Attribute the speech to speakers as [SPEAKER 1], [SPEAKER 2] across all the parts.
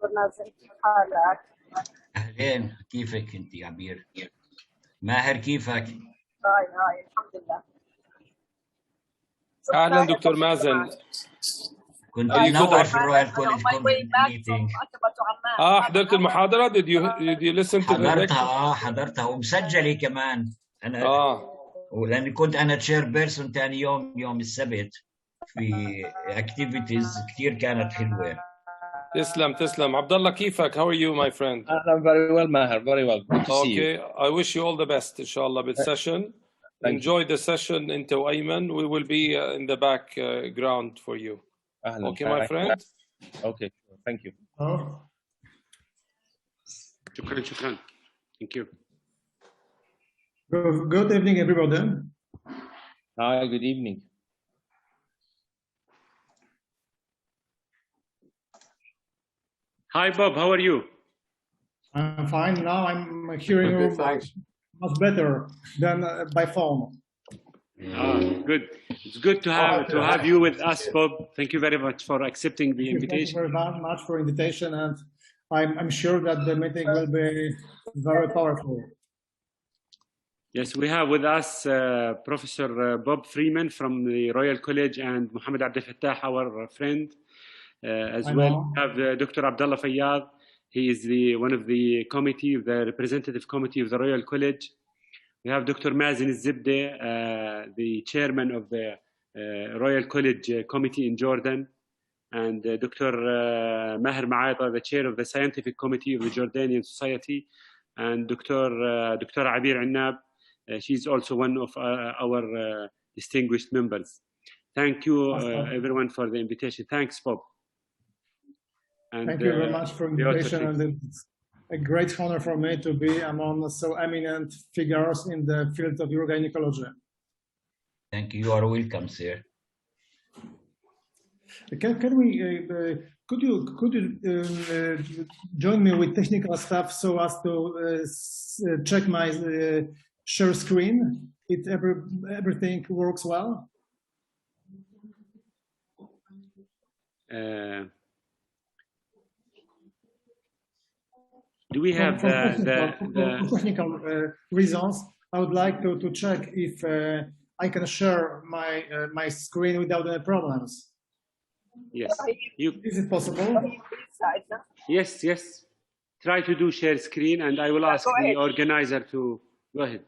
[SPEAKER 1] دكتور مازن، كيف حالك؟
[SPEAKER 2] أهلين، كيفك أنت يا عبير؟ ماهر كيفك؟
[SPEAKER 1] هاي الحمد لله.
[SPEAKER 3] أهلا دكتور مازن.
[SPEAKER 2] كنت منور في الرويال كوليج ميتينج.
[SPEAKER 3] حضرت المحاضرة؟ did you listen to the lecture؟
[SPEAKER 2] حضرتها ومسجلة كمان. أنا ولأني كنت أنا تشير بيرسون تاني يوم السبت في اكتيفيتيز كثير كانت حلوة.
[SPEAKER 3] تسلم. عبد الله كيفك؟ How are you my friend?
[SPEAKER 4] I'm very well Maher, very well. Good to see you.
[SPEAKER 3] Okay, I wish you all the best إن شاء الله بالسession. Enjoy the session أنت وأيمن. We will be in the background for you. Okay my friend?
[SPEAKER 4] Okay, thank you.
[SPEAKER 5] شكرا. Thank you.
[SPEAKER 6] Good evening everybody.
[SPEAKER 4] Hi, good evening.
[SPEAKER 5] Hi Bob, how are you?
[SPEAKER 6] I'm fine. Now I'm hearing you much better than by phone.
[SPEAKER 5] Good. It's good to have you with us, Bob. Thank you very much for accepting the invitation.
[SPEAKER 6] Thank you very much for invitation, and I'm sure that the meeting will be very powerful.
[SPEAKER 5] Yes, we have with us Professor Bob Freeman from the Royal College and Mohammed Abdel Fattah, our friend. As well, we have Dr. Abdullah Fayyad. He is one of the committee, the representative committee of the Royal College. We have Dr. Mazen Zibde, the chairman of the Royal College committee in Jordan, and Dr. Maher Maata, the chair of the scientific committee of the Jordanian Society, and Dr. Abir Annab. She's also one of our distinguished members. Thank you, everyone, for the invitation. Thanks, Bob. And,
[SPEAKER 6] thank you very much for the invitation, and it's a great honor for me to be among so eminent figures in the field of urogynecology.
[SPEAKER 2] Thank you. You are welcome, sir.
[SPEAKER 6] Could you join me with technical stuff so as to check my share screen? Everything works well.
[SPEAKER 5] Do we have
[SPEAKER 6] for technical reasons? I would like to check if I can share my screen without any problems.
[SPEAKER 5] Yes.
[SPEAKER 6] Is it possible?
[SPEAKER 5] Yes. Try to do share screen, and I will ask the organizer to go ahead.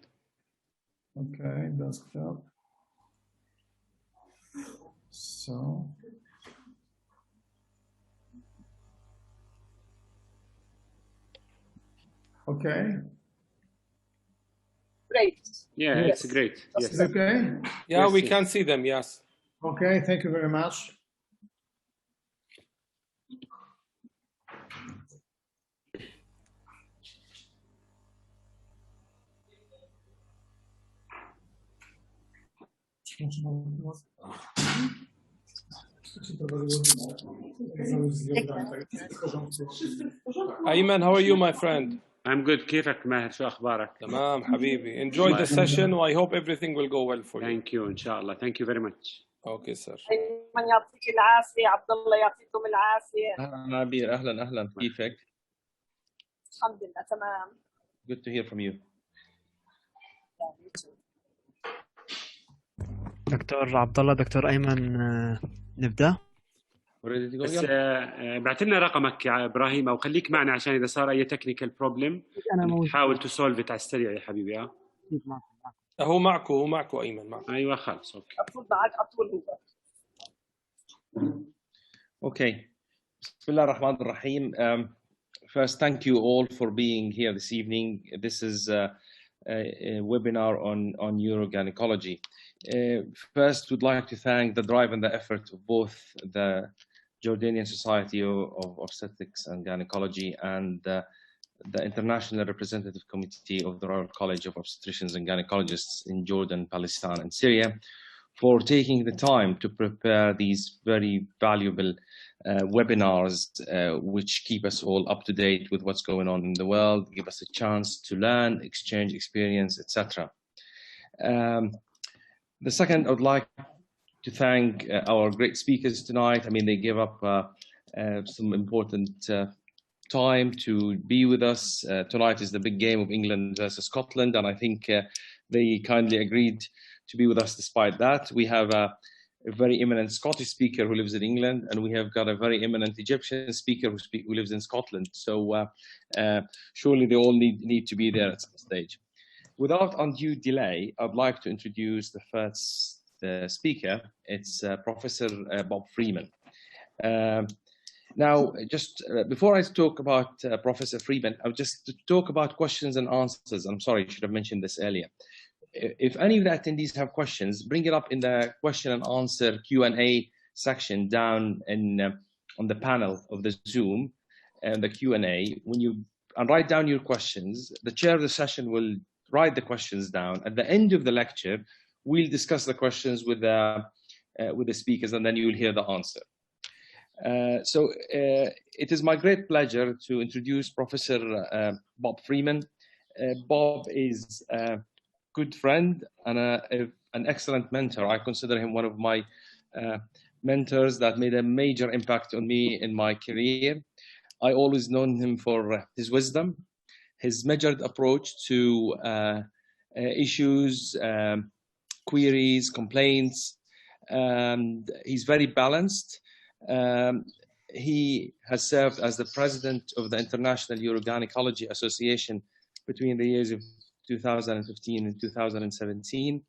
[SPEAKER 6] Okay, desktop. So. Okay.
[SPEAKER 1] Great.
[SPEAKER 5] Yeah, yes. It's great. Yes.
[SPEAKER 6] Is it okay?
[SPEAKER 3] Yeah,
[SPEAKER 5] yes,
[SPEAKER 3] we
[SPEAKER 5] yes.
[SPEAKER 3] can see them. Yes.
[SPEAKER 6] Okay. Thank you very much.
[SPEAKER 3] Ayman, how are you, my friend?
[SPEAKER 5] I'm good. كيفك ماهر؟ شو أخبارك؟
[SPEAKER 3] تمام حبيبي. Enjoy the session. I hope everything will go well for you.
[SPEAKER 5] Thank you. إن شاء الله. Thank you very much.
[SPEAKER 3] Okay, sir.
[SPEAKER 1] أيمن يعطيك العافية، عبد الله يعطيكم العافية.
[SPEAKER 4] أهلا عبير، أهلا كيفك؟
[SPEAKER 1] الحمد لله تمام.
[SPEAKER 4] Good to hear from you.
[SPEAKER 7] دكتور عبد الله، دكتور أيمن، نبدأ؟
[SPEAKER 5] بس بعت لنا رقمك يا إبراهيم، أو خليك معنا عشان إذا صار أي تكنيكال بروبلم حاول تسولف على السريع يا حبيبي.
[SPEAKER 3] هو معكم أيمن معكم.
[SPEAKER 5] أيوة خلاص أوكي.
[SPEAKER 1] أطول معك أطول هو.
[SPEAKER 4] Okay. Bismillah ar-Rahman ar-Rahim. First, thank you all for being here this evening. This is a webinar on urogynecology. First, we'd like to thank the drive and the effort of both the Jordanian Society of Obstetrics and Gynecology and the International Representative Committee of the Royal College of Obstetricians and Gynecologists in Jordan, Palestine, and Syria for taking the time to prepare these very valuable webinars, which keep us all up to date with what's going on in the world, give us a chance to learn, exchange experience, etc. The second, I would like to thank our great speakers tonight. I mean, they give up some important time to be with us. Tonight is the big game of England versus Scotland, and I think they kindly agreed to be with us despite that. We have a very eminent Scottish speaker who lives in England, and we have got a very eminent Egyptian speaker who lives in Scotland. So surely they all need to be there at some stage. Without undue delay, I'd like to introduce the first speaker. It's Professor Bob Freeman. Now, just before I talk about Professor Freeman, I'll just talk about questions and answers. I'm sorry, I should have mentioned this earlier. If any of the attendees have questions, bring it up in the question and answer Q&A section down on the panel of the Zoom and the Q&A. When you write down your questions, the chair of the session will write the questions down. At the end of the lecture, we'll discuss the questions with the speakers, and then you'll hear the answer. So it is my great pleasure to introduce Professor Bob Freeman. Bob is a good friend and an excellent mentor. I consider him one of my mentors that made a major impact on me in my career. I always known him for his wisdom, his measured approach to issues, queries, complaints. He's very balanced. He has served as the president of the International Uroynecology Association between the years of 2015 and 2017.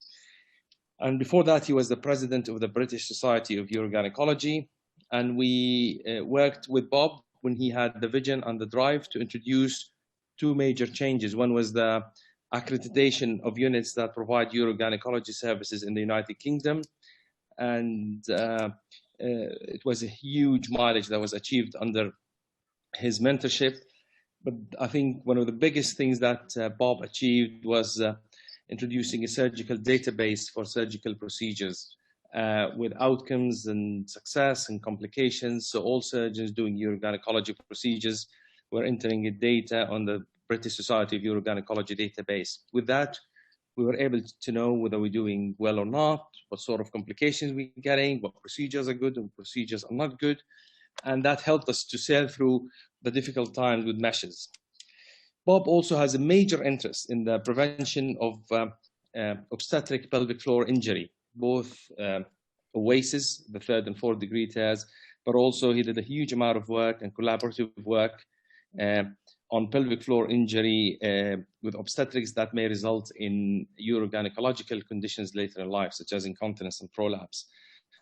[SPEAKER 4] And before that, he was the president of the British Society of Uroynecology. And we worked with Bob when he had the vision and the drive to introduce two major changes. One was the accreditation of units that provide urogynecology services in the United Kingdom. And it was a huge mileage that was achieved under his mentorship. But I think one of the biggest things that Bob achieved was introducing a surgical database for surgical procedures with outcomes and success and complications. So all surgeons doing urogynecology procedures were entering data on the British Society of Urogynecology database. With that, we were able to know whether we're doing well or not, what sort of complications we're getting, what procedures are good and procedures are not good. And that helped us to sail through the difficult times with meshes. Bob also has a major interest in the prevention of obstetric pelvic floor injury, both OASIS, the 3rd and 4th degree tears, but also he did a huge amount of work and collaborative work on pelvic floor injury with obstetrics that may result in urogynecological conditions later in life, such as incontinence and prolapse.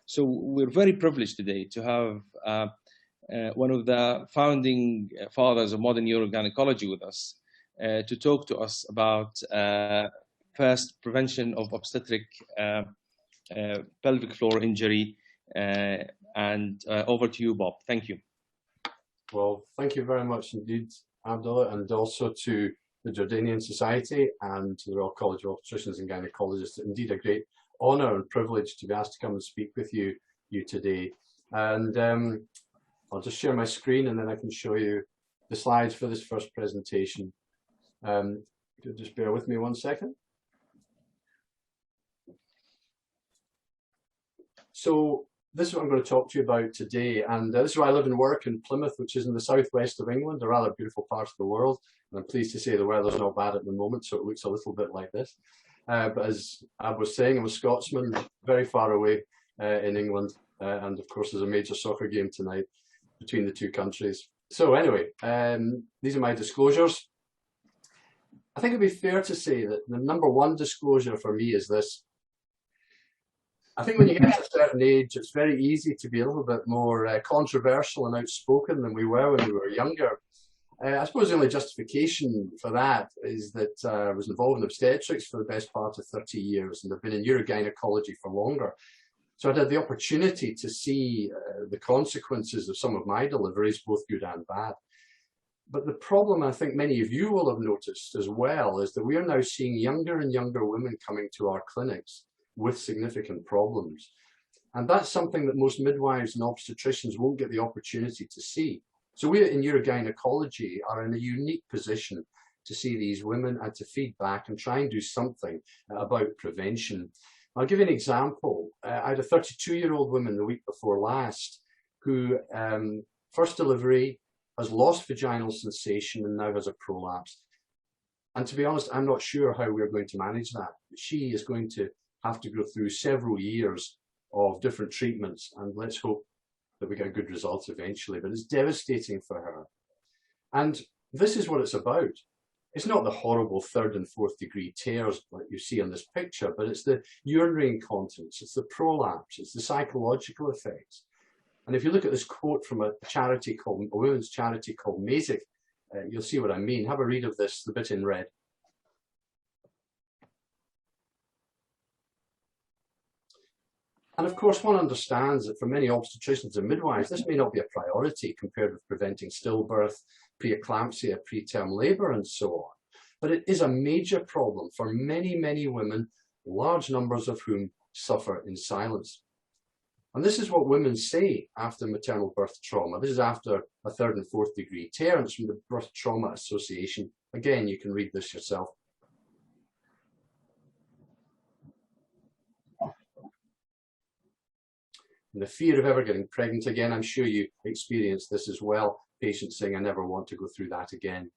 [SPEAKER 4] So we're very privileged today to have one of the founding fathers of modern urogynecology with us to talk to us about first prevention of obstetric pelvic floor injury. And over to you, Bob. Thank you.
[SPEAKER 8] Well, thank you very much indeed, Abdullah, and also to the Jordanian Society and to the Royal College of Obstetricians and Gynecologists. Indeed, a great honour and privilege to be asked to come and speak with you today. And I'll just share my screen and then I can show you the slides for this first presentation. Just bear with me 1 second. So this is what I'm going to talk to you about today, and this is where I live and work in Plymouth, which is in the southwest of England, a rather beautiful part of the world. And I'm pleased to say the weather's not bad at the moment, so it looks a little bit like this. But as I was saying, I'm a Scotsman, very far away in England, and of course there's a major soccer game tonight between the two countries. So anyway, these are my disclosures. I think it'd be fair to say that the #1 disclosure for me is this. I think when you get to a certain age, it's very easy to be a little bit more controversial and outspoken than we were when we were younger. I suppose the only justification for that is that I was involved in obstetrics for the best part of 30 years and I've been in urogynecology for longer. So I had the opportunity to see the consequences of some of my deliveries, both good and bad. But the problem I think many of you will have noticed as well is that we are now seeing younger and younger women coming to our clinics with significant problems. And that's something that most midwives and obstetricians won't get the opportunity to see. So we in urogynecology are in a unique position to see these women and to feed back and try and do something about prevention. I'll give you an example. I had a 32-year-old woman the week before last who, first delivery, has lost vaginal sensation and now has a prolapse. And to be honest, I'm not sure how we're going to manage that. She is going to have to go through several years of different treatments, and let's hope that we get good results eventually, but it's devastating for her. And this is what it's about. It's not the horrible 3rd and 4th degree tears like you see on this picture, but it's the urinary incontinence, it's the prolapse, it's the psychological effects. And if you look at this quote from a women's charity called Masic, you'll see what I mean. Have a read of this, the bit in red. And of course, one understands that for many obstetricians and midwives, this may not be a priority compared with preventing stillbirth, preeclampsia, preterm labour, and so on. But it is a major problem for many, many women, large numbers of whom suffer in silence. And this is what women say after maternal birth trauma. This is after a 3rd and 4th degree tear, and it's from the Birth Trauma Association. Again, you can read this yourself. And the fear of ever getting pregnant again, I'm sure you experienced this as well. Patients saying, I never want to go through that again.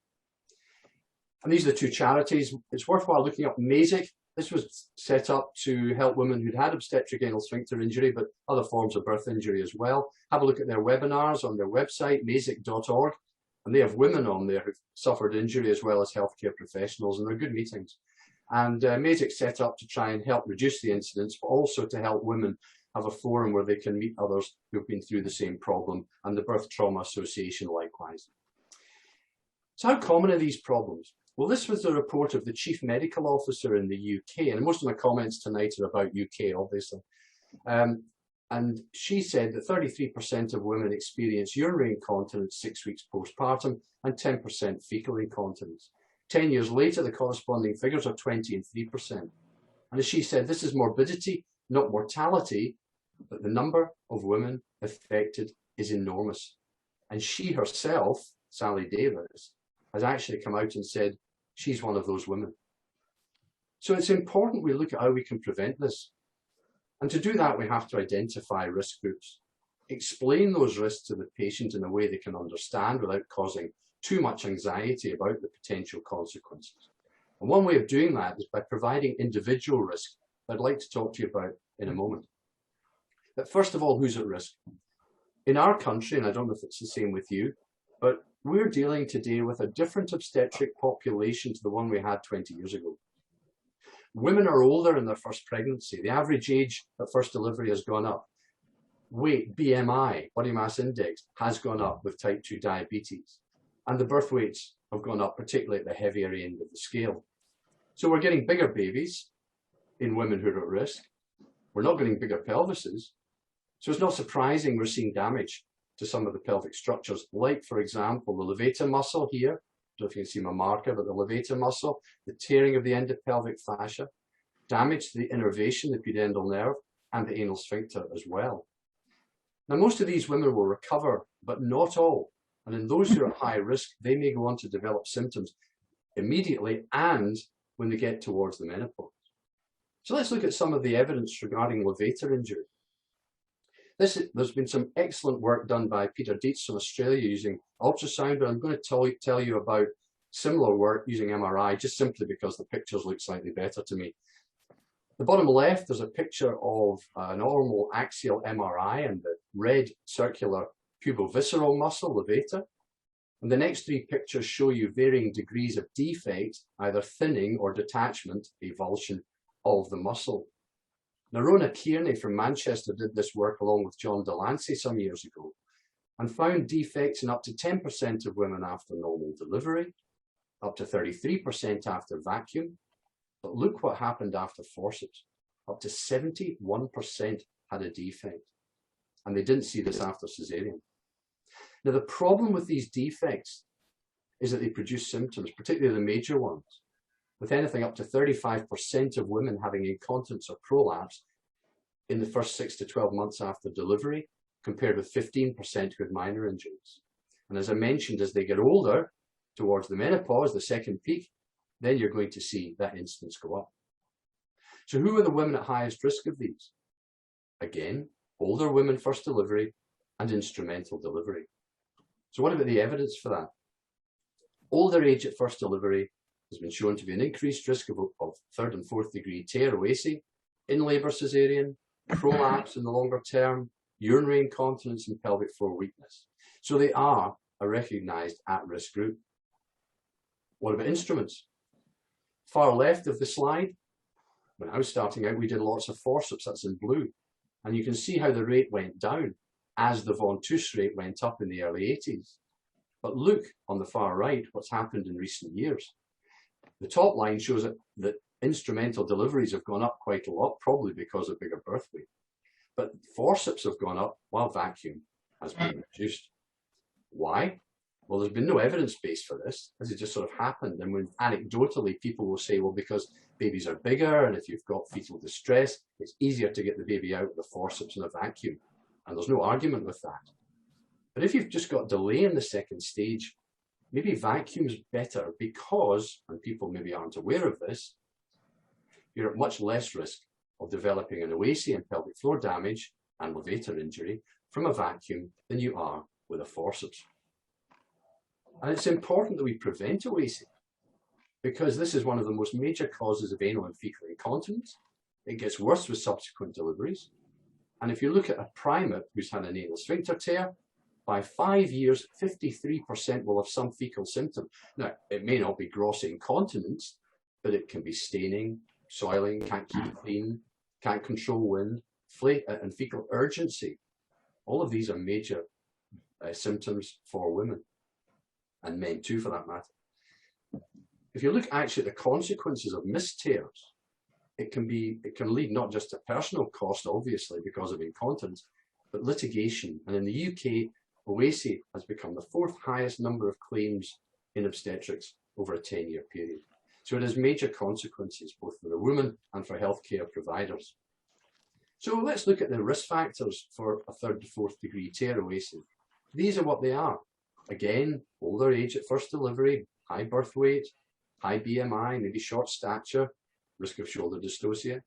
[SPEAKER 8] And these are the two charities. It's worthwhile looking up Masic. This was set up to help women who'd had obstetric anal sphincter injury, but other forms of birth injury as well. Have a look at their webinars on their website, masic.org. And they have women on there who've suffered injury as well as healthcare professionals, and they're good meetings. And Masic set up to try and help reduce the incidence, but also to help women have a forum where they can meet others who've been through the same problem, and the Birth Trauma Association likewise. So how common are these problems? Well, this was the report of the Chief Medical Officer in the UK, and most of my comments tonight are about UK, obviously. And she said that 33% of women experience urinary incontinence 6 weeks postpartum and 10% fecal incontinence. 10 years later, the corresponding figures are 20 and 3%. And as she said, this is morbidity, not mortality, but the number of women affected is enormous. And she herself, Sally Davis, has actually come out and said she's one of those women. So it's important we look at how we can prevent this. And to do that, we have to identify risk groups, explain those risks to the patient in a way they can understand without causing too much anxiety about the potential consequences. And one way of doing that is by providing individual risk that I'd like to talk to you about in a moment. But first of all, who's at risk? In our country, and I don't know if it's the same with you, but we're dealing today with a different obstetric population to the one we had 20 years ago. Women are older in their first pregnancy. The average age at first delivery has gone up. Weight, BMI, body mass index, has gone up with type 2 diabetes. And the birth weights have gone up, particularly at the heavier end of the scale. So we're getting bigger babies in women who are at risk. We're not getting bigger pelvises. So it's not surprising we're seeing damage to some of the pelvic structures, like, for example, the levator muscle here. I don't know if you can see my marker, but the levator muscle, the tearing of the endopelvic fascia, damage to the innervation, the pudendal nerve, and the anal sphincter as well. Now, most of these women will recover, but not all. And in those who are at high risk, they may go on to develop symptoms immediately and when they get towards the menopause. So let's look at some of the evidence regarding levator injury. There's been some excellent work done by Peter Dietz from Australia using ultrasound, but I'm going to tell you about similar work using MRI, just simply because the pictures look slightly better to me. The bottom left, there's a picture of a normal axial MRI and the red circular pubovisceral muscle, levator. And the next three pictures show you varying degrees of defect, either thinning or detachment, avulsion of the muscle. Now, Rona Kearney from Manchester did this work along with John Delancey some years ago and found defects in up to 10% of women after normal delivery, up to 33% after vacuum. But look what happened after forceps. Up to 71% had a defect. And they didn't see this after cesarean. Now, the problem with these defects is that they produce symptoms, particularly the major ones, with anything up to 35% of women having incontinence or prolapse in the first 6 to 12 months after delivery, compared with 15% who had minor injuries. And as I mentioned, as they get older, towards the menopause, the second peak, then you're going to see that incidence go up. So who are the women at highest risk of these? Again, older women first delivery and instrumental delivery. So what about the evidence for that? Older age at first delivery has been shown to be an increased risk of third and fourth degree tear, OASI, in labour caesarean, prolapse in the longer term, urinary incontinence and pelvic floor weakness. So they are a recognised at-risk group. What about instruments? Far left of the slide, when I was starting out, we did lots of forceps, that's in blue. And you can see how the rate went down as the von Tuss rate went up in the early 80s. But look on the far right, what's happened in recent years. The top line shows that instrumental deliveries have gone up quite a lot, probably because of bigger birth weight. But forceps have gone up while vacuum has been reduced. Why? Well, there's been no evidence base for this. This has just sort of happened. And when anecdotally people will say, well, because babies are bigger and if you've got fetal distress, it's easier to get the baby out with the forceps in a vacuum. And there's no argument with that. But if you've just got delay in the second stage, maybe vacuum's better because, and people maybe aren't aware of this, you're at much less risk of developing an OASI and pelvic floor damage and levator injury from a vacuum than you are with a forceps. And it's important that we prevent OASI because this is one of the most major causes of anal and fecal incontinence. It gets worse with subsequent deliveries. And if you look at a primate who's had an anal sphincter tear, by 5 years, 53% will have some fecal symptom. Now, it may not be gross incontinence, but it can be staining, soiling, can't keep clean, can't control wind, and fecal urgency. All of these are major symptoms for women, and men too for that matter. If you look actually at the consequences of missed tears, it can lead not just to personal cost, obviously, because of incontinence, but litigation. And in the UK, OASI has become the 4th highest number of claims in obstetrics over a 10-year period. So it has major consequences both for the woman and for healthcare providers. So let's look at the risk factors for a third to fourth degree tear OASI. These are what they are. Again, older age at first delivery, high birth weight, high BMI, maybe short stature, risk of shoulder dystocia.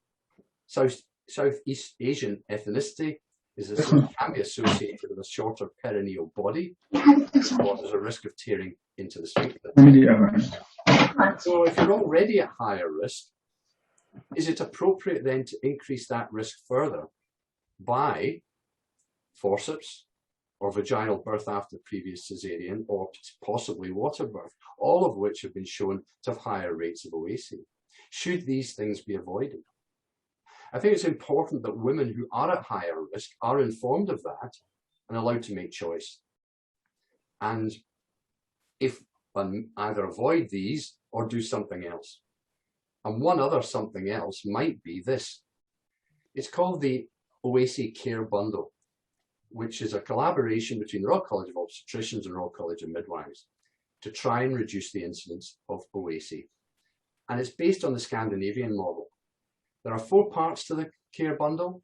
[SPEAKER 8] Southeast Asian ethnicity can be associated with a shorter perineal body, or there's a risk of tearing into the sphincter. So if you're already at higher risk, is it appropriate then to increase that risk further by forceps or vaginal birth after previous caesarean or possibly water birth, all of which have been shown to have higher rates of OASI? Should these things be avoided? I think it's important that women who are at higher risk are informed of that and allowed to make choice. And if either avoid these or do something else. And one other something else might be this. It's called the OASI Care Bundle, which is a collaboration between the Royal College of Obstetricians and Royal College of Midwives to try and reduce the incidence of OASI. And it's based on the Scandinavian model. There are 4 parts to the care bundle: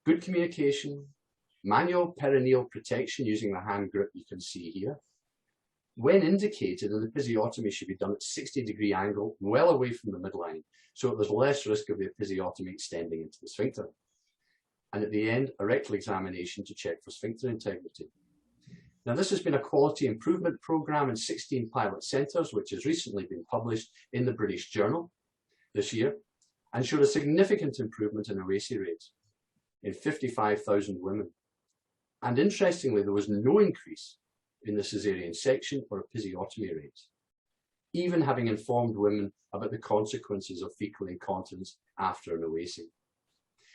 [SPEAKER 8] good communication, manual perineal protection using the hand grip you can see here. When indicated, an episiotomy should be done at 60-degree angle, well away from the midline, so there's less risk of the episiotomy extending into the sphincter. And at the end, a rectal examination to check for sphincter integrity. Now, this has been a quality improvement program in 16 pilot centres, which has recently been published in the British Journal this year, and showed a significant improvement in OASI rates in 55,000 women. And interestingly, there was no increase in the caesarean section or episiotomy rates, even having informed women about the consequences of fecal incontinence after an OASI.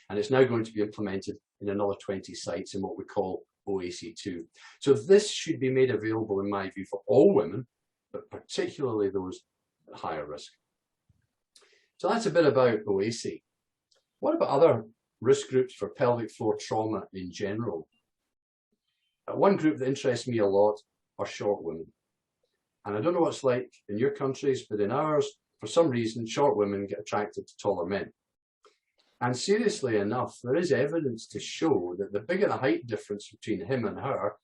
[SPEAKER 8] And it's now going to be implemented in another 20 sites in what we call OASI 2. So this should be made available, in my view, for all women, but particularly those at higher risk. So that's a bit about OASI. What about other risk groups for pelvic floor trauma in general? One group that interests me a lot are short women. And I don't know what it's like in your countries, but in ours, for some reason, short women get attracted to taller men. And seriously enough, there is evidence to show that the bigger the height difference between him and her,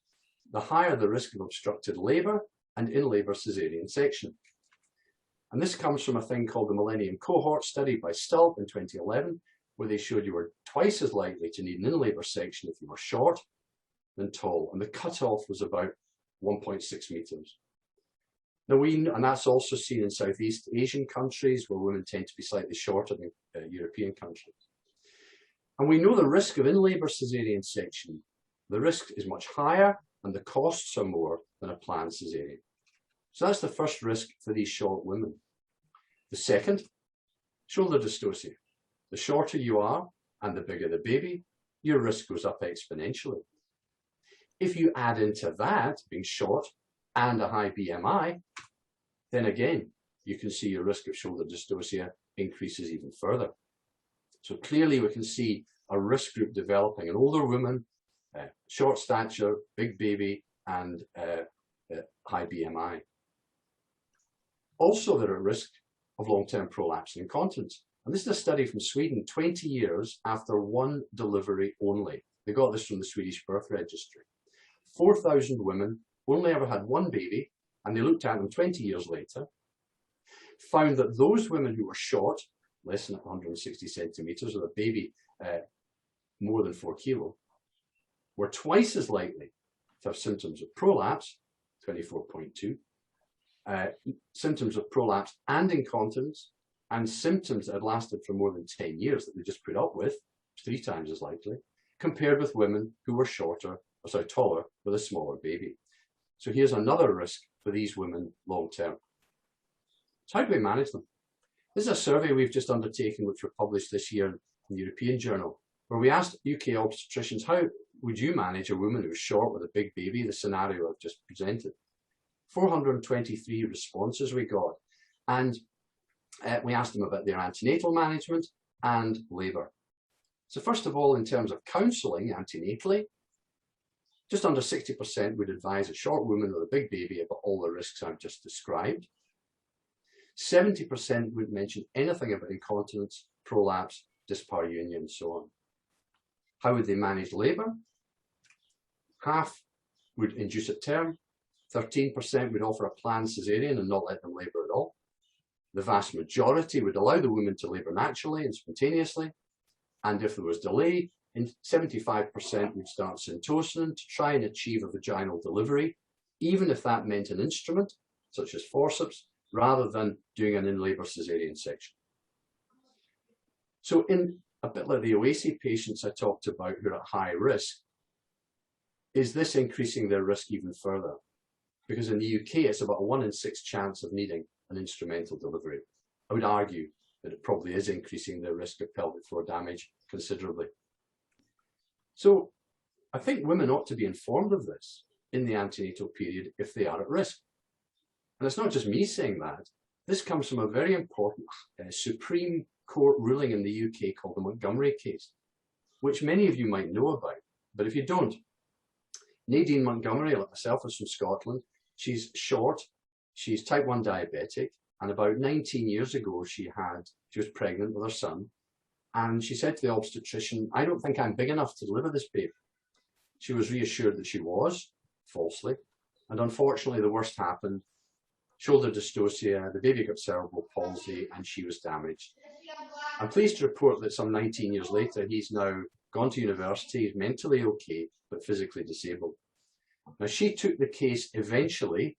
[SPEAKER 8] the higher the risk of obstructed labour and in-labour caesarean section. And this comes from a thing called the Millennium Cohort study by Stulp in 2011, where they showed you were twice as likely to need an in-labour section if you were short than tall. And the cutoff was about 1.6 meters. Now and that's also seen in Southeast Asian countries where women tend to be slightly shorter than European countries. And we know the risk of in-labour caesarean section. The risk is much higher and the costs are more than a planned caesarean. So that's the first risk for these short women. The second, shoulder dystocia. The shorter you are and the bigger the baby, your risk goes up exponentially. If you add into that being short and a high BMI, then again, you can see your risk of shoulder dystocia increases even further. So clearly we can see a risk group developing, an older woman, short stature, big baby, and high BMI. Also, they're at risk of long-term prolapse and incontinence. And this is a study from Sweden, 20 years after one delivery only. They got this from the Swedish birth registry. 4,000 women only ever had one baby, and they looked at them 20 years later, found that those women who were short, less than 160 centimeters, or a baby more than 4 kilo, were twice as likely to have symptoms of prolapse, 24.2, symptoms of prolapse and incontinence, and symptoms that had lasted for more than 10 years that they just put up with, 3 times as likely, compared with women who were taller with a smaller baby. So here's another risk for these women long term. So how do we manage them? This is a survey we've just undertaken, which were published this year in the European Journal, where we asked UK obstetricians, how would you manage a woman who's short with a big baby, the scenario I've just presented? 423 responses we got, and we asked them about their antenatal management and labour. So first of all, in terms of counselling antenatally, just under 60% would advise a short woman with a big baby about all the risks I've just described. 70% would mention anything about incontinence, prolapse, dyspareunia, and so on. How would they manage labour? Half would induce at term, 13% would offer a planned caesarean and not let them labour at all. The vast majority would allow the woman to labour naturally and spontaneously, and if there was delay, 75% would start syntocinon to try and achieve a vaginal delivery, even if that meant an instrument, such as forceps, rather than doing an in-labour caesarean section. So in a bit like the OASI patients I talked about who are at high risk, is this increasing their risk even further? Because in the UK, it's about a 1 in 6 chance of needing an instrumental delivery. I would argue that it probably is increasing their risk of pelvic floor damage considerably. So I think women ought to be informed of this in the antenatal period if they are at risk. And it's not just me saying that. This comes from a very important Supreme Court ruling in the UK called the Montgomery case, which many of you might know about, but if you don't, Nadine Montgomery, like myself, is from Scotland. She's short, she's type 1 diabetic, and about 19 years ago she was pregnant with her son, and she said to the obstetrician, I don't think I'm big enough to deliver this baby. She was reassured that she was, falsely, and unfortunately the worst happened. Shoulder dystocia, the baby got cerebral palsy, and she was damaged. I'm pleased to report that some 19 years later, he's now gone to university, he's mentally okay, but physically disabled. Now, she took the case eventually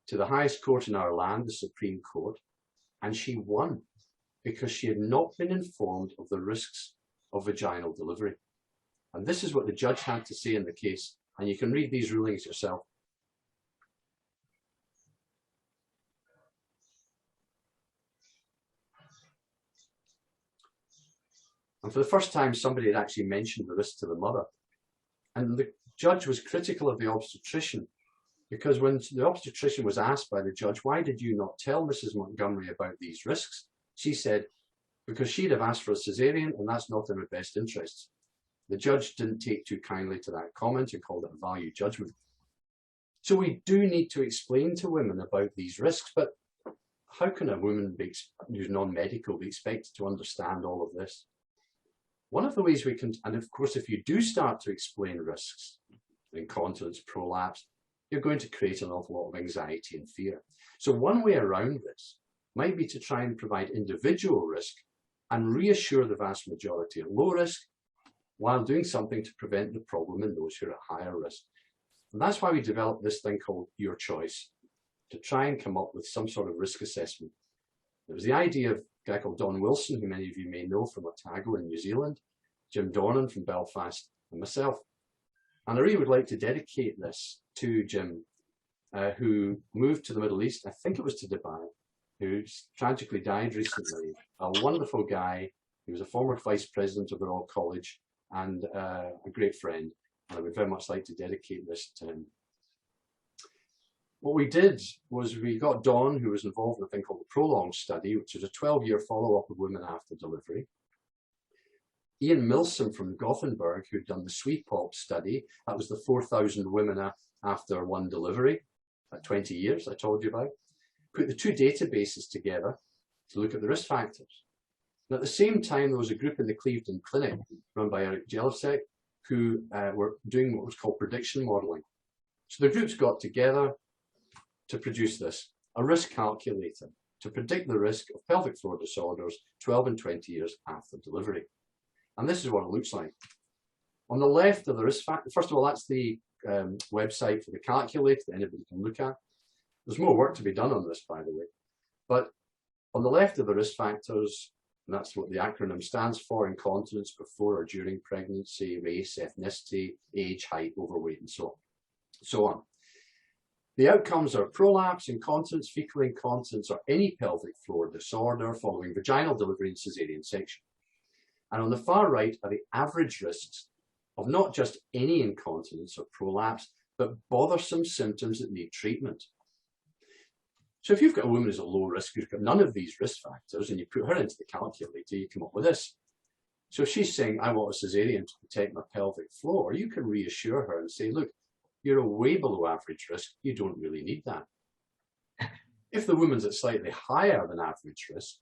[SPEAKER 8] to the highest court in our land, the Supreme Court, and she won because she had not been informed of the risks of vaginal delivery. And this is what the judge had to say in the case, and you can read these rulings yourself. And for the first time, somebody had actually mentioned the risk to the mother. And the judge was critical of the obstetrician because when the obstetrician was asked by the judge, why did you not tell Mrs. Montgomery about these risks? She said, because she'd have asked for a caesarean and that's not in her best interests. The judge didn't take too kindly to that comment and called it a value judgment. So we do need to explain to women about these risks, but how can a woman who's non-medical be expected to understand all of this? One of the ways we can, and of course, if you do start to explain risks, incontinence, prolapse, you're going to create an awful lot of anxiety and fear. So one way around this might be to try and provide individual risk and reassure the vast majority at low risk while doing something to prevent the problem in those who are at higher risk. And that's why we developed this thing called Your Choice, to try and come up with some sort of risk assessment. It was the idea of a guy called Don Wilson, who many of you may know from Otago in New Zealand, Jim Dornan from Belfast, and myself. And I really would like to dedicate this to Jim, who moved to the Middle East, I think it was to Dubai, who tragically died recently. A wonderful guy. He was a former vice president of the Royal College and a great friend. And I would very much like to dedicate this to him. What we did was we got Dawn, who was involved in a thing called the Prolong Study, which is a 12-year follow-up of women after delivery. Ian Milsom from Gothenburg, who'd done the SWEPOP study. That was the 4,000 women after one delivery at 20 years I told you about. Put the two databases together to look at the risk factors. And at the same time, there was a group in the Clevedon Clinic run by Eric Jelisek who were doing what was called prediction modelling. So the groups got together to produce this, a risk calculator to predict the risk of pelvic floor disorders 12 and 20 years after delivery. And this is what it looks like. On the left are the risk factors. First of all, that's the website for the calculator that anybody can look at. There's more work to be done on this, by the way. But on the left are the risk factors, and that's what the acronym stands for: incontinence before or during pregnancy, race, ethnicity, age, height, overweight, and so on. The outcomes are prolapse, incontinence, fecal incontinence, or any pelvic floor disorder following vaginal delivery and caesarean section. And on the far right are the average risks of not just any incontinence or prolapse, but bothersome symptoms that need treatment. So if you've got a woman who's at low risk, who's got none of these risk factors, and you put her into the calculator, you come up with this. So if she's saying, I want a caesarean to protect my pelvic floor, you can reassure her and say, look, you're way below average risk, you don't really need that. If the woman's at slightly higher than average risk,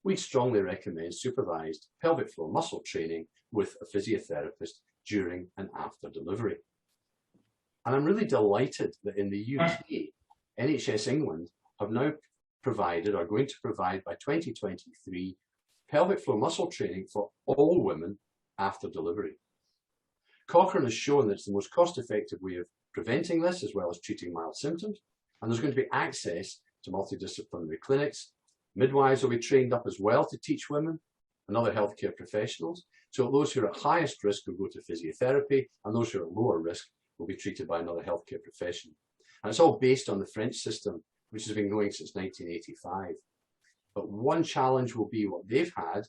[SPEAKER 8] we'd strongly recommend supervised pelvic floor muscle training with a physiotherapist during and after delivery. And I'm really delighted that in the UK, NHS England have now provided, or going to provide by 2023, pelvic floor muscle training for all women after delivery. Cochrane has shown that it's the most cost-effective way of preventing this, as well as treating mild symptoms. And there's going to be access to multidisciplinary clinics. Midwives will be trained up as well to teach women and other healthcare professionals. So those who are at highest risk will go to physiotherapy, and those who are at lower risk will be treated by another healthcare professional. And it's all based on the French system, which has been going since 1985. But one challenge will be what they've had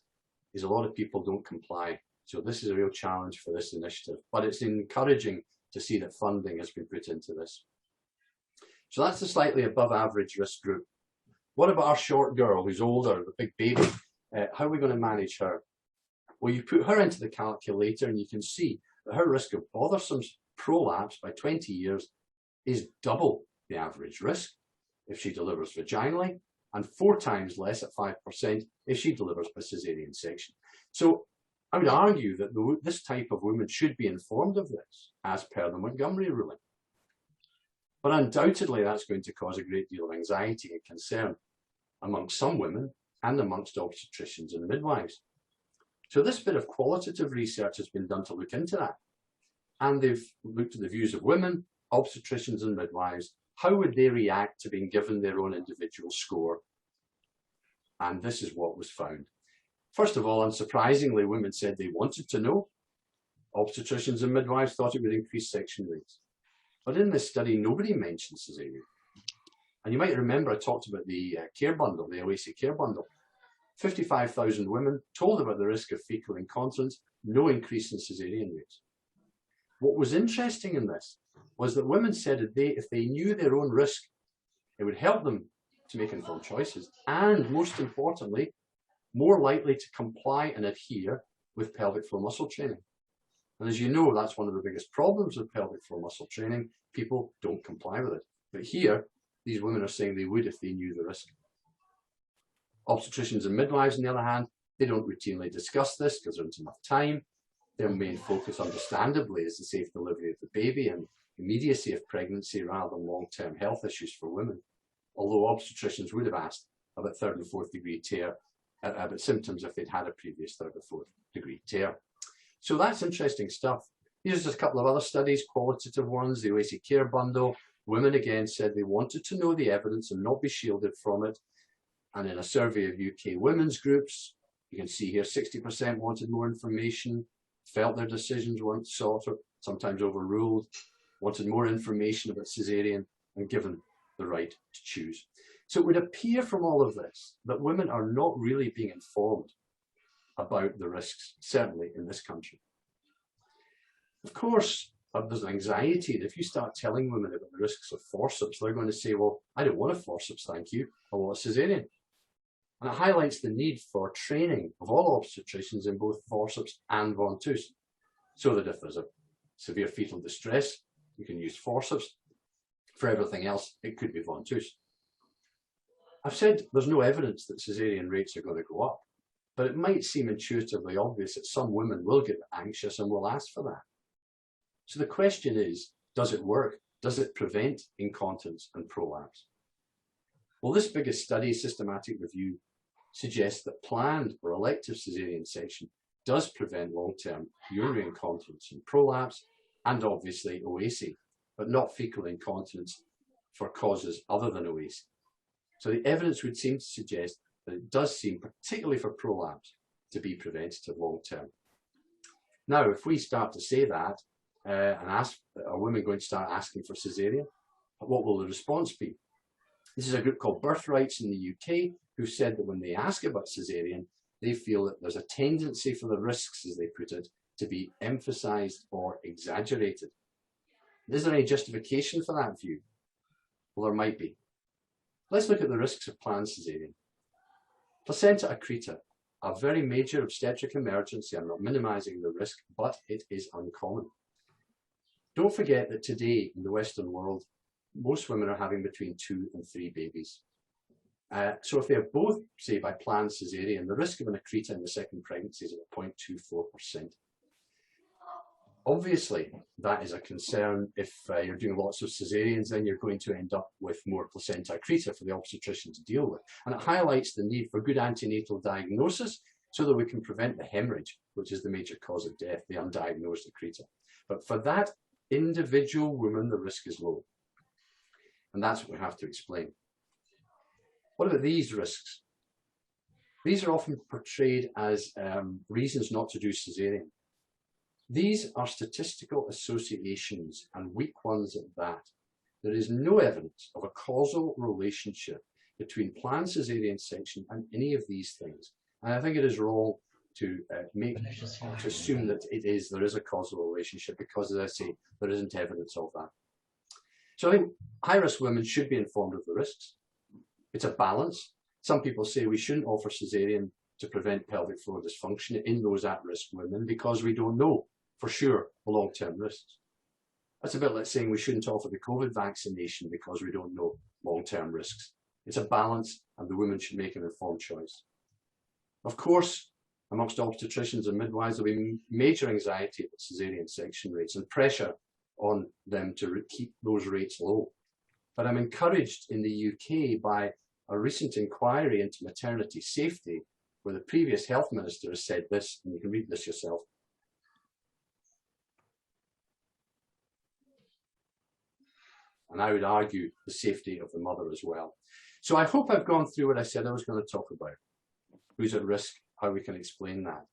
[SPEAKER 8] is a lot of people don't comply. So this is a real challenge for this initiative, but it's encouraging to see that funding has been put into this. So that's the slightly above average risk group. What about our short girl who's older, the big baby? How are we going to manage her? Well, you put her into the calculator and you can see that her risk of bothersome prolapse by 20 years is double the average risk if she delivers vaginally, and 4 times less at 5% if she delivers by caesarean section. So I would argue that this type of woman should be informed of this as per the Montgomery ruling. But undoubtedly that's going to cause a great deal of anxiety and concern amongst some women and amongst obstetricians and midwives. So this bit of qualitative research has been done to look into that. And they've looked at the views of women, obstetricians and midwives. How would they react to being given their own individual score? And this is what was found. First of all, unsurprisingly, women said they wanted to know. Obstetricians and midwives thought it would increase section rates. But in this study, nobody mentioned caesarean. And you might remember I talked about the care bundle, the OASI care bundle. 55,000 women told about the risk of fecal incontinence, no increase in caesarean rates. What was interesting in this was that women said that if they knew their own risk, it would help them to make informed choices, and most importantly, more likely to comply and adhere with pelvic floor muscle training. And as you know, that's one of the biggest problems with pelvic floor muscle training. People don't comply with it. But here, these women are saying they would if they knew the risk. Obstetricians and midwives, on the other hand, they don't routinely discuss this because there isn't enough time. Their main focus, understandably, is the safe delivery of the baby and immediacy of pregnancy rather than long-term health issues for women. Although obstetricians would have asked about 3rd and 4th degree tear, about symptoms if they'd had a previous 3rd or 4th degree tear. So that's interesting stuff. Here's just a couple of other studies, qualitative ones, the OASI Care Bundle. Women again said they wanted to know the evidence and not be shielded from it. And in a survey of UK women's groups, you can see here 60% wanted more information, felt their decisions weren't sought or sometimes overruled, wanted more information about caesarean and given the right to choose. So it would appear from all of this that women are not really being informed about the risks, certainly in this country. Of course, there's anxiety that if you start telling women about the risks of forceps, they're going to say, well, I don't want a forceps, thank you, I want a caesarean. And it highlights the need for training of all obstetricians in both forceps and ventouse, so that if there's a severe fetal distress, you can use forceps. For everything else, it could be ventouse. I've said there's no evidence that caesarean rates are going to go up, but it might seem intuitively obvious that some women will get anxious and will ask for that. So the question is, does it work? Does it prevent incontinence and prolapse? Well, this biggest study, systematic review, suggests that planned or elective caesarean section does prevent long-term urinary incontinence and prolapse, and obviously OASI, but not fecal incontinence for causes other than OASI. So the evidence would seem to suggest that it does seem, particularly for prolapse, to be preventative long-term. Now, if we start to say that, and ask, are women going to start asking for caesarean? What will the response be? This is a group called Birthrights in the UK, who said that when they ask about caesarean, they feel that there's a tendency for the risks, as they put it, to be emphasised or exaggerated. Is there any justification for that view? Well, there might be. Let's look at the risks of planned caesarean. Placenta accreta, a very major obstetric emergency. I'm not minimising the risk, but it is uncommon. Don't forget that today in the Western world, most women are having between 2 and 3 babies. So if they have both, say by planned caesarean, the risk of an accreta in the second pregnancy is about 0.24%. Obviously, that is a concern. If you're doing lots of caesareans, then you're going to end up with more placenta accreta for the obstetrician to deal with. And it highlights the need for good antenatal diagnosis so that we can prevent the hemorrhage, which is the major cause of death, the undiagnosed accreta. But for that individual woman, the risk is low. And that's what we have to explain. What about these risks? These are often portrayed as reasons not to do caesarean. These are statistical associations, and weak ones at that. There is no evidence of a causal relationship between planned caesarean section and any of these things. And I think it is wrong to assume that there is a causal relationship, because, as I say, there isn't evidence of that. So I think high-risk women should be informed of the risks. It's a balance. Some people say we shouldn't offer caesarean to prevent pelvic floor dysfunction in those at-risk women because we don't know for sure the long-term risks. That's a bit like saying we shouldn't offer the COVID vaccination because we don't know long-term risks. It's a balance, and the women should make an informed choice. Of course, amongst obstetricians and midwives, there'll be major anxiety about caesarean section rates and pressure on them to keep those rates low. But I'm encouraged in the UK by a recent inquiry into maternity safety, where the previous health minister has said this, and you can read this yourself. And I would argue the safety of the mother as well. So I hope I've gone through what I said I was going to talk about. Who's at risk, how we can explain that.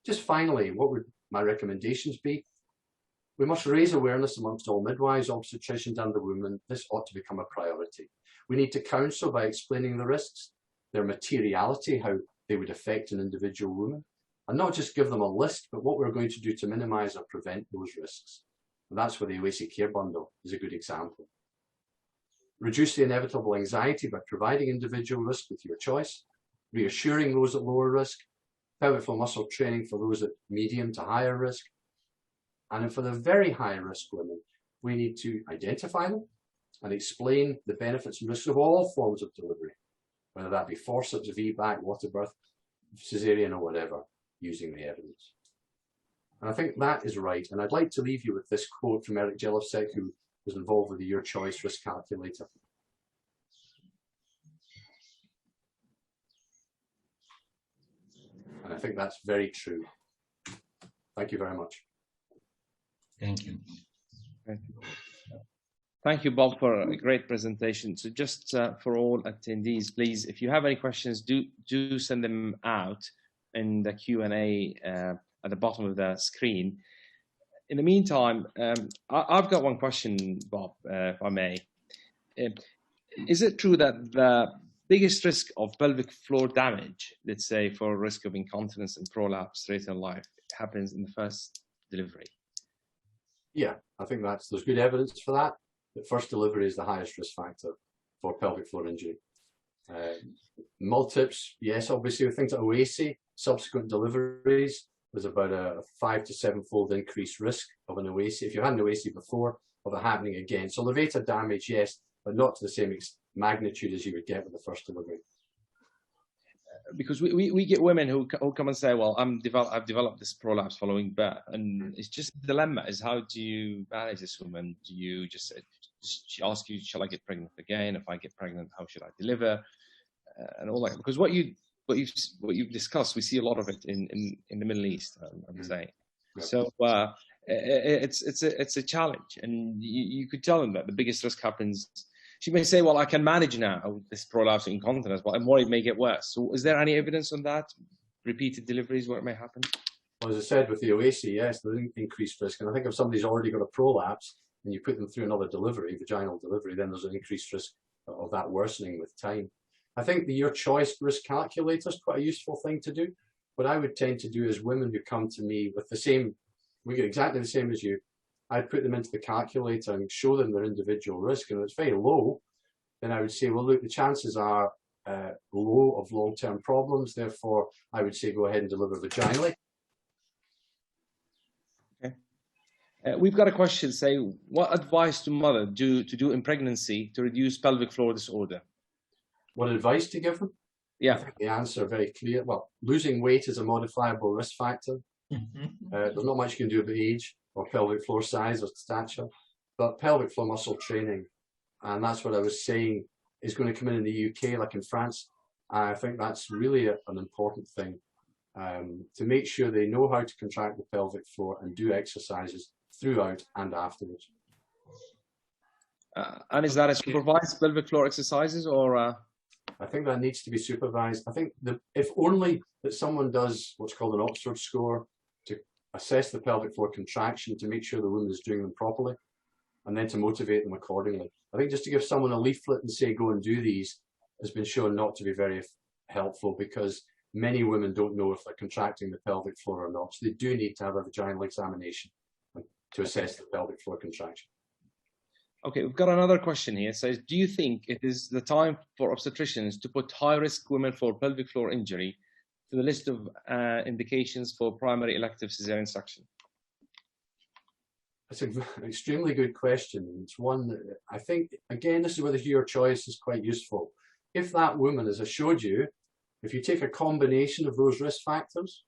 [SPEAKER 8] Just finally, what would my recommendations be? We must raise awareness amongst all midwives, obstetricians and the women. This ought to become a priority. We need to counsel by explaining the risks, their materiality, how they would affect an individual woman, and not just give them a list, but what we're going to do to minimise or prevent those risks. And that's where the OASI Care Bundle is a good example. Reduce the inevitable anxiety by providing individual risk with your choice, reassuring those at lower risk, pelvic floor muscle training for those at medium to higher risk. And for the very high risk women, we need to identify them and explain the benefits and risks of all forms of delivery, whether that be forceps, VBAC, water birth, caesarean or whatever, using the evidence. And I think that is right. And I'd like to leave you with this quote from Eric Jelevsek, who was involved with the Your Choice risk calculator. And I think that's very true. Thank you very much.
[SPEAKER 2] Thank you.
[SPEAKER 4] Thank you, Bob, for a great presentation. So just for all attendees, please, if you have any questions, do send them out in the Q&A at the bottom of the screen. In the meantime, I've got one question, Bob, if I may. Is it true that the biggest risk of pelvic floor damage, let's say for risk of incontinence and prolapse later in life, happens in the first delivery?
[SPEAKER 8] Yeah, I think there's good evidence for that. The first delivery is the highest risk factor for pelvic floor injury. Multips, yes, obviously with things like OASI, subsequent deliveries, there's about a 5 to 7-fold increased risk of an OASI. If you had an OASI before, of it happening again. So levator damage, yes, but not to the same magnitude as you would get with the first delivery.
[SPEAKER 4] Because we get women who come and say, well, I've developed this prolapse following birth, and it's just the dilemma is, how do you manage this woman? Do you just she ask you, shall I get pregnant again? If I get pregnant, how should I deliver? And all that, because what you've discussed, we see a lot of it in the Middle East, I'm saying. Yeah. So it's a challenge, and you could tell them that the biggest risk happens. She may say, well, I can manage now this prolapse incontinence, but I'm worried it may get worse. So is there any evidence on that? Repeated deliveries where it may happen?
[SPEAKER 8] Well, as I said, with the OASI, yes, there's increased risk. And I think if somebody's already got a prolapse and you put them through another delivery, vaginal delivery, then there's an increased risk of that worsening with time. I think your choice risk calculator is quite a useful thing to do. What I would tend to do is women who come to me with the same, we get exactly the same as you, I'd put them into the calculator and show them their individual risk. And if it's very low, then I would say, well, look, the chances are low of long-term problems. Therefore, I would say go ahead and deliver vaginally.
[SPEAKER 4] Okay. We've got a question saying, what advice to mother to do in pregnancy to reduce pelvic floor disorder?
[SPEAKER 8] What advice to give them?
[SPEAKER 4] Yeah.
[SPEAKER 8] I think the answer very clear. Well, losing weight is a modifiable risk factor. There's not much you can do about age or pelvic floor size or stature, but pelvic floor muscle training, and that's what I was saying, is going to come in the UK like in France. I think that's really an important thing, to make sure they know how to contract the pelvic floor and do exercises throughout and afterwards.
[SPEAKER 4] And is that a supervised pelvic floor exercises, or?
[SPEAKER 8] I think that needs to be supervised. I think if only that someone does what's called an Oxford score to assess the pelvic floor contraction to make sure the woman is doing them properly, and then to motivate them accordingly. I think just to give someone a leaflet and say, go and do these, has been shown not to be very helpful, because many women don't know if they're contracting the pelvic floor or not. So they do need to have a vaginal examination to assess the pelvic floor contraction.
[SPEAKER 4] Okay, we've got another question here. It says, do you think it is the time for obstetricians to put high-risk women for pelvic floor injury to the list of indications for primary elective cesarean section?
[SPEAKER 8] That's an extremely good question. It's one that I think, again, this is where your choice is quite useful. If that woman, as I showed you, if you take a combination of those risk factors,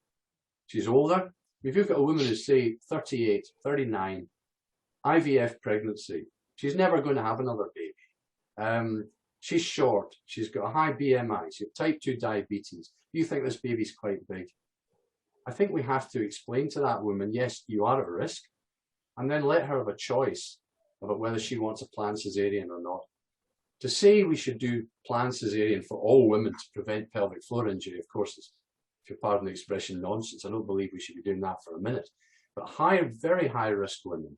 [SPEAKER 8] she's older. If you've got a woman who's, say, 38, 39, IVF pregnancy, she's never going to have another baby. She's short. She's got a high BMI. She's got type 2 diabetes. You think this baby's quite big. I think we have to explain to that woman, yes, you are at risk, and then let her have a choice about whether she wants a planned cesarean or not. To say we should do planned cesarean for all women to prevent pelvic floor injury, of course, is, if you pardon the expression, nonsense. I don't believe we should be doing that for a minute. But very high risk women,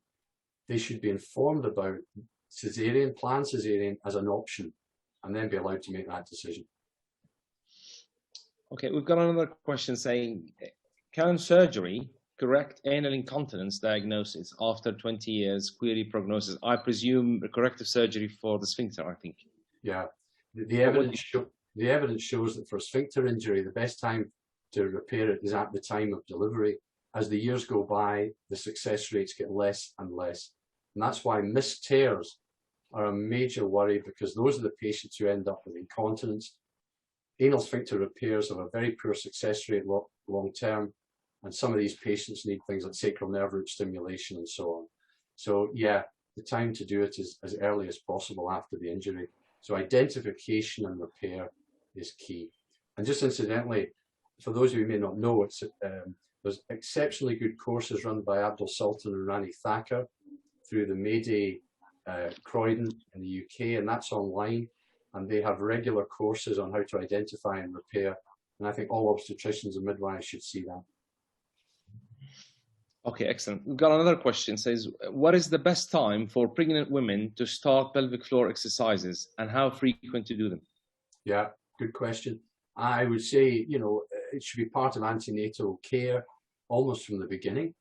[SPEAKER 8] they should be informed about cesarean, planned cesarean as an option, and then be allowed to make that decision.
[SPEAKER 4] Okay, we've got another question saying, can surgery correct anal incontinence diagnosis after 20 years, query prognosis? I presume corrective surgery for the sphincter, I think.
[SPEAKER 8] Yeah, the evidence shows that for sphincter injury, the best time to repair it is at the time of delivery. As the years go by, the success rates get less and less. And that's why missed tears are a major worry, because those are the patients who end up with incontinence. Anal sphincter repairs have a very poor success rate long term. And some of these patients need things like sacral nerve root stimulation and so on. So yeah, the time to do it is as early as possible after the injury. So identification and repair is key. And just incidentally, for those of you who may not know, it's There's exceptionally good courses run by Abdul Sultan and Rani Thacker through the Mayday Croydon in the UK, and that's online. And they have regular courses on how to identify and repair. And I think all obstetricians and midwives should see that.
[SPEAKER 4] Okay, excellent. We've got another question. It says, what is the best time for pregnant women to start pelvic floor exercises and how frequent to do them?
[SPEAKER 8] Yeah, good question. I would say, you know, it should be part of antenatal care almost from the beginning.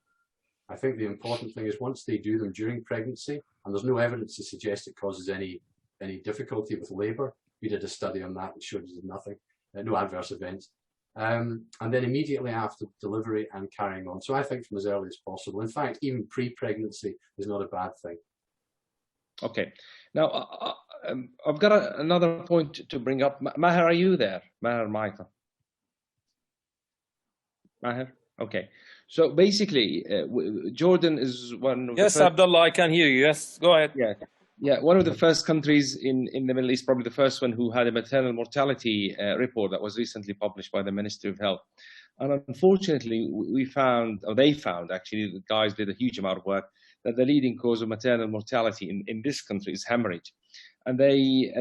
[SPEAKER 8] I think the important thing is once they do them during pregnancy, and there's no evidence to suggest it causes any difficulty with labour. We did a study on that which showed it did nothing, no adverse events. And then immediately after delivery and carrying on. So I think from as early as possible. In fact, even pre-pregnancy is not a bad thing.
[SPEAKER 4] Okay. Now, I've got another point to bring up. Maher, are you there? Maher, Michael. Maher? Okay. So basically, Jordan is one of
[SPEAKER 3] Yes,
[SPEAKER 4] the first...
[SPEAKER 3] Abdullah, I can hear you. Yes, go ahead.
[SPEAKER 4] Yeah, one of the first countries in the Middle East, probably the first one who had a maternal mortality report that was recently published by the Ministry of Health. And unfortunately, they found, actually, the guys did a huge amount of work, that the leading cause of maternal mortality in this country is hemorrhage. And they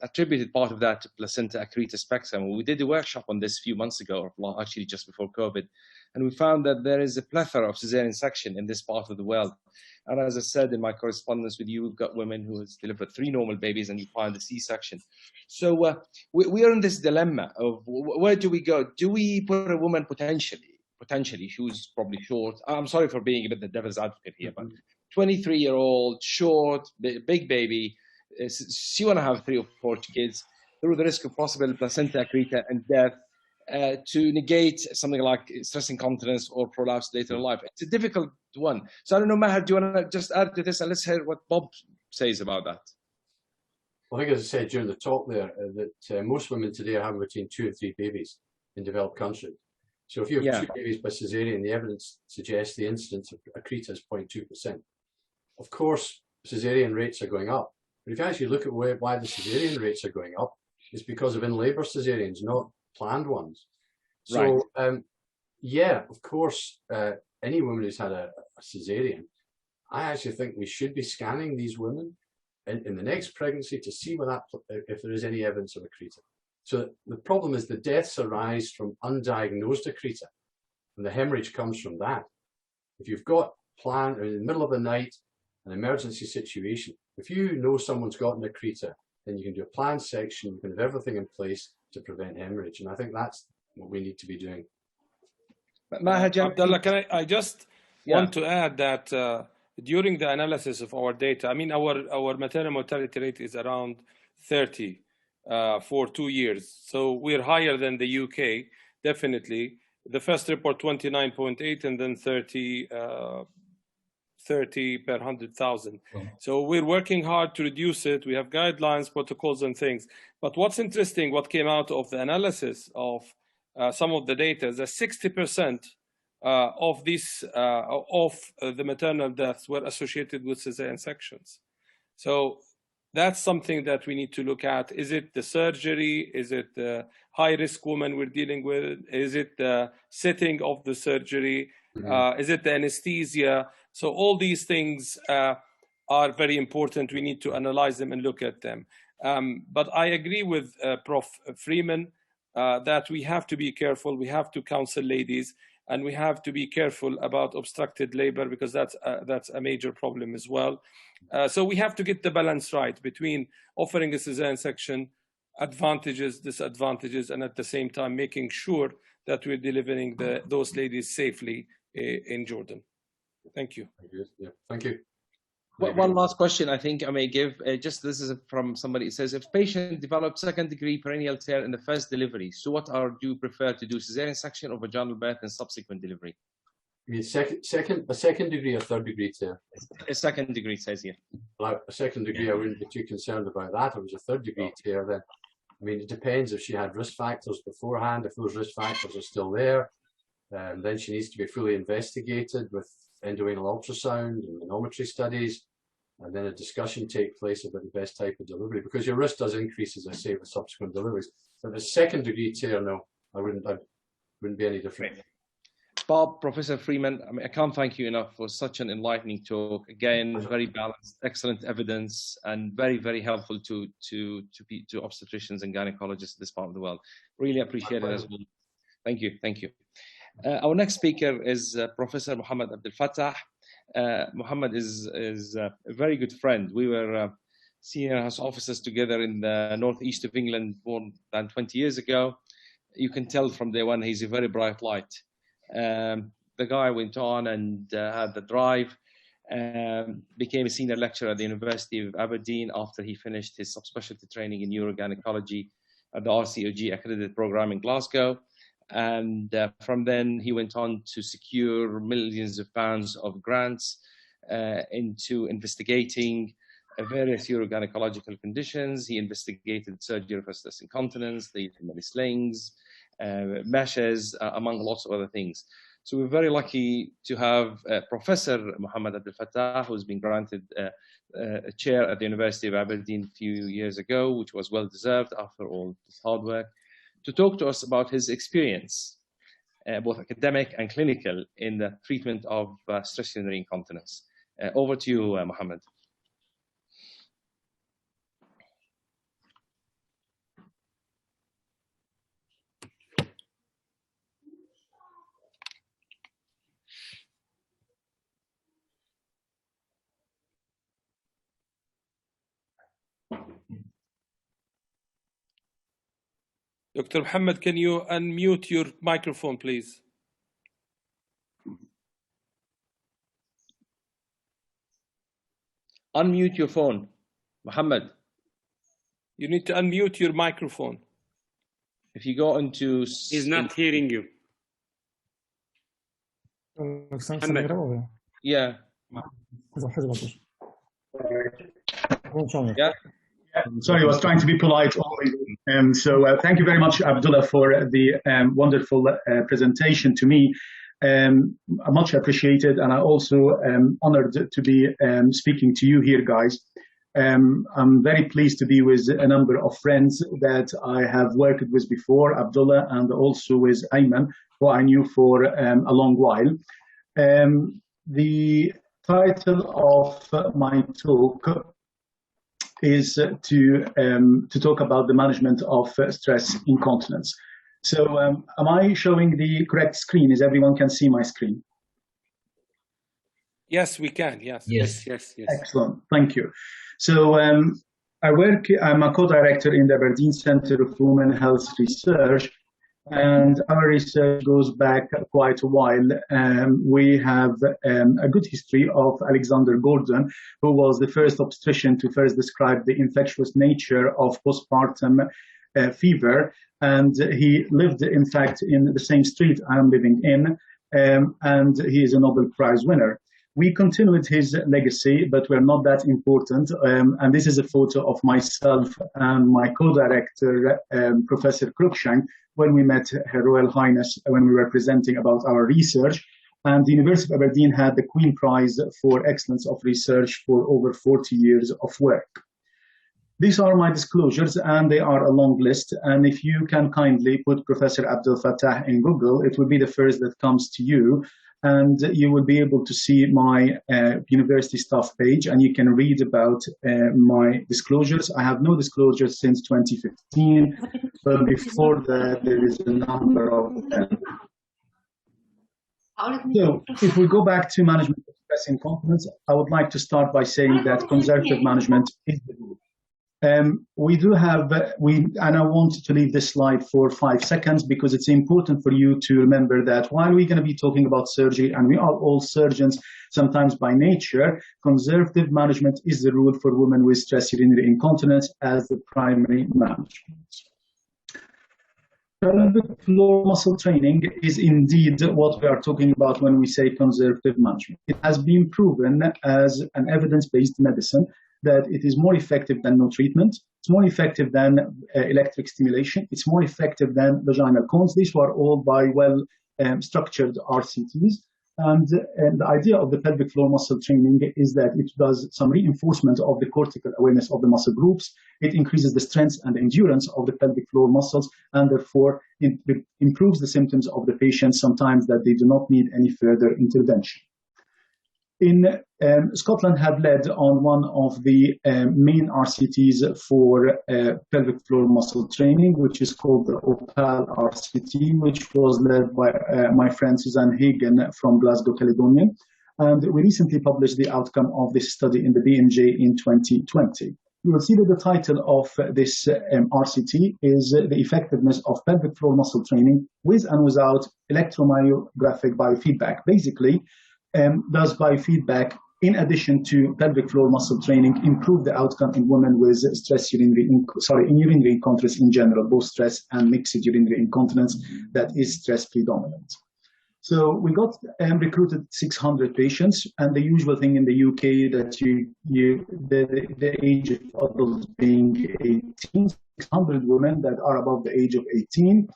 [SPEAKER 4] attributed part of that to placenta accreta spectrum. We did a workshop on this a few months ago, or actually just before COVID, and we found that there is a plethora of cesarean section in this part of the world. And as I said in my correspondence with you, we've got women who has delivered 3 normal babies and you find a C-section. So we are in this dilemma of where do we go? Do we put a woman potentially who's probably short? I'm sorry for being a bit the devil's advocate here, but 23-year-old, short, big baby, she want to have 3 or 4 kids through the risk of possible placenta accreta and death to negate something like stress incontinence or prolapse later in life. It's a difficult one. So I don't know, Maher, do you want to just add to this and let's hear what Bob says about that?
[SPEAKER 8] Well, I think as I said during the talk there, that most women today are having between 2 and 3 babies in developed countries. So if you have 2 babies by cesarean, the evidence suggests the incidence of accreta is 0.2%. Of course, cesarean rates are going up. But if you actually look at why the cesarean rates are going up, it's because of in-labour cesareans, not planned ones. So, yeah, of course, any woman who's had a cesarean, I actually think we should be scanning these women in the next pregnancy to see if there is any evidence of accreta. So the problem is the deaths arise from undiagnosed accreta, and the hemorrhage comes from that. If you've got in the middle of the night, an emergency situation, if you know someone's got an accreta, then you can do a planned section, you can have everything in place to prevent hemorrhage. And I think that's what we need to be doing.
[SPEAKER 3] Abdullah, I just want to add that during the analysis of our data, I mean, our maternal mortality rate is around 30 for 2 years. So we're higher than the UK, definitely. The first report, 29.8, and then 30 per 100,000. So we're working hard to reduce it. We have guidelines, protocols, and things. But what's interesting, what came out of the analysis of some of the data is that 60% of the maternal deaths were associated with cesarean sections. So that's something that we need to look at. Is it the surgery? Is it the high-risk woman we're dealing with? Is it the setting of the surgery? Is it the anesthesia? So all these things are very important. We need to analyze them and look at them. But I agree with Prof. Freeman that we have to be careful. We have to counsel ladies, and we have to be careful about obstructed labor because that's a major problem as well. So we have to get the balance right between offering a cesarean section, advantages, disadvantages, and at the same time making sure that we're delivering those ladies safely in Jordan. Thank you.
[SPEAKER 8] Yeah, thank you.
[SPEAKER 4] One last question I think I may give. This is from somebody. It says, if patient develops second-degree perineal tear in the first delivery, so what do you prefer to do, cesarean section or vaginal birth and subsequent delivery?
[SPEAKER 8] I mean, a second degree or third degree tear?
[SPEAKER 4] A second degree, it says here.
[SPEAKER 8] Well, a second degree, I wouldn't be too concerned about that. If it was a third degree tear, then, I mean, it depends if she had risk factors beforehand. If those risk factors are still there, then she needs to be fully investigated with endoanal ultrasound and manometry studies, and then a discussion take place about the best type of delivery, because your risk does increase, as I say, with subsequent deliveries. But a second degree tear, no, I wouldn't be any different.
[SPEAKER 4] Bob, Professor Freeman, I mean, I can't thank you enough for such an enlightening talk. Again, very balanced, excellent evidence, and very, very helpful to obstetricians and gynecologists in this part of the world. Really appreciate it as well. Thank you, thank you. Our next speaker is Professor Muhammad Abdel Fattah. Muhammad is a very good friend. We were senior house officers together in the northeast of England more than 20 years ago. You can tell from day one he's a very bright light. The guy went on and had the drive, became a senior lecturer at the University of Aberdeen after he finished his subspecialty training in urogynecology at the RCOG accredited program in Glasgow. And from then he went on to secure millions of pounds of grants into investigating various urogynecological conditions. He investigated surgery for stress incontinence, the many slings, meshes, among lots of other things. So we're very lucky to have Professor Muhammad Abdel Fattah, who's been granted a chair at the University of Aberdeen a few years ago, which was well deserved after all this hard work, to talk to us about his experience, both academic and clinical, in the treatment of stress urinary incontinence. Over to you, Muhammad.
[SPEAKER 3] Dr. Muhammad, can you unmute your microphone, please?
[SPEAKER 4] Unmute your phone, Muhammad.
[SPEAKER 3] You need to unmute your microphone.
[SPEAKER 4] If you go into...
[SPEAKER 5] He's not hearing you.
[SPEAKER 4] Yeah.
[SPEAKER 9] Yeah. Sorry, I was trying to be polite always. So thank you very much, Abdullah, for the wonderful presentation to me. Much appreciated, and I also am honored to be speaking to you here, guys. I'm very pleased to be with a number of friends that I have worked with before, Abdullah, and also with Ayman, who I knew for a long while. The title of my talk is to talk about the management of stress incontinence. So am I showing the correct screen? Is everyone can see my screen?
[SPEAKER 3] Yes, we can. Yes.
[SPEAKER 5] Yes.
[SPEAKER 9] Excellent. Thank you. So I'm a co-director in the Aberdeen Center of Women Health Research, and our research goes back quite a while. We have a good history of Alexander Gordon, who was the first obstetrician to first describe the infectious nature of postpartum fever. And he lived, in fact, in the same street I'm living in, and he is a Nobel Prize winner. We continued his legacy, but we're not that important. And this is a photo of myself and my co-director, Professor Cruikshank, when we met Her Royal Highness when we were presenting about our research. And the University of Aberdeen had the Queen Prize for Excellence of Research for over 40 years of work. These are my disclosures, and they are a long list. And if you can kindly put Professor Abdel Fattah in Google, it will be the first that comes to you. And you will be able to see my university staff page, and you can read about my disclosures. I have no disclosures since 2015, but before that, there is a number of them. So if we go back to management of stress incontinence, I would like to start by saying that conservative management is the rule. We do have, and I want to leave this slide for 5 seconds because it's important for you to remember that while we're going to be talking about surgery, and we are all surgeons sometimes by nature, conservative management is the rule for women with stress urinary incontinence as the primary management. Pelvic floor muscle training is indeed what we are talking about when we say conservative management. It has been proven as an evidence-based medicine that it is more effective than no treatment. It's more effective than electric stimulation. It's more effective than vaginal cones. These were all by well-structured RCTs. And the idea of the pelvic floor muscle training is that it does some reinforcement of the cortical awareness of the muscle groups. It increases the strength and endurance of the pelvic floor muscles, and therefore it improves the symptoms of the patients, sometimes that they do not need any further intervention. In Scotland had led on one of the main RCTs for pelvic floor muscle training, which is called the OPAL RCT, which was led by my friend Suzanne Hagen from Glasgow, Caledonia. And we recently published the outcome of this study in the BMJ in 2020. You will see that the title of this RCT is the effectiveness of pelvic floor muscle training with and without electromyographic biofeedback. Basically, does biofeedback, in addition to pelvic floor muscle training, improve the outcome in women with urinary incontinence in general, both stress and mixed urinary incontinence that is stress predominant. So we got recruited 600 patients, and the usual thing in the UK that the age of adults being 18, 600 women that are above the age of 18.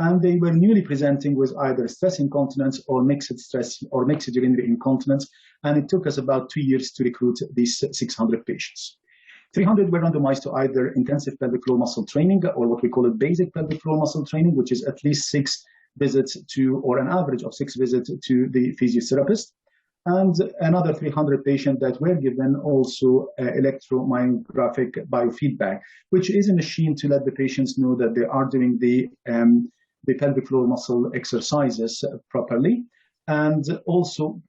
[SPEAKER 9] And they were newly presenting with either stress incontinence or mixed stress or mixed urinary incontinence. And it took us about 2 years to recruit these 600 patients. 300 were randomized to either intensive pelvic floor muscle training or what we call it basic pelvic floor muscle training, which is at least 6 visits to, or an average of 6 visits to the physiotherapist. And another 300 patients that were given also electromyographic biofeedback, which is a machine to let the patients know that they are doing the pelvic floor muscle exercises properly, and also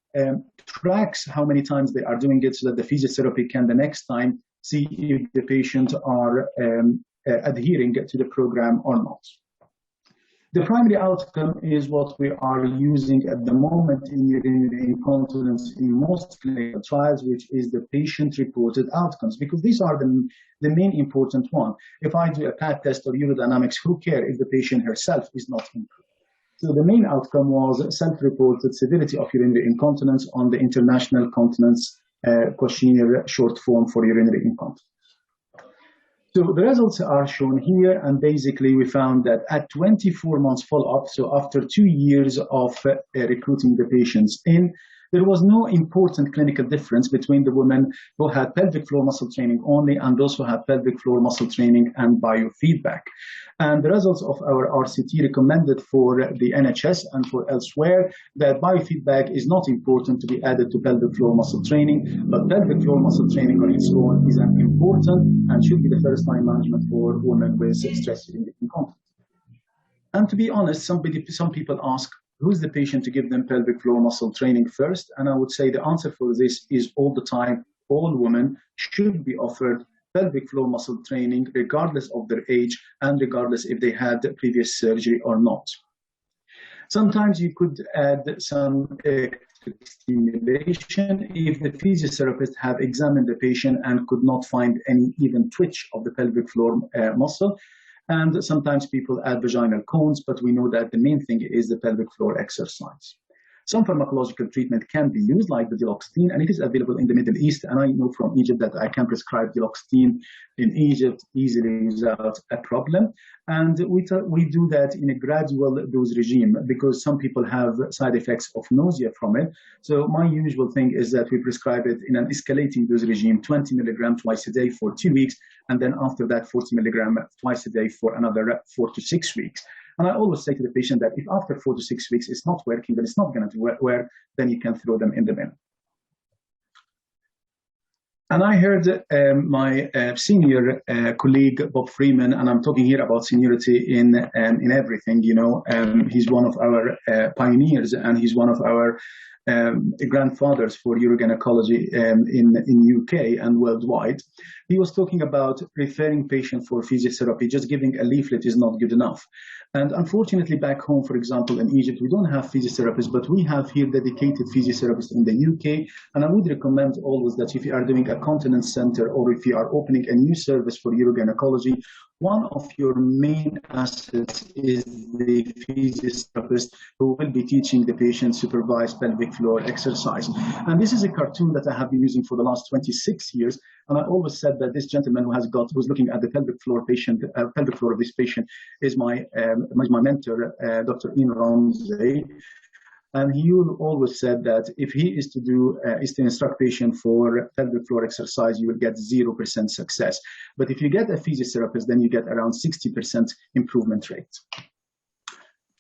[SPEAKER 9] tracks how many times they are doing it so that the physiotherapy can the next time see if the patient are adhering to the program or not. The primary outcome is what we are using at the moment in urinary incontinence in most clinical trials, which is the patient-reported outcomes, because these are the main important one. If I do a PAD test or urodynamics, who cares if the patient herself is not improved? So the main outcome was self-reported severity of urinary incontinence on the International Continence Questionnaire short form for urinary incontinence. So the results are shown here, and basically we found that at 24 months follow-up, so after 2 years of recruiting the patients in, there was no important clinical difference between the women who had pelvic floor muscle training only and those who had pelvic floor muscle training and biofeedback. And the results of our RCT recommended for the NHS and for elsewhere that biofeedback is not important to be added to pelvic floor muscle training, but pelvic floor muscle training on its own is important and should be the first-line management for women with stress urinary incontinence. And to be honest, some people ask, who's the patient to give them pelvic floor muscle training first? And I would say the answer for this is all the time, all women should be offered pelvic floor muscle training regardless of their age and regardless if they had previous surgery or not. Sometimes you could add some stimulation if the physiotherapist have examined the patient and could not find any even twitch of the pelvic floor muscle. And sometimes people add vaginal cones, but we know that the main thing is the pelvic floor exercise. Some pharmacological treatment can be used, like the duloxetine, and it is available in the Middle East. And I know from Egypt that I can prescribe duloxetine in Egypt easily without a problem. And we do that in a gradual dose regime because some people have side effects of nausea from it. So my usual thing is that we prescribe it in an escalating dose regime, 20 milligrams twice a day for 2 weeks, and then after that 40 milligrams twice a day for another 4 to 6 weeks. And I always say to the patient that if after 4 to 6 weeks it's not working, then it's not going to work, then you can throw them in the bin. And I heard my senior colleague, Bob Freeman, and I'm talking here about seniority in everything, you know. He's one of our pioneers, and he's one of our grandfathers for urogynaecology in UK and worldwide. He was talking about referring patients for physiotherapy. Just giving a leaflet is not good enough. And unfortunately, back home, for example, in Egypt, we don't have physiotherapists, but we have here dedicated physiotherapists in the UK. And I would recommend always that if you are doing a continence center or if you are opening a new service for urogynaecology, one of your main assets is the physiotherapist who will be teaching the patient supervised pelvic floor exercise. And this is a cartoon that I have been using for the last 26 years. And I always said that this gentleman who's looking at the pelvic floor of this patient is my mentor, Dr. Ian Ramsey. And he always said that if he is to instruct patient for pelvic floor exercise, you will get 0% success. But if you get a physiotherapist, then you get around 60% improvement rate.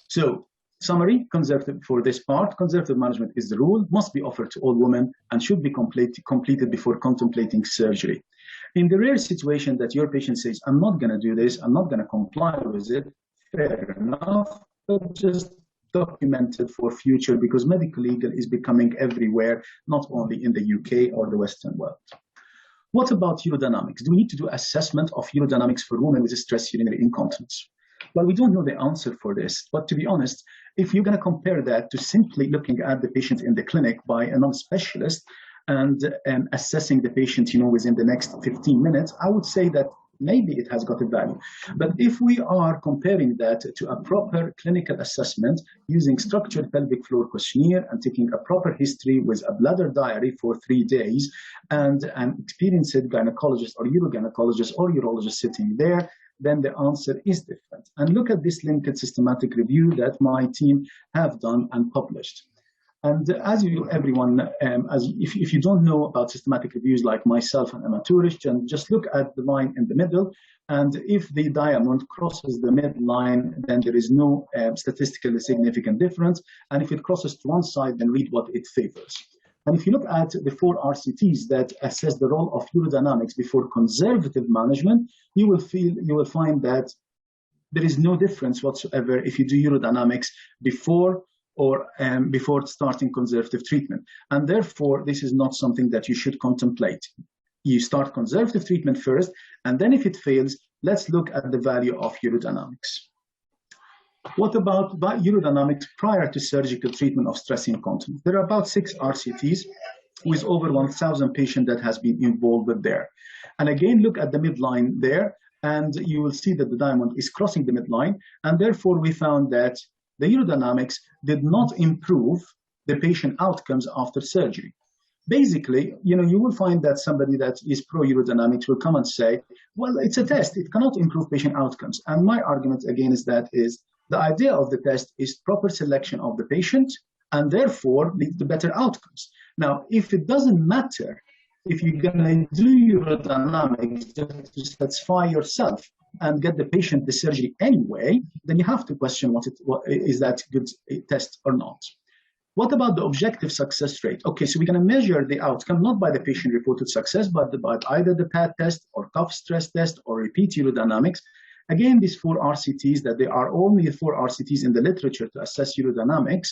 [SPEAKER 9] So, summary, conservative for this part, conservative management is the rule, must be offered to all women, and should be completed before contemplating surgery. In the rare situation that your patient says, I'm not going to do this, I'm not going to comply with it, fair enough, but just document it for future, because medical legal is becoming everywhere, not only in the UK or the Western world. What about urodynamics? Do we need to do assessment of urodynamics for women with stress urinary incontinence? Well, we don't know the answer for this, but to be honest, if you're going to compare that to simply looking at the patient in the clinic by a non-specialist and assessing the patient, within the next 15 minutes, I would say that maybe it has got a value. But if we are comparing that to a proper clinical assessment using structured pelvic floor questionnaire and taking a proper history with a bladder diary for 3 days and an experienced gynecologist or urogynecologist or urologist sitting there, then the answer is different. And look at this limited systematic review that my team have done and published. And as if you don't know about systematic reviews like myself and Amateurish, just look at the line in the middle. And if the diamond crosses the midline, then there is no statistically significant difference. And if it crosses to one side, then read what it favors. And if you look at the 4 RCTs that assess the role of urodynamics before conservative management, you will find that there is no difference whatsoever if you do urodynamics before or before starting conservative treatment. And therefore, this is not something that you should contemplate. You start conservative treatment first, and then if it fails, let's look at the value of urodynamics. What about urodynamics prior to surgical treatment of stress incontinence? There are about 6 RCTs with over 1,000 patients that has been involved with there. And again, look at the midline there, and you will see that the diamond is crossing the midline, and therefore we found that the urodynamics did not improve the patient outcomes after surgery. Basically, you will find that somebody that is pro-urodynamics will come and say, well, it's a test, it cannot improve patient outcomes. And my argument again is the idea of the test is proper selection of the patient and therefore the better outcomes. Now, if it doesn't matter, if you're going to do urodynamics just to satisfy yourself and get the patient the surgery anyway, then you have to question what is that good test or not. What about the objective success rate? Okay, so we're going to measure the outcome not by the patient-reported success, but by either the PAD test or cuff stress test or repeat urodynamics. Again, these 4 RCTs, that there are only 4 RCTs in the literature to assess urodynamics,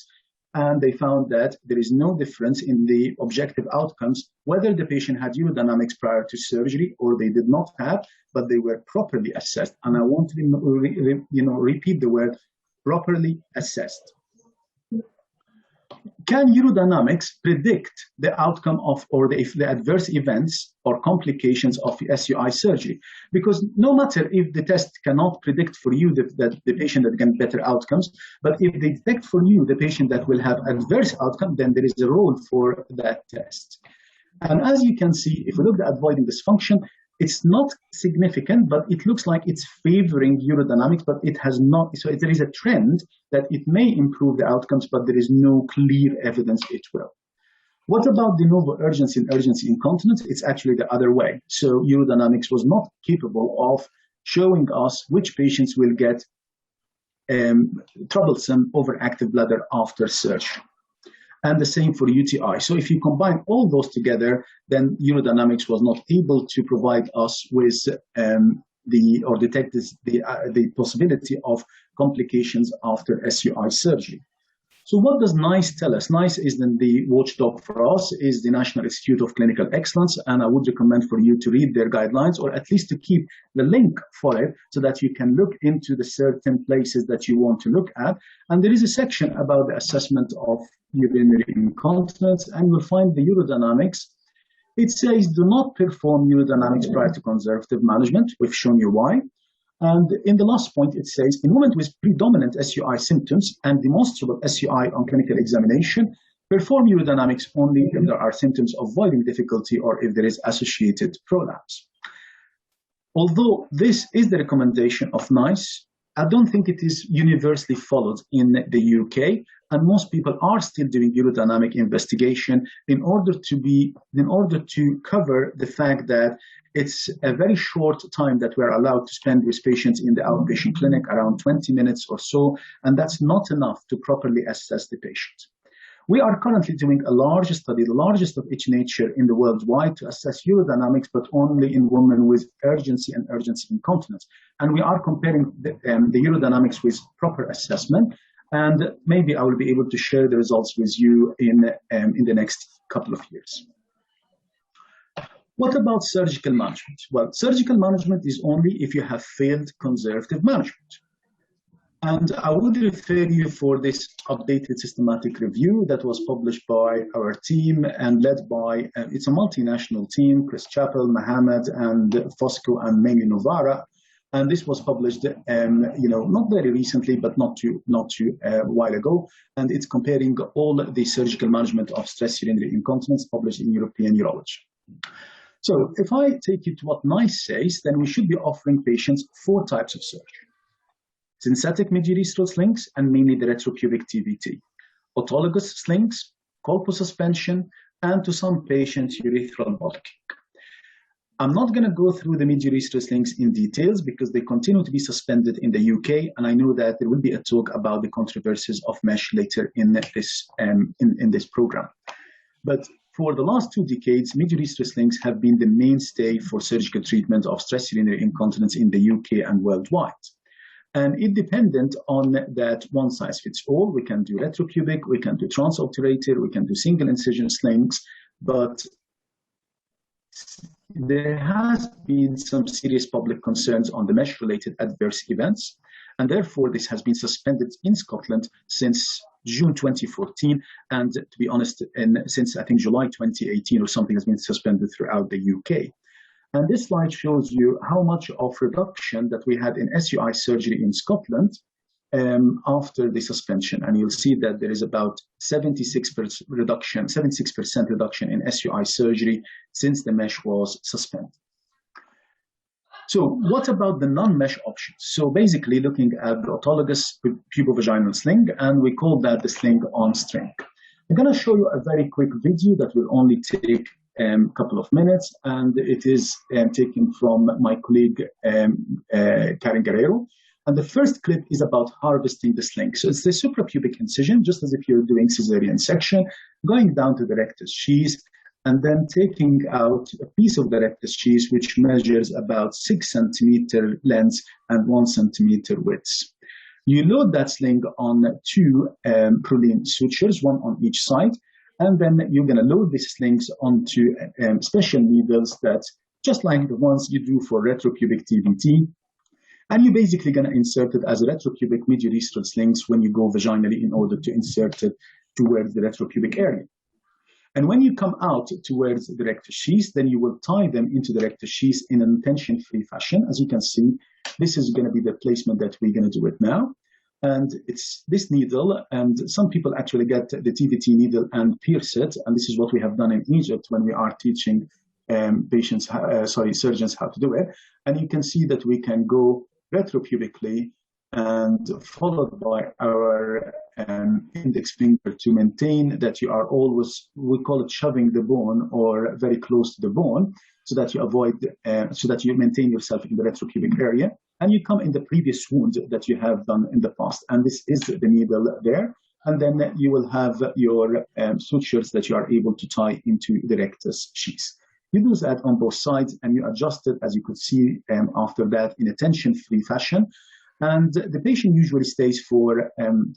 [SPEAKER 9] and they found that there is no difference in the objective outcomes, whether the patient had urodynamics prior to surgery or they did not have, but they were properly assessed. And I want to repeat the word properly assessed. Can urodynamics predict the outcome of or the adverse events or complications of SUI surgery? Because no matter if the test cannot predict for you that the patient that can better outcomes, but if they detect for you the patient that will have adverse outcome, then there is a role for that test. And as you can see, if we look at avoiding dysfunction, it's not significant, but it looks like it's favoring urodynamics, but it has not. So there is a trend that it may improve the outcomes, but there is no clear evidence it will. What about de novo urgency and urgency incontinence? It's actually the other way. So urodynamics was not capable of showing us which patients will get troublesome overactive bladder after surgery. And the same for UTI. So if you combine all those together, then urodynamics was not able to provide us with detect the possibility of complications after SUI surgery. So what does NICE tell us? NICE is then the watchdog for us, is the National Institute of Clinical Excellence, and I would recommend for you to read their guidelines, or at least to keep the link for it so that you can look into the certain places that you want to look at. And there is a section about the assessment of urinary incontinence, and you'll find the urodynamics. It says do not perform urodynamics prior to conservative management. We've shown you why. And in the last point, it says, in women with predominant SUI symptoms and demonstrable SUI on clinical examination, perform urodynamics only if there are symptoms of voiding difficulty or if there is associated prolapse. Although this is the recommendation of NICE, I don't think it is universally followed in the UK, and most people are still doing urodynamic investigation in order to cover the fact that it's a very short time that we're allowed to spend with patients in the outpatient clinic, around 20 minutes or so, and that's not enough to properly assess the patient. We are currently doing a large study, the largest of its nature in the worldwide, to assess urodynamics, but only in women with urgency and urgency incontinence. And we are comparing the urodynamics with proper assessment. And maybe I will be able to share the results with you in the next couple of years. What about surgical management? Well, surgical management is only if you have failed conservative management. And I would refer you for this updated systematic review that was published by our team and led by, it's a multinational team, Chris Chappell, Mohammed, and Fosco, and Memi Novara. And this was published, not very recently, but not too while ago. And it's comparing all the surgical management of stress urinary incontinence published in European Urology. So if I take you to what NICE says, then we should be offering patients 4 types of surgery. Synthetic midurethral slings, and mainly the retropubic TVT. Autologous slings, colposuspension, and to some patients, urethral bulking. I'm not going to go through the midurethral slings in details because they continue to be suspended in the UK, and I know that there will be a talk about the controversies of mesh later in this program. But for the last 2 decades, midurethral slings have been the mainstay for surgical treatment of stress urinary incontinence in the UK and worldwide. And it dependent on that one size fits all. We can do retropubic, we can do transobturator, we can do single incision slings, but there has been some serious public concerns on the mesh-related adverse events, and therefore this has been suspended in Scotland since June 2014, and to be honest, since I think July 2018 or something has been suspended throughout the UK. And this slide shows you how much of reduction that we had in SUI surgery in Scotland after the suspension. And you'll see that there is about 76% reduction in SUI surgery since the mesh was suspended. So what about the non-mesh options? So basically looking at the autologous pubovaginal sling, and we call that the sling on string. I'm going to show you a very quick video that will only take couple of minutes, and it is taken from my colleague Karen Guerrero. And the first clip is about harvesting the sling. So it's the suprapubic incision, just as if you're doing cesarean section, going down to the rectus sheath, and then taking out a piece of the rectus sheath, which measures about 6 centimeter length and 1 centimeter width. You load that sling on 2 Prolene sutures, one on each side, and then you're going to load these slings onto special needles that, just like the ones you do for retropubic TVT, and you're basically going to insert it as a retropubic midurethral slings when you go vaginally in order to insert it towards the retropubic area. And when you come out towards the rectus sheath, then you will tie them into the rectus sheath in a tension-free fashion. As you can see, this is going to be the placement that we're going to do it now. And it's this needle, and some people actually get the TVT needle and pierce it, and this is what we have done in Egypt when we are teaching surgeons how to do it. And you can see that we can go retropubically and followed by our index finger to maintain that you are always, we call it shoving the bone or very close to the bone, so that you avoid, so that you maintain yourself in the retropubic area. And you come in the previous wound that you have done in the past. And this is the needle there. And then you will have your sutures that you are able to tie into the rectus sheath. You do that on both sides, and you adjust it, as you could see after that, in a tension-free fashion. And the patient usually stays for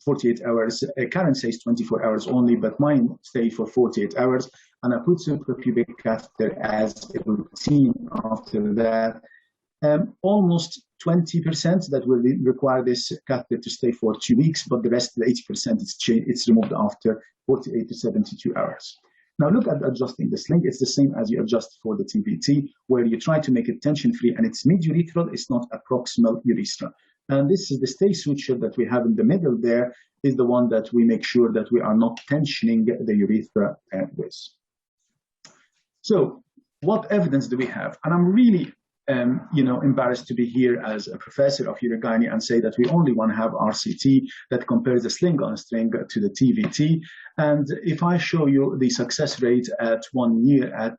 [SPEAKER 9] 48 hours. Karen says 24 hours only, but mine stay for 48 hours. And I put suprapubic catheter as a routine after that. Almost 20% that will require this catheter to stay for 2 weeks, but the rest, the 80%, it's removed after 48 to 72 hours. Now look at adjusting the sling. It's the same as you adjust for the TVT, where you try to make it tension-free, and it's mid-urethral, it's not a proximal urethra. And this is the stay suture that we have in the middle there, is the one that we make sure that we are not tensioning the urethra with. So what evidence do we have? And I'm really embarrassed to be here as a professor of urogyne and say that we only want to have RCT that compares the sling on a string to the TVT. And if I show you the success rate at 1 year, at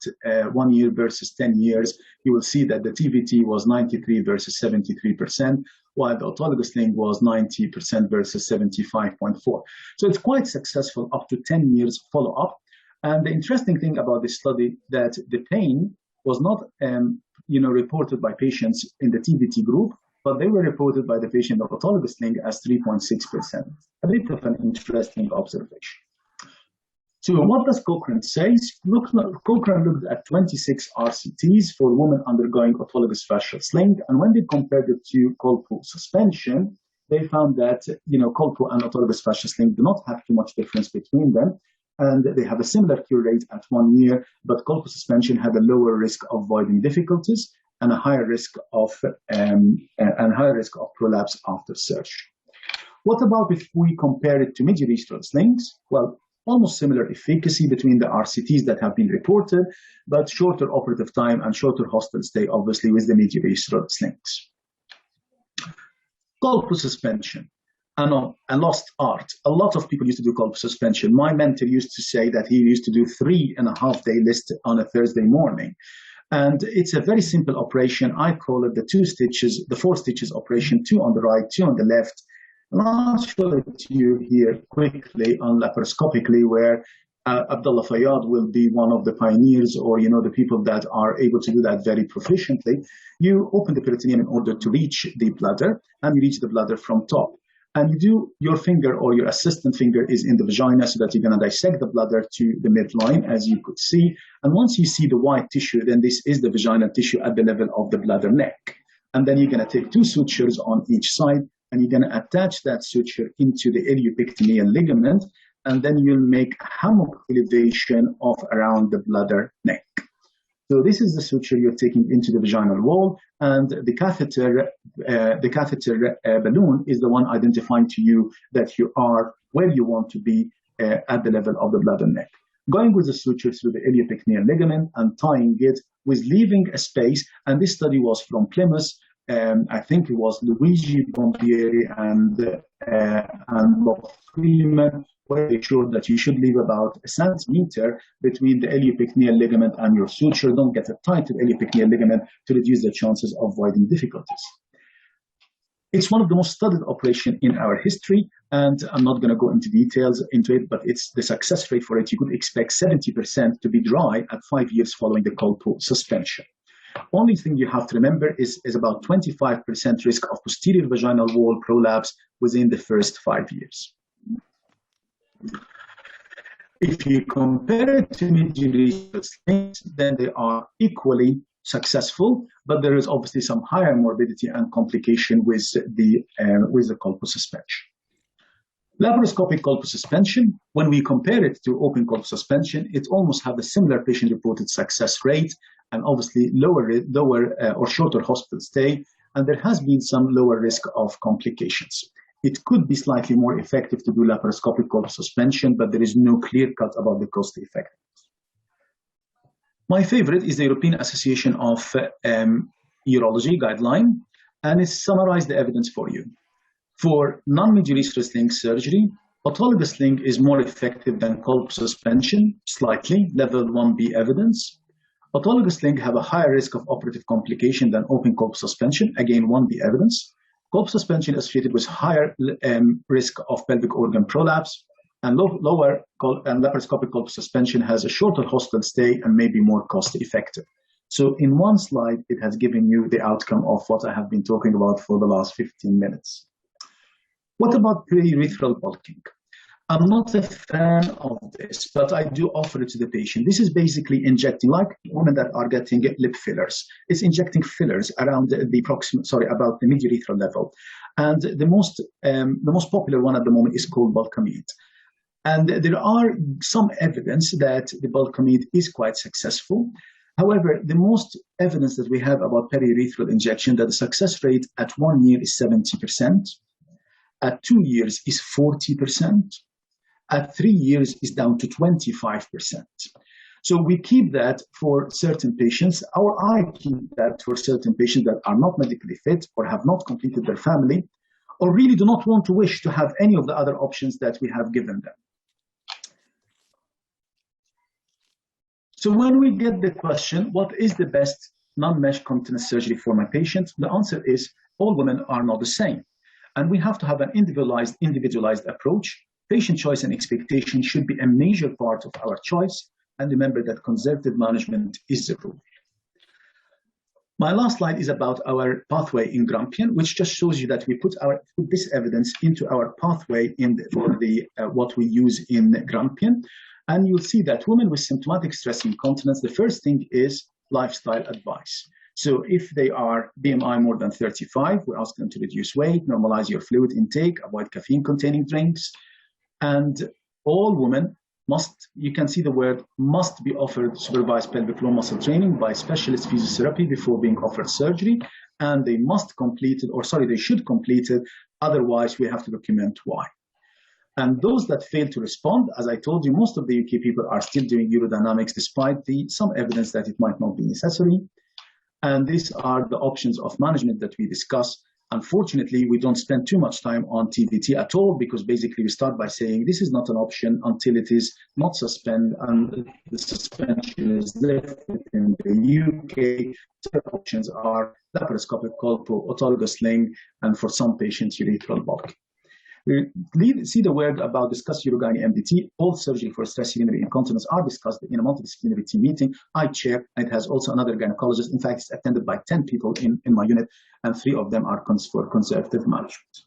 [SPEAKER 9] 1 year versus 10 years, you will see that the TVT was 93 versus 73%, while the autologous sling was 90% versus 75.4. So it's quite successful up to 10 years follow-up. And the interesting thing about this study that the pain was not reported by patients in the TVT group, but they were reported by the patient of autologous sling as 3.6%. A bit of an interesting observation. So what does Cochrane say? Cochrane looked at 26 RCTs for women undergoing autologous fascial sling, and when they compared it to Colpo suspension, they found that Colpo and autologous fascial sling do not have too much difference between them, and they have a similar cure rate at 1 year, but Colpo suspension had a lower risk of voiding difficulties and a higher risk of prolapse after surgery. What about if we compare it to midurethral slings? Well, almost similar efficacy between the RCTs that have been reported, but shorter operative time and shorter hospital stay, obviously, with the midurethral slings. Colpo suspension. A lost art. A lot of people used to do Colpo suspension. My mentor used to say that he used to do 3.5-day list on a Thursday morning. And it's a very simple operation. I call it the 4 stitches operation, 2 on the right, 2 on the left. And I'll show it to you here quickly on laparoscopically, where Abdullah Fayyad will be one of the pioneers, or the people that are able to do that very proficiently. You open the peritoneum in order to reach the bladder, and you reach the bladder from top. And you do, your finger or your assistant finger is in the vagina so that you're going to dissect the bladder to the midline, as you could see. And once you see the white tissue, then this is the vaginal tissue at the level of the bladder neck. And then you're going to take 2 sutures on each side, and you're going to attach that suture into the iliopectineal ligament, and then you'll make hammock elevation of around the bladder neck. So this is the suture you're taking into the vaginal wall, and the catheter balloon is the one identifying to you that you are where you want to be at the level of the bladder neck. Going with the suture through the iliopectineal ligament and tying it with leaving a space, and this study was from Plymouth. I think it was Luigi Pompieri and Bob Freeman, where they showed that you should leave about 1 centimeter between the iliopectineal ligament and your suture. Don't get a tight iliopectineal ligament to reduce the chances of voiding difficulties. It's one of the most studied operations in our history, and I'm not going to go into details into it, but it's the success rate for it. You could expect 70% to be dry at 5 years following the Colpo suspension. Only thing you have to remember is about 25% risk of posterior vaginal wall prolapse within the first 5 years. If you compare it to midurethral slings, then they are equally successful, but there is obviously some higher morbidity and complication with the Colpo suspension. Laparoscopic Colpo suspension, when we compare it to open Colpo suspension, it almost have a similar patient-reported success rate, and obviously lower or shorter hospital stay, and there has been some lower risk of complications. It could be slightly more effective to do laparoscopic Colpo suspension, but there is no clear cut about the cost effectiveness. My favorite is the European Association of Urology guideline, and it summarized the evidence for you. For non-midurethral sling surgery, autologous sling is more effective than Colpo suspension, slightly, level 1B evidence. Autologous sling have a higher risk of operative complication than open Colpo suspension, again 1B evidence. Colpo suspension is associated with higher risk of pelvic organ prolapse, and lower and laparoscopic Colpo suspension has a shorter hospital stay and may be more cost effective. So in one slide, it has given you the outcome of what I have been talking about for the last 15 minutes. What about periurethral bulking? I'm not a fan of this, but I do offer it to the patient. This is basically injecting, like women that are getting lip fillers. It's injecting fillers around about the midurethral level. And the most popular one at the moment is called Bulkamid. And there are some evidence that the Bulkamid is quite successful. However, the most evidence that we have about periurethral injection, that the success rate at 1 year is 70%, at 2 years is 40%, at 3 years is down to 25%. So we keep that for certain patients, or I keep that for certain patients that are not medically fit or have not completed their family, or really do not want to wish to have any of the other options that we have given them. So when we get the question, what is the best non-mesh continence surgery for my patient? The answer is all women are not the same. And we have to have an individualized approach. Patient choice and expectation should be a major part of our choice. And remember that conservative management is the rule. My last slide is about our pathway in Grampian, which just shows you that we put this evidence into our pathway for what we use in Grampian. And you'll see that women with symptomatic stress incontinence, the first thing is lifestyle advice. So if they are BMI more than 35, we ask them to reduce weight, normalize your fluid intake, avoid caffeine-containing drinks. And all women you can see the word must be offered supervised pelvic floor muscle training by specialist physiotherapy before being offered surgery. And they must complete it, or sorry, they should complete it. Otherwise, we have to document why. And those that fail to respond, as I told you, most of the UK people are still doing urodynamics despite some evidence that it might not be necessary. And these are the options of management that we discuss. Unfortunately, we don't spend too much time on TVT at all, because basically we start by saying this is not an option until it is not suspended and the suspension is lifted in the UK. The options are laparoscopic colpo, autologous sling, and for some patients, urethral bulk. We see the word about discuss urogyne MDT. All surgery for stress urinary incontinence are discussed in a multidisciplinary team meeting. I chair, and it has also another gynecologist. In fact, it's attended by 10 people in my unit, and 3 of them are for conservative management.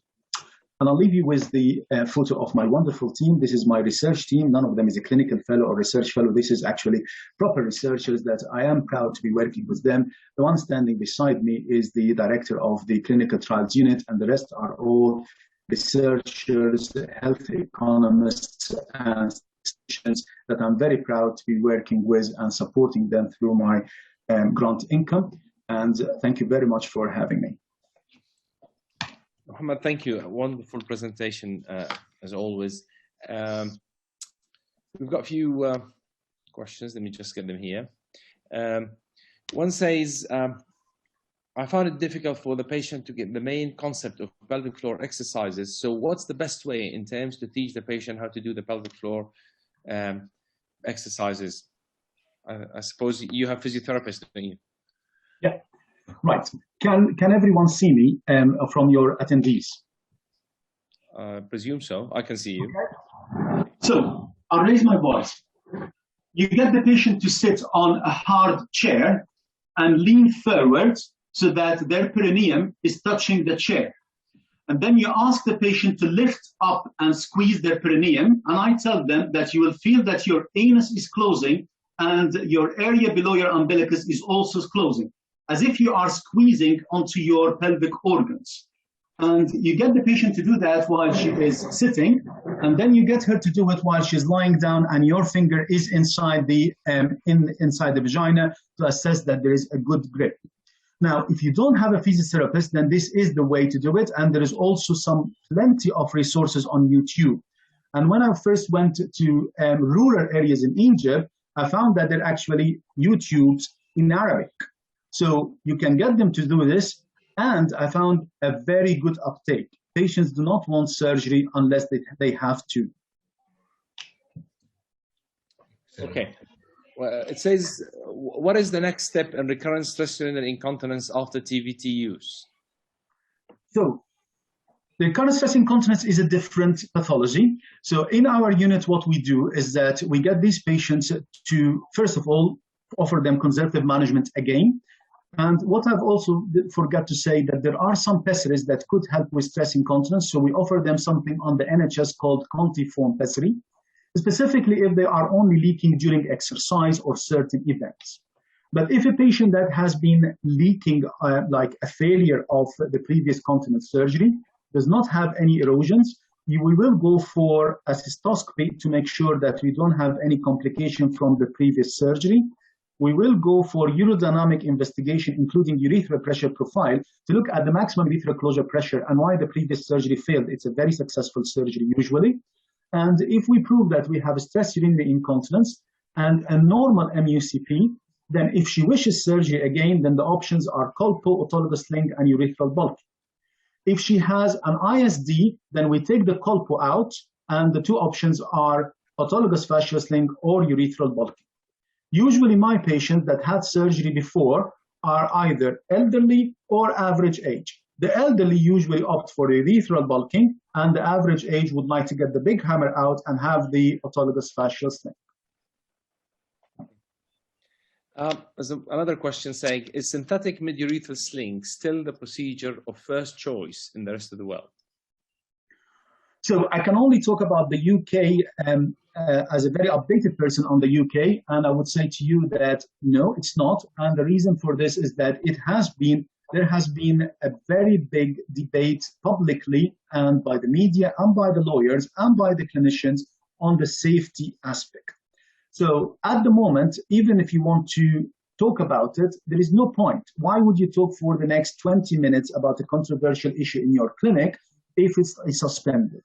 [SPEAKER 9] And I'll leave you with the photo of my wonderful team. This is my research team. None of them is a clinical fellow or research fellow. This is actually proper researchers that I am proud to be working with them. The one standing beside me is the director of the clinical trials unit, and the rest are all researchers, health economists, and statisticians that I'm very proud to be working with and supporting them through my grant income. And thank you very much for having me.
[SPEAKER 4] Mohammed, thank you. A wonderful presentation, as always. We've got a few questions. Let me just get them here. One says, I found it difficult for the patient to get the main concept of pelvic floor exercises. So what's the best way in terms to teach the patient how to do the pelvic floor exercises? I suppose you have physiotherapists, don't you?
[SPEAKER 9] Yeah, right. Can everyone see me from your attendees?
[SPEAKER 4] I presume so. I can see you.
[SPEAKER 9] Okay. So I'll raise my voice. You get the patient to sit on a hard chair and lean forward so that their perineum is touching the chair. And then you ask the patient to lift up and squeeze their perineum. And I tell them that you will feel that your anus is closing and your area below your umbilicus is also closing, as if you are squeezing onto your pelvic organs. And you get the patient to do that while she is sitting, and then you get her to do it while she's lying down, and your finger is inside the inside the vagina to assess that there is a good grip. Now, if you don't have a physiotherapist, then this is the way to do it, and there is also plenty of resources on YouTube. And when I first went to rural areas in Egypt, I found that there are actually YouTubes in Arabic. So you can get them to do this, and I found a very good uptake. Patients do not want surgery unless they have to.
[SPEAKER 4] Okay. Well, it says, what is the next step in recurrent stress urinary incontinence after TVT use?
[SPEAKER 9] So the recurrent stress incontinence is a different pathology. So in our unit, what we do is that we get these patients to, first of all, offer them conservative management again. And what I've also forgot to say, that there are some pessaries that could help with stress incontinence. So we offer them something on the NHS called Contiform pessary, specifically if they are only leaking during exercise or certain events. But if a patient that has been leaking, like a failure of the previous continence surgery, does not have any erosions, we will go for a cystoscopy to make sure that we don't have any complication from the previous surgery. We will go for urodynamic investigation, including urethral pressure profile, to look at the maximum urethral closure pressure and why the previous surgery failed. It's a very successful surgery usually. And if we prove that we have a stress urinary incontinence, and a normal MUCP, then if she wishes surgery again, then the options are colpo, autologous sling, and urethral bulking. If she has an ISD, then we take the colpo out, and the two options are autologous fascial sling or urethral bulking. Usually my patients that had surgery before are either elderly or average age. The elderly usually opt for urethral bulking, and the average age would like to get the big hammer out and have the autologous fascial sling.
[SPEAKER 4] There's another question saying, is synthetic mid-urethral sling still the procedure of first choice in the rest of the world?
[SPEAKER 9] So I can only talk about the UK as a very updated person on the UK, and I would say to you that no, it's not. And the reason for this is that there has been a very big debate publicly and by the media and by the lawyers and by the clinicians on the safety aspect. So at the moment, even if you want to talk about it, there is no point. Why would you talk for the next 20 minutes about a controversial issue in your clinic if it's suspended?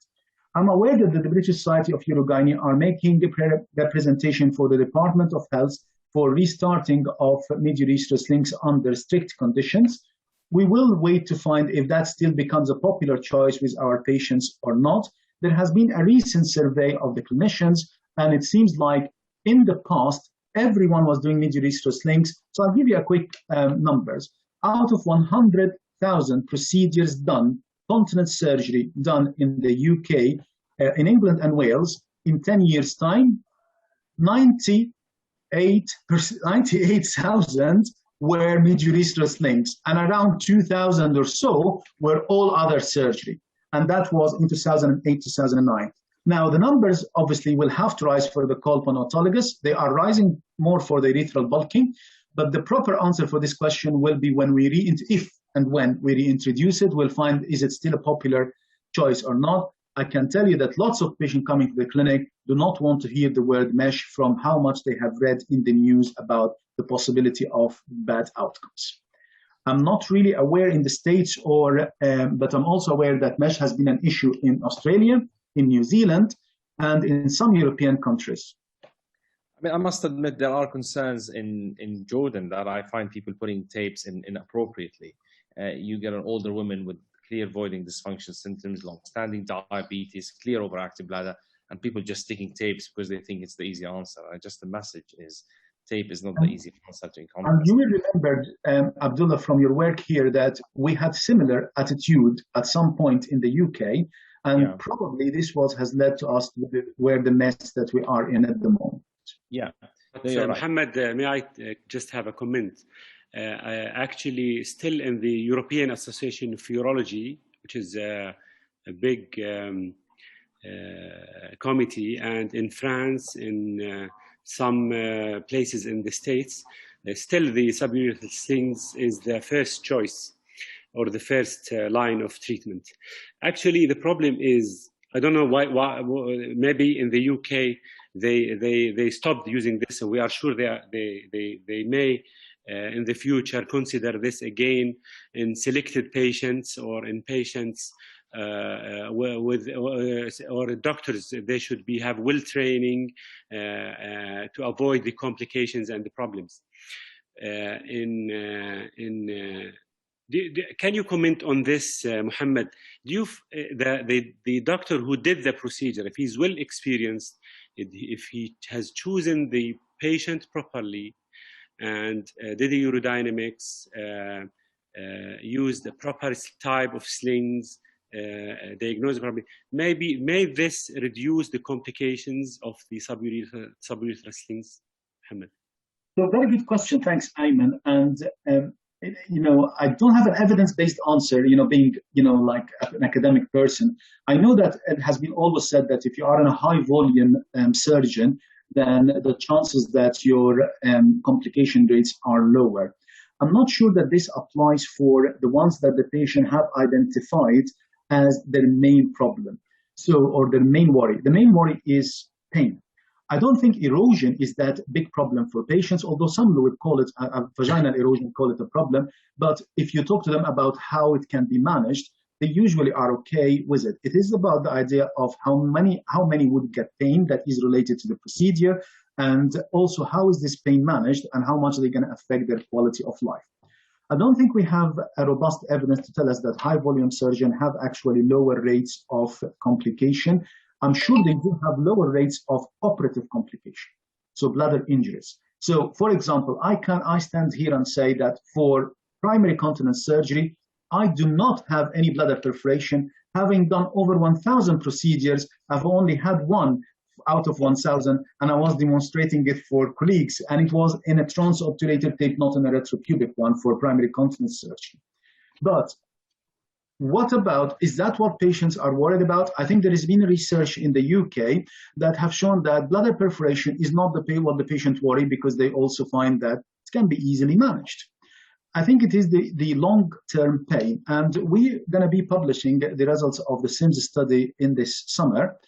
[SPEAKER 9] I'm aware that the British Society of Urogynae are making a representation for the Department of Health for restarting of mid-urethral slings under strict conditions. We will wait to find if that still becomes a popular choice with our patients or not. There has been a recent survey of the clinicians, and it seems like in the past, everyone was doing mid-urethral slings. So I'll give you a quick numbers. Out of 100,000 procedures done, continence surgery done in the UK, in England and Wales, in 10 years' time, 98,000 were mid-urethral slings, and around 2,000 or so were all other surgery. And that was in 2008, 2009. Now, the numbers obviously will have to rise for the colpon autologous. They are rising more for the urethral bulking, but the proper answer for this question will be when we if and when we reintroduce it, we'll find is it still a popular choice or not. I can tell you that lots of patients coming to the clinic do not want to hear the word mesh from how much they have read in the news about the possibility of bad outcomes. I'm not really aware in the States but I'm also aware that mesh has been an issue in Australia, in New Zealand, and in some European countries.
[SPEAKER 4] I mean, I must admit there are concerns in Jordan that I find people putting tapes in inappropriately. You get an older woman with clear voiding dysfunction symptoms, long-standing diabetes, clear overactive bladder, and people just sticking tapes because they think it's the easy answer. Just the message is tape is not the easy answer to encompass.
[SPEAKER 9] And you will remember, Abdullah, from your work here that we had similar attitude at some point in the UK, and probably this has led to us where the mess that we are in at the moment.
[SPEAKER 4] Yeah.
[SPEAKER 5] So, Mohammed, may I just have a comment? Actually, still in the European Association of Urology, which is a big committee, and in France, in some places in the States, still the suburethral slings is the first choice or the first line of treatment. Actually, the problem is, I don't know why maybe in the UK they stopped using this, and we are sure they may in the future consider this again in selected patients or in patients or doctors. They should have well training to avoid the complications and the problems. Can you comment on this, Mohammed? The doctor who did the procedure, if he's well experienced, if he has chosen the patient properly and did the urodynamics, used the proper type of slings, diagnosed properly, may this reduce the complications of the suburethral slings, Mohammed?
[SPEAKER 9] So very good question. Thanks, Ayman. And I don't have an evidence-based answer, being, like an academic person. I know that it has been always said that if you are a high volume surgeon, then the chances that your complication rates are lower. I'm not sure that this applies for the ones that the patient have identified as their main problem. Or their main worry. The main worry is pain. I don't think erosion is that big problem for patients, although some would call it vaginal erosion, call it a problem. But if you talk to them about how it can be managed, they usually are okay with it. It is about the idea of how many would get pain that is related to the procedure, and also how is this pain managed and how much are they going to affect their quality of life. I don't think we have a robust evidence to tell us that high volume surgeons have actually lower rates of complication. I'm sure they do have lower rates of operative complication, so bladder injuries. So, for example, I stand here and say that for primary continence surgery, I do not have any bladder perforation. Having done over 1,000 procedures, I've only had one out of 1,000, and I was demonstrating it for colleagues, and it was in a transobturator tape, not in a retropubic one for primary continence surgery. But what about, is that what patients are worried about? I think there has been research in the UK that have shown that bladder perforation is not what the patient worry, because they also find that it can be easily managed. I think it is the long-term pain, and we're going to be publishing the results of the SIMS study in this summer,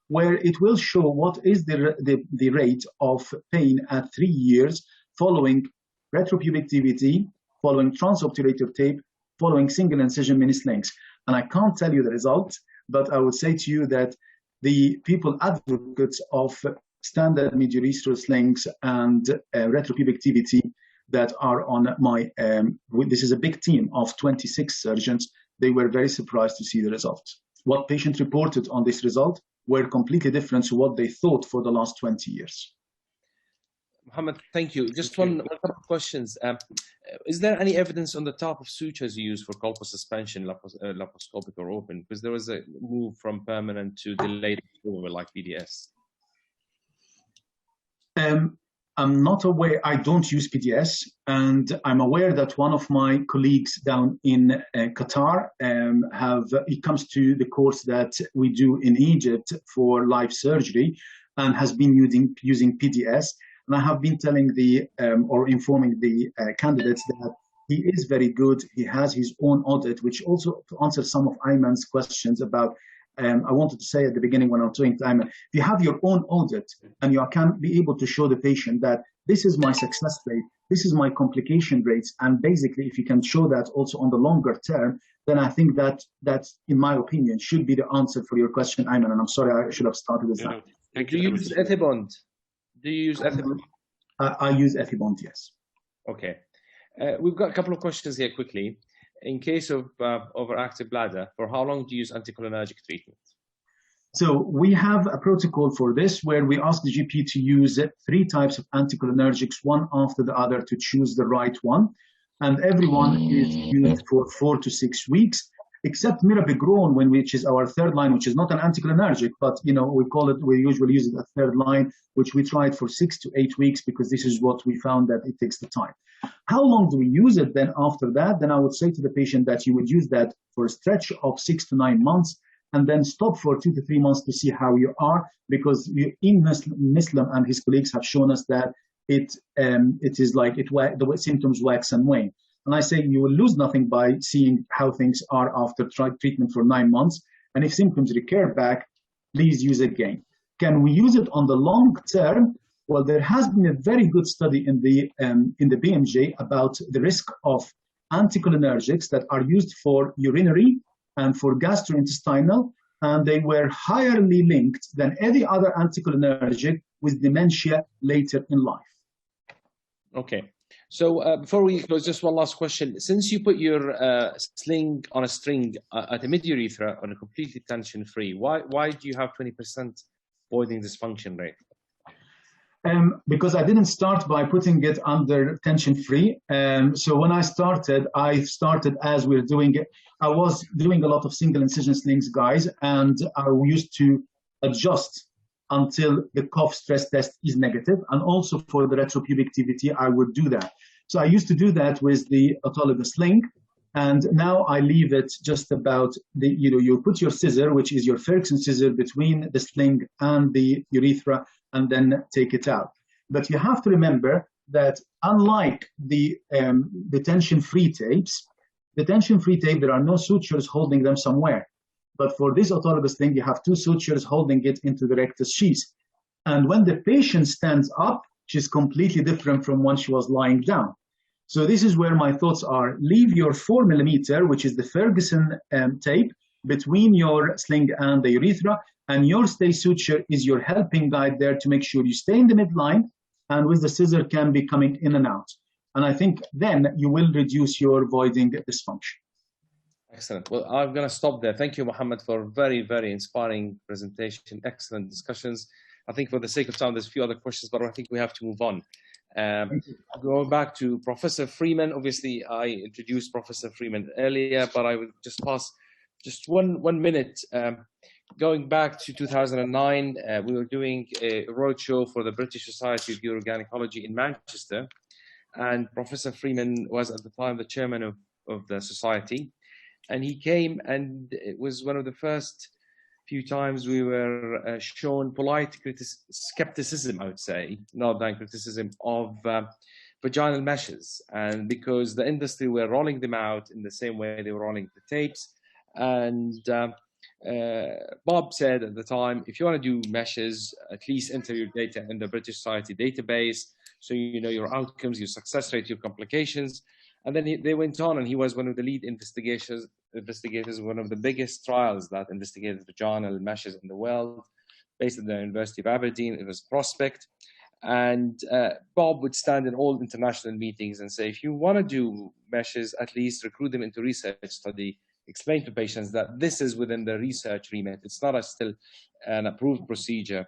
[SPEAKER 9] where it will show what is the rate of pain at 3 years following retropubic TVT, following transobturator tape, following single incision mini slings. And I can't tell you the result, but I would say to you that the people advocates of standard medial slings and retropubic TVT that are on my, this is a big team of 26 surgeons, they were very surprised to see the results. What patients reported on this result were completely different to what they thought for the last 20 years.
[SPEAKER 4] Mohammed, thank you. Just one couple of questions. Is there any evidence on the type of sutures you use for colpos suspension, laparoscopic or open? Because there was a move from permanent to delayed approval like PDS.
[SPEAKER 9] I'm not aware, I don't use PDS, and I'm aware that one of my colleagues down in Qatar it comes to the course that we do in Egypt for live surgery and has been using PDS. And I have been telling or informing the candidates that he is very good. He has his own audit, which also to answer some of Ayman's questions about, I wanted to say at the beginning when I'm talking to Ayman, if you have your own audit and you can be able to show the patient that this is my success rate, this is my complication rates, and basically if you can show that also on the longer term, then I think that in my opinion, should be the answer for your question, Ayman. And I'm sorry, I should have started with that.
[SPEAKER 4] Do you use Ethibond? Do you use Ethibond?
[SPEAKER 9] I use Ethibond, yes.
[SPEAKER 4] Okay. We've got a couple of questions here quickly. In case of overactive bladder, for how long do you use anticholinergic treatment?
[SPEAKER 9] So we have a protocol for this where we ask the GP to use 3 types of anticholinergics, one after the other, to choose the right one. And everyone is used for 4 to 6 weeks, except mirabegron, which is our third line, which is not an anticholinergic, but we usually use it a third line, which we tried for 6 to 8 weeks because this is what we found that it takes the time. How long do we use it then after that? Then I would say to the patient that you would use that for a stretch of 6 to 9 months and then stop for 2 to 3 months to see how you are, because Muslim and his colleagues have shown us that it is like the symptoms wax and wane. And I say you will lose nothing by seeing how things are after treatment for 9 months. And if symptoms recur back, please use it again. Can we use it on the long term? Well, there has been a very good study in the BMJ about the risk of anticholinergics that are used for urinary and for gastrointestinal, and they were higher linked than any other anticholinergic with dementia later in life.
[SPEAKER 4] Okay. So before we close, just one last question. Since you put your sling on a string at the mid-urethra on a completely tension-free, why do you have 20% voiding dysfunction rate?
[SPEAKER 9] Because I didn't start by putting it under tension-free. So when I started as we're doing it. I was doing a lot of single incision slings, guys, and I used to adjust until the cough stress test is negative. And also for the retropubic TVT, I would do that. So I used to do that with the autologous sling. And now I leave it just about you put your scissor, which is your Ferguson scissor, between the sling and the urethra, and then take it out. But you have to remember that unlike the tension-free tapes, the tension-free tape, there are no sutures holding them somewhere. But for this autologous thing, you have 2 sutures holding it into the rectus sheath. And when the patient stands up, she's completely different from when she was lying down. So this is where my thoughts are. Leave your 4 millimeter, which is the Ferguson tape, between your sling and the urethra, And your stay suture is your helping guide there to make sure you stay in the midline and with the scissor can be coming in and out. And I think then you will reduce your voiding dysfunction.
[SPEAKER 4] Excellent. Well, I'm going to stop there. Thank you, Mohammed, for a very, very inspiring presentation. Excellent discussions. I think for the sake of time, there's a few other questions, but I think we have to move on. Going back to Professor Freeman, obviously I introduced Professor Freeman earlier, but I would just pass just one minute. Going back to 2009, we were doing a roadshow for the British Society of Uroynecology in Manchester, and Professor Freeman was at the time the chairman of the society, and he came, and it was one of the first few times we were shown polite skepticism, I would say, not than criticism, of vaginal meshes. And because the industry were rolling them out in the same way they were rolling the tapes. And Bob said at the time, if you want to do meshes, at least enter your data in the British Society database, so you know your outcomes, your success rate, your complications. And then they went on, and he was one of the lead investigators, one of the biggest trials that investigated vaginal meshes in the world, based at the University of Aberdeen. It was Prospect. And Bob would stand in all international meetings and say, if you want to do meshes, at least recruit them into research study, explain to patients that this is within the research remit. It's not still an approved procedure.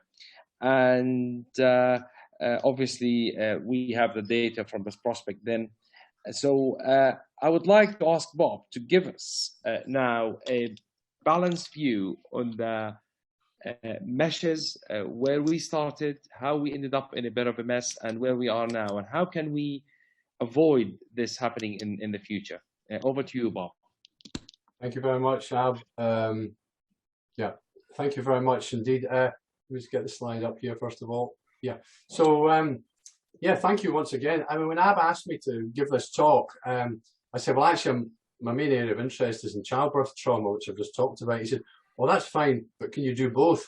[SPEAKER 4] And obviously, we have the data from this Prospect then. So I would like to ask Bob to give us now a balanced view on the meshes, where we started, how we ended up in a bit of a mess, and where we are now, and how can we avoid this happening in the future. Over to you, Bob.
[SPEAKER 8] Thank you very much, Ab. Yeah, thank you very much indeed. Let me just get the slide up here first of all. Yeah, so yeah, thank you once again. I mean, when Ab asked me to give this talk, I said, well, actually, my main area of interest is in childbirth trauma, which I've just talked about. He said, well, that's fine, but can you do both?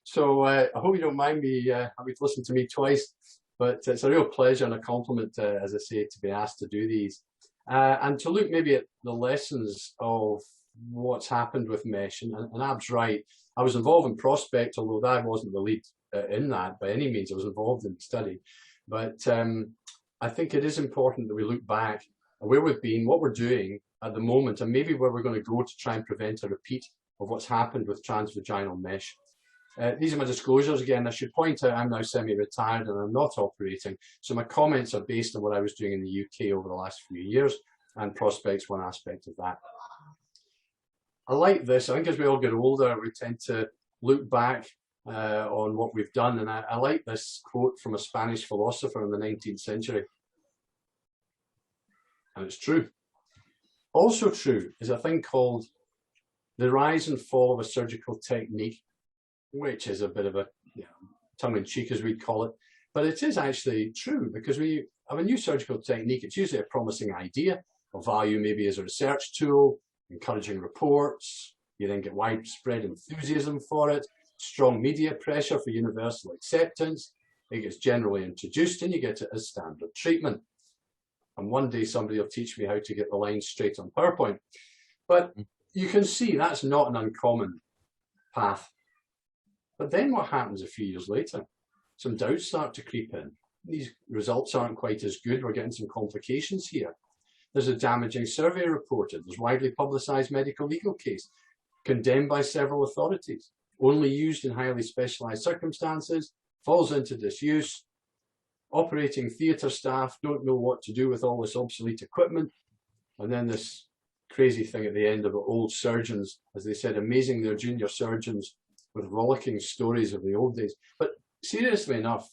[SPEAKER 8] So I hope you don't mind me having to listen to me twice, but it's a real pleasure and a compliment, as I say, to be asked to do these. And to look maybe at the lessons of what's happened with mesh. And Ab's right, I was involved in Prospect, although I wasn't the lead in that by any means. I was involved in the study. But I think it is important that we look back at where we've been, what we're doing at the moment, and maybe where we're going to go to try and prevent a repeat of what's happened with transvaginal mesh. These are my disclosures again. I should point out I'm now semi-retired and I'm not operating, so my comments are based on what I was doing in the UK over the last few years, and Prospect's one aspect of that. I like this. I think as we all get older, we tend to look back on what we've done, and I like this quote from a Spanish philosopher in the 19th century, and it's true. Also true is a thing called the rise and fall of a surgical technique, which is a bit of a tongue-in-cheek, as we'd call it, but it is actually true, because we have a new surgical technique. It's usually a promising idea of value, maybe as a research tool, encouraging reports. You then get widespread enthusiasm for it, strong media pressure for universal acceptance. It gets generally introduced, and you get it as standard treatment. And one day somebody will teach me how to get the lines straight on PowerPoint. But you can see that's not an uncommon path. But then what happens a few years later? Some doubts start to creep in. These results aren't quite as good. We're getting some complications here. There's a damaging survey reported. There's widely publicised medical legal case, condemned by several authorities, only used in highly specialised circumstances, falls into disuse. Operating theatre staff don't know what to do with all this obsolete equipment. And then this crazy thing at the end about old surgeons, as they said, amazing their junior surgeons with rollicking stories of the old days. But seriously enough,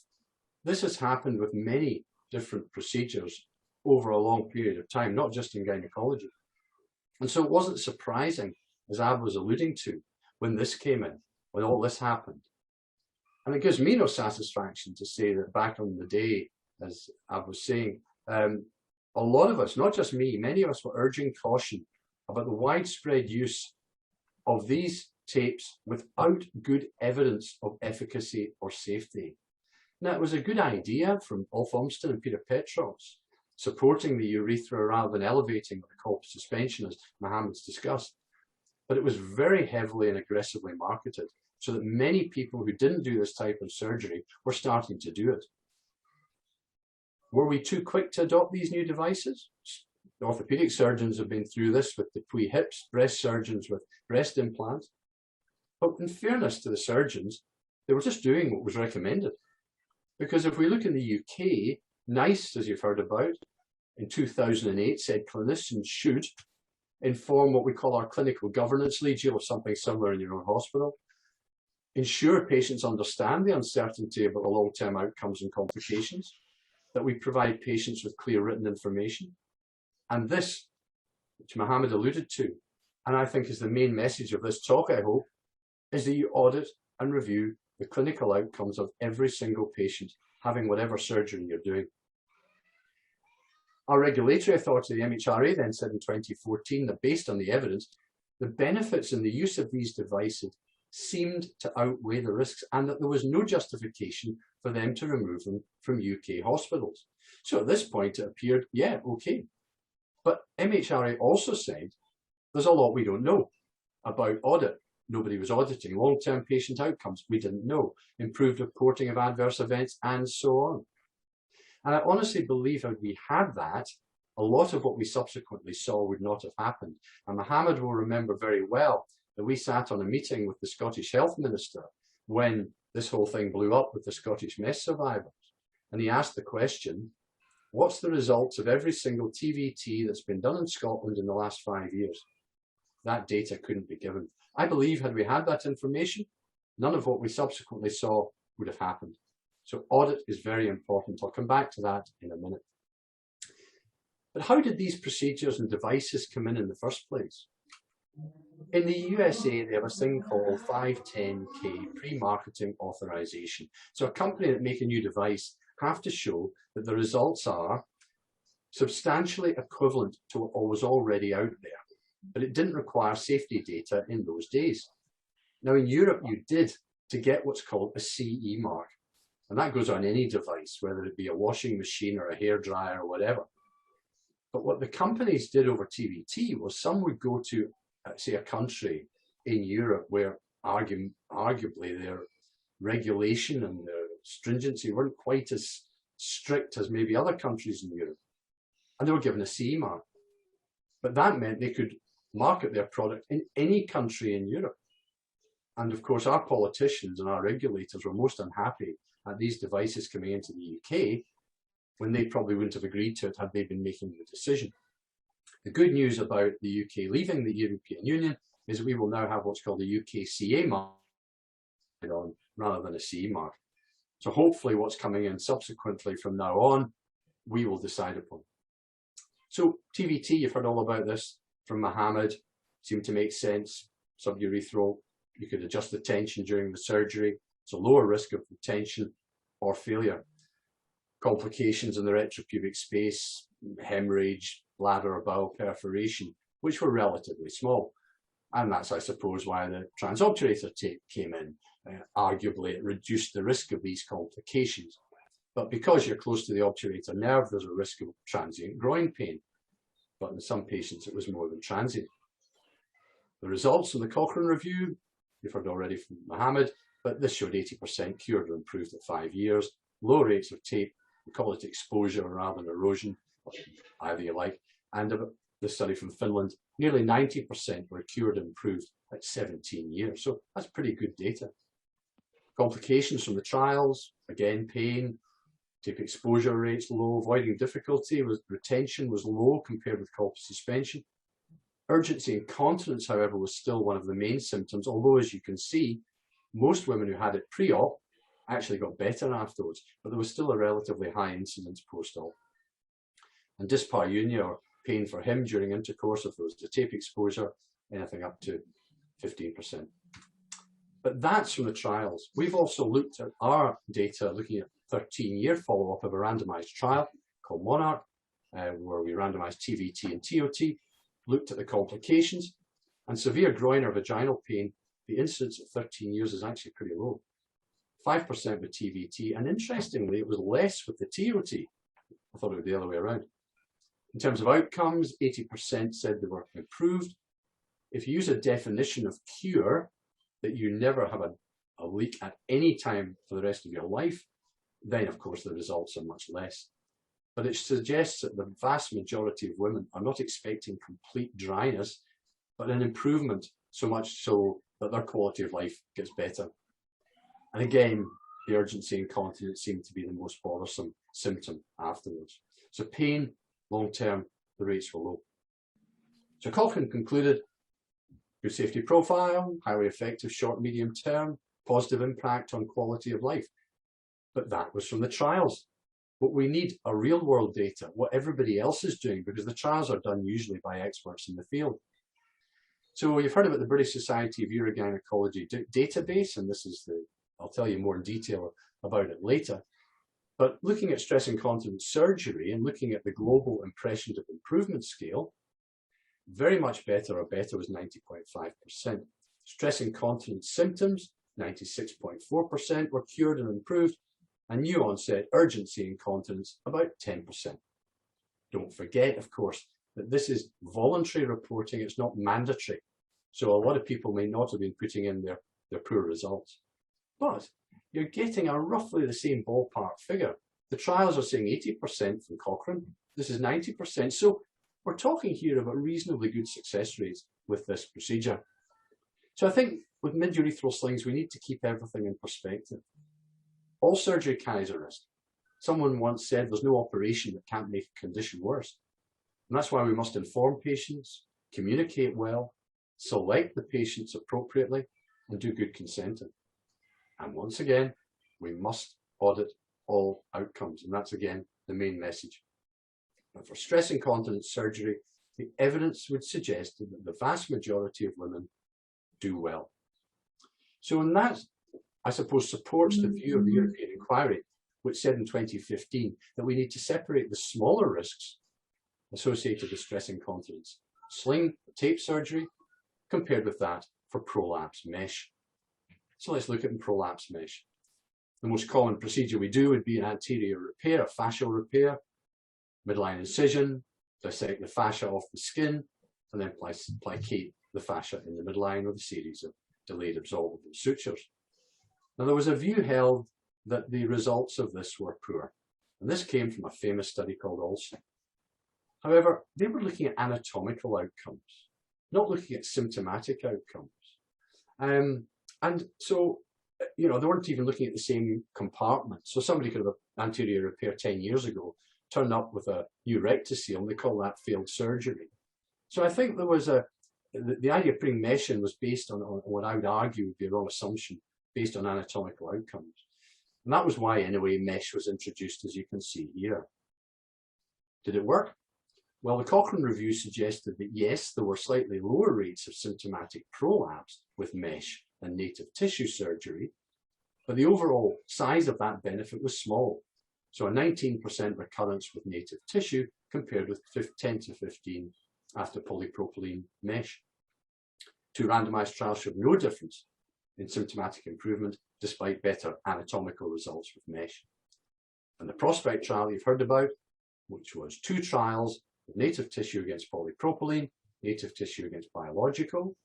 [SPEAKER 8] this has happened with many different procedures over a long period of time, not just in gynecology. And so it wasn't surprising, as Ab was alluding to, when this came in, when all this happened. And it gives me no satisfaction to say that back on the day, as Ab was saying, a lot of us, not just me, many of us were urging caution about the widespread use of these tapes without good evidence of efficacy or safety. Now, it was a good idea from Ulf Olmsted and Peter Petros, supporting the urethra rather than elevating what they call suspension, as Mohammed's discussed. But it was very heavily and aggressively marketed. so that many people who didn't do this type of surgery were starting to do it. Were we too quick to adopt these new devices? Orthopedic surgeons have been through this with the hips, breast surgeons with breast implants. But in fairness to the surgeons, they were just doing what was recommended. Because if we look in the UK, NICE, as you've heard about, in 2008 said clinicians should inform what we call our clinical governance lead. You'll have something similar in your own hospital. Ensure patients understand the uncertainty about the long-term outcomes and complications, that we provide patients with clear written information. And this, which Mohammed alluded to, and I think is the main message of this talk, I hope, is that you audit and review the clinical outcomes of every single patient having whatever surgery you're doing. Our regulatory authority, the MHRA, then said in 2014 that based on the evidence, the benefits in the use of these devices seemed to outweigh the risks and that there was no justification for them to remove them from UK hospitals. So at this point it appeared, yeah, okay. But MHRA also said there's a lot we don't know about audit. Nobody was auditing. Long-term patient outcomes, we didn't know. Improved reporting of adverse events and so on. And I honestly believe had we had that, a lot of what we subsequently saw would not have happened. And Mohammed will remember very well that we sat on a meeting with the Scottish Health Minister when this whole thing blew up with the Scottish mess survivors. And he asked the question, what's the results of every single TVT that's been done in Scotland in the last 5 years? That data couldn't be given. I believe had we had that information, none of what we subsequently saw would have happened. So audit is very important. I'll come back to that in a minute. But how did these procedures and devices come in the first place? In the USA, they have a thing called 510K, pre-marketing authorization. So a company that make a new device have to show that the results are substantially equivalent to what was already out there. But it didn't require safety data in those days. Now in Europe, you did to get what's called a CE mark. And that goes on any device, whether it be a washing machine or a hairdryer or whatever. But what the companies did over TVT was some would go to, say, a country in Europe where arguably their regulation and their stringency weren't quite as strict as maybe other countries in Europe. And they were given a CE mark. But that meant they could market their product in any country in Europe. And of course, our politicians and our regulators were most unhappy at these devices coming into the UK when they probably wouldn't have agreed to it had they been making the decision. The good news about the UK leaving the European Union is that we will now have what's called a UKCA mark on rather than a CE mark. So hopefully what's coming in subsequently from now on, we will decide upon. So TVT, you've heard all about this from Mohammed, seemed to make sense. Suburethral, you could adjust the tension during the surgery. It's a lower risk of retention or failure. Complications in the retropubic space, hemorrhage, bladder or bowel perforation, which were relatively small. And that's, I suppose, why the transobturator tape came in. Arguably, it reduced the risk of these complications. But because you're close to the obturator nerve, there's a risk of transient groin pain. But in some patients, it was more than transient. The results of the Cochrane review, you've heard already from Mohammed, but this showed 80% cured or improved at 5 years, low rates of tape, we call it exposure rather than erosion, either you like, and the study from Finland, nearly 90% were cured and improved at 17 years. So that's pretty good data. Complications from the trials, again, pain, tape exposure rates low, voiding difficulty, retention was low compared with colpoid suspension. Urgency incontinence, however, was still one of the main symptoms, although as you can see, most women who had it pre-op actually got better afterwards, but there was still a relatively high incidence post-op. And dyspareunia, or pain for him during intercourse, if there was a tape exposure, anything up to 15%. But that's from the trials. We've also looked at our data looking at 13-year follow-up of a randomized trial called Monarch, where we randomized TVT and TOT, looked at the complications, and severe groin or vaginal pain, the incidence at 13 years is actually pretty low. 5% with TVT, and interestingly, it was less with the TOT. I thought it would be the other way around. In terms of outcomes, 80% said they were improved. If you use a definition of cure, that you never have a a leak at any time for the rest of your life, then of course the results are much less. But it suggests that the vast majority of women are not expecting complete dryness, but an improvement, so much so that their quality of life gets better. And again, the urgency incontinence seemed to be the most bothersome symptom afterwards. So pain, long-term, the rates were low. So Cochrane concluded, good safety profile, highly effective short, medium term, positive impact on quality of life. But that was from the trials. What we need are real world data, what everybody else is doing, because the trials are done usually by experts in the field. So you've heard about the British Society of Uroynecology database, and this is I'll tell you more in detail about it later. But looking at stress incontinence surgery and looking at the global impressions of improvement scale, very much better or better was 90.5%. Stress incontinence symptoms, 96.4% were cured and improved, and new onset urgency incontinence, about 10%. Don't forget, of course, that this is voluntary reporting, it's not mandatory. So a lot of people may not have been putting in their poor results. But you're getting a roughly the same ballpark figure. The trials are saying 80% from Cochrane. This is 90%. So we're talking here about reasonably good success rates with this procedure. So I think with mid-urethral slings, we need to keep everything in perspective. All surgery carries a risk. Someone once said there's no operation that can't make a condition worse. And that's why we must inform patients, communicate well, select the patients appropriately, and do good consenting. And once again, we must audit all outcomes. And that's again the main message. But for stress incontinence surgery, the evidence would suggest that the vast majority of women do well. So in that, I suppose, supports the view of the European inquiry, which said in 2015 that we need to separate the smaller risks associated with stress incontinence, sling tape surgery, compared with that for prolapse mesh. So let's look at prolapse mesh. The most common procedure we do would be an anterior repair, a fascial repair, midline incision, dissect the fascia off the skin, and then plicate the fascia in the midline with a series of delayed absorbable sutures. Now, there was a view held that the results of this were poor, and this came from a famous study called Olsen. However, they were looking at anatomical outcomes, not looking at symptomatic outcomes. And so, they weren't even looking at the same compartment. So somebody could have an anterior repair 10 years ago, turned up with a new rectocele, and they call that failed surgery. So I think there was the idea of putting mesh in was based on what I would argue would be a wrong assumption, based on anatomical outcomes. And that was why, anyway, mesh was introduced, as you can see here. Did it work? Well, the Cochrane review suggested that yes, there were slightly lower rates of symptomatic prolapse with mesh than native tissue surgery, but the overall size of that benefit was small. So a 19% recurrence with native tissue compared with 10 to 15 after polypropylene mesh. Two randomized trials showed no difference in symptomatic improvement despite better anatomical results with mesh. And the Prospect trial you've heard about, which was 2 trials with native tissue against polypropylene, native tissue against biological.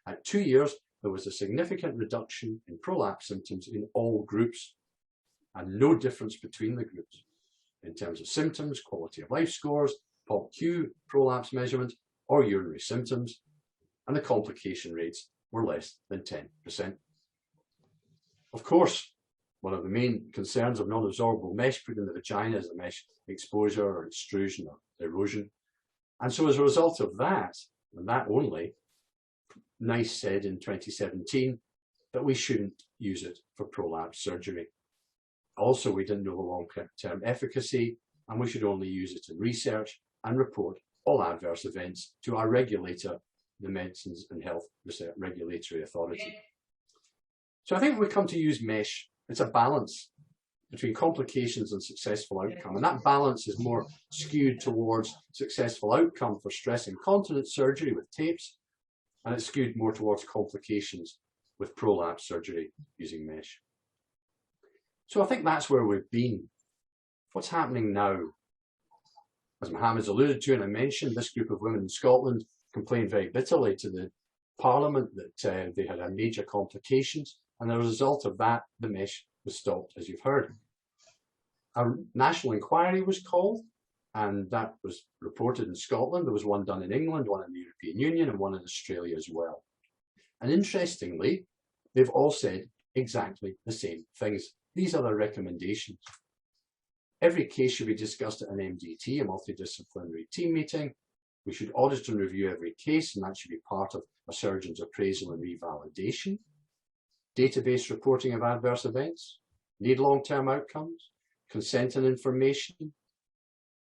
[SPEAKER 8] At 2 years, there was a significant reduction in prolapse symptoms in all groups and no difference between the groups in terms of symptoms, quality of life scores, POLQ prolapse measurement, or urinary symptoms, and the complication rates were less than 10%. Of course, one of the main concerns of non-absorbable mesh put in the vagina is the mesh exposure or extrusion or erosion. And so as a result of that, and that only, NICE said in 2017 that we shouldn't use it for prolapse surgery. Also, we didn't know the long-term efficacy, and we should only use it in research and report all adverse events to our regulator, the Medicines and Health Research Regulatory Authority. So I think when we come to use mesh, it's a balance between complications and successful outcome. And that balance is more skewed towards successful outcome for stress incontinence surgery with tapes, and it's skewed more towards complications with prolapse surgery using mesh. So I think that's where we've been. What's happening now? As Mohammed's alluded to and I mentioned, this group of women in Scotland complained very bitterly to the Parliament that they had major complications And as a result of that, the mesh was stopped, as you've heard. A national inquiry was called, and that was reported in Scotland. There was one done in England, one in the European Union, and one in Australia as well. And interestingly, they've all said exactly the same things. These are their recommendations. Every case should be discussed at an MDT, a multidisciplinary team meeting. We should audit and review every case, and that should be part of a surgeon's appraisal and revalidation. Database reporting of adverse events, need long-term outcomes, consent and information.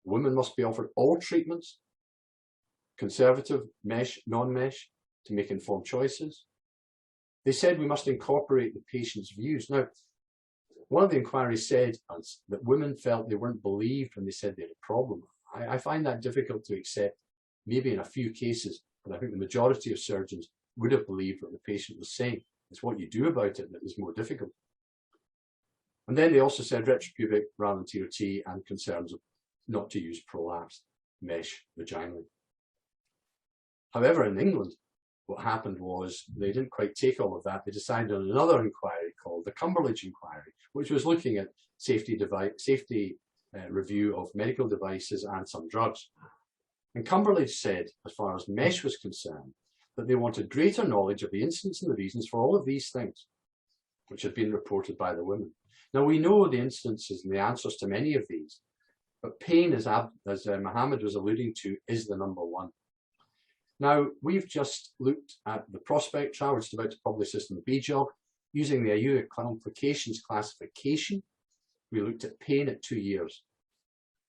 [SPEAKER 8] Women must be offered all treatments, conservative, mesh, non-mesh, to make informed choices. They said we must incorporate the patient's views. Now, one of the inquiries said that women felt they weren't believed when they said they had a problem. I find that difficult to accept, maybe in a few cases, but I think the majority of surgeons would have believed what the patient was saying. It's what you do about it that is more difficult. And then they also said retropubic rather than TOT and concerns of not to use prolapsed mesh vaginally. However, in England, what happened was they didn't quite take all of that. They decided on another inquiry called the Cumberledge Inquiry, which was looking at safety review of medical devices and some drugs. And Cumberledge said, as far as mesh was concerned, that they wanted greater knowledge of the incidence and the reasons for all of these things, which had been reported by the women. Now, we know the incidences and the answers to many of these, but pain, as Mohammed was alluding to, is the number one. Now, we've just looked at the prospect trial, which is about to publish this in the BJOG, using the IUA complications classification. We looked at pain at 2 years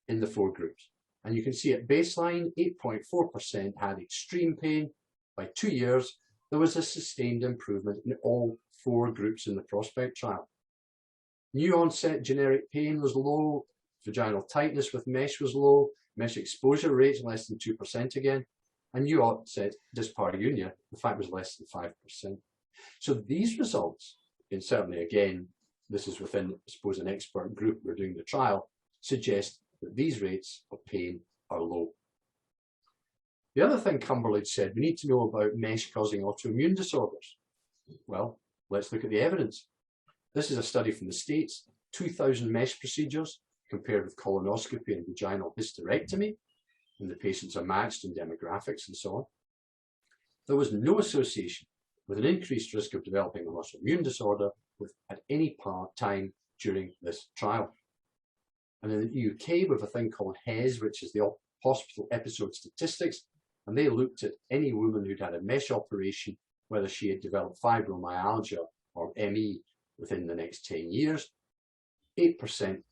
[SPEAKER 8] in the 4 groups. And you can see at baseline, 8.4% had extreme pain. By 2 years, there was a sustained improvement in all 4 groups in the prospect trial. New onset generic pain was low, vaginal tightness with mesh was low, mesh exposure rates less than 2% again, and new onset dyspareunia, the fact was less than 5%. So these results, and certainly again, this is within, I suppose, an expert group we're doing the trial, suggest that these rates of pain are low. The other thing Cumberledge said, we need to know about mesh causing autoimmune disorders. Well, let's look at the evidence. This is a study from the States, 2,000 mesh procedures compared with colonoscopy and vaginal hysterectomy, and the patients are matched in demographics and so on. There was no association with an increased risk of developing an autoimmune disorder at any time during this trial. And in the UK, we have a thing called HES, which is the Hospital Episode Statistics, and they looked at any woman who'd had a mesh operation, whether she had developed fibromyalgia or ME within the next 10 years. 8%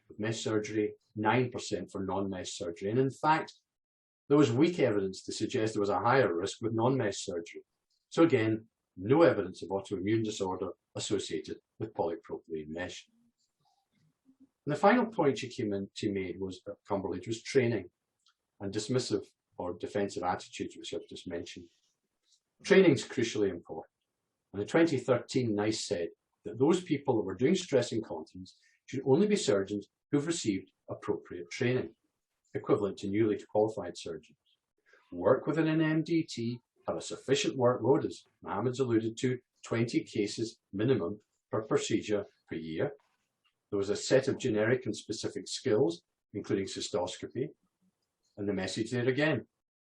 [SPEAKER 8] with mesh surgery, 9% for non-mesh surgery. And in fact, there was weak evidence to suggest there was a higher risk with non-mesh surgery. So again, no evidence of autoimmune disorder associated with polypropylene mesh. And the final point she made was that Cumberledge was training and dismissive or defensive attitudes, which I've just mentioned. Training is crucially important. And in 2013, NICE said that those people that were doing stress incontinence should only be surgeons who've received appropriate training, equivalent to newly qualified surgeons. Work within an MDT, have a sufficient workload, as Mohammed's alluded to, 20 cases minimum per procedure per year. There was a set of generic and specific skills, including cystoscopy. And the message there again,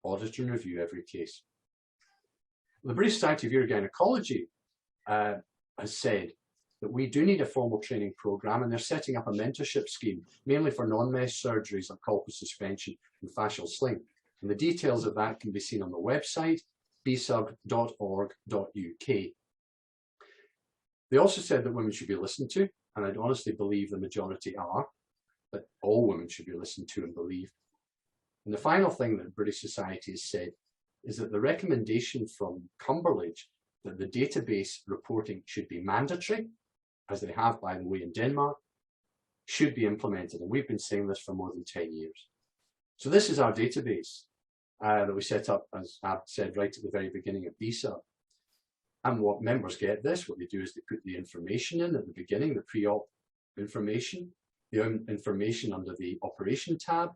[SPEAKER 8] audit and review every case. The British Society of Uroynecology has said that we do need a formal training program, and they're setting up a mentorship scheme, mainly for non-mesh surgeries like colpoid suspension and fascial sling. And the details of that can be seen on the website, bsug.org.uk. They also said that women should be listened to, and I'd honestly believe the majority are, that all women should be listened to and believed. And the final thing that the British Society has said is that the recommendation from Cumberledge that the database reporting should be mandatory, as they have, by the way, in Denmark, should be implemented. And we've been saying this for more than 10 years. So this is our database that we set up, as I've said right at the very beginning of BSUG. And what members get this, what they do is they put the information in at the beginning, the pre-op information, the information under the operation tab,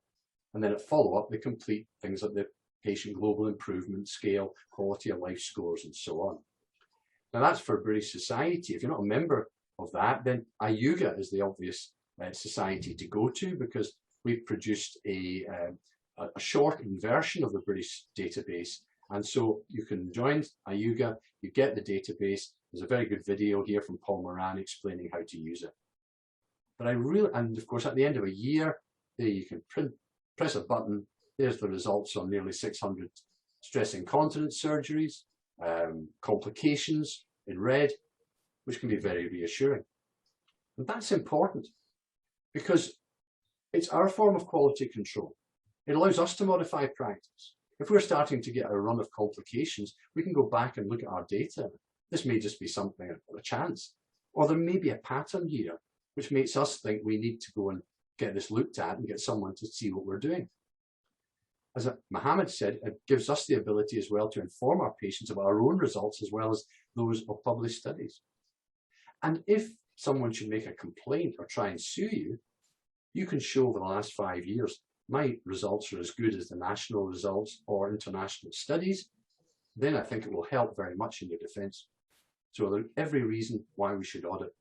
[SPEAKER 8] and then at follow-up, they complete things like the patient global improvement scale, quality of life scores, and so on. Now that's for British Society. If you're not a member of that, then IUGA is the obvious society to go to, because we've produced a shortened version of the British database. And so you can join IUGA, you get the database. There's a very good video here from Paul Moran explaining how to use it. But and of course, at the end of a year, there you can press a button. There's the results on nearly 600 stress incontinence surgeries, complications in red, which can be very reassuring. And that's important because it's our form of quality control. It allows us to modify practice. If we're starting to get a run of complications, we can go back and look at our data. This may just be something, a chance, or there may be a pattern here, which makes us think we need to go and get this looked at and get someone to see what we're doing. As Mohammed said, it gives us the ability as well to inform our patients about our own results as well as those of published studies. And if someone should make a complaint or try and sue you, you can show over the last 5 years, my results are as good as the national results or international studies. Then I think it will help very much in your defense. So there's every reason why we should audit.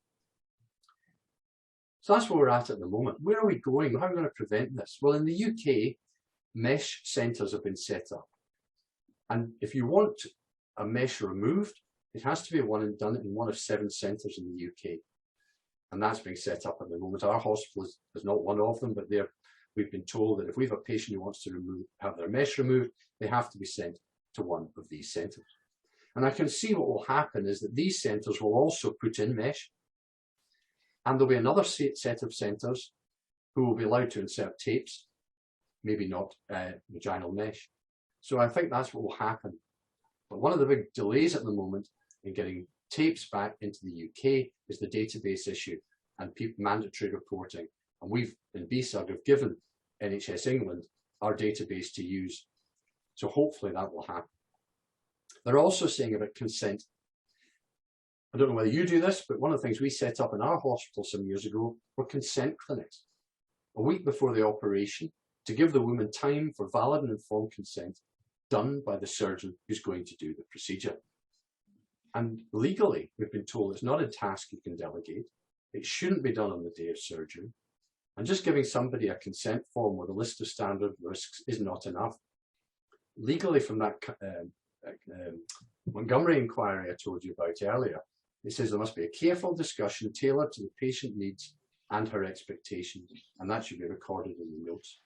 [SPEAKER 8] So that's where we're at the moment. Where are we going? How are we going to prevent this? Well, in the UK, mesh centres have been set up. And if you want a mesh removed, it has to be done in one of 7 centres in the UK. And that's being set up at the moment. Our hospital is not one of them, but we've been told that if we have a patient who wants to have their mesh removed, they have to be sent to one of these centres. And I can see what will happen is that these centres will also put in mesh. And there'll be another set of centres who will be allowed to insert tapes, maybe not vaginal mesh. So I think that's what will happen. But one of the big delays at the moment in getting tapes back into the UK is the database issue and mandatory reporting. And we've, in BSUG, have given NHS England our database to use. So hopefully that will happen. They're also saying about consent. I don't know whether you do this, but one of the things we set up in our hospital some years ago were consent clinics. A week before the operation, to give the woman time for valid and informed consent done by the surgeon who's going to do the procedure. And legally, we've been told it's not a task you can delegate. It shouldn't be done on the day of surgery. And just giving somebody a consent form with a list of standard risks is not enough. Legally, from that Montgomery inquiry I told you about earlier, it says there must be a careful discussion tailored to the patient needs and her expectations, and that should be recorded in the notes.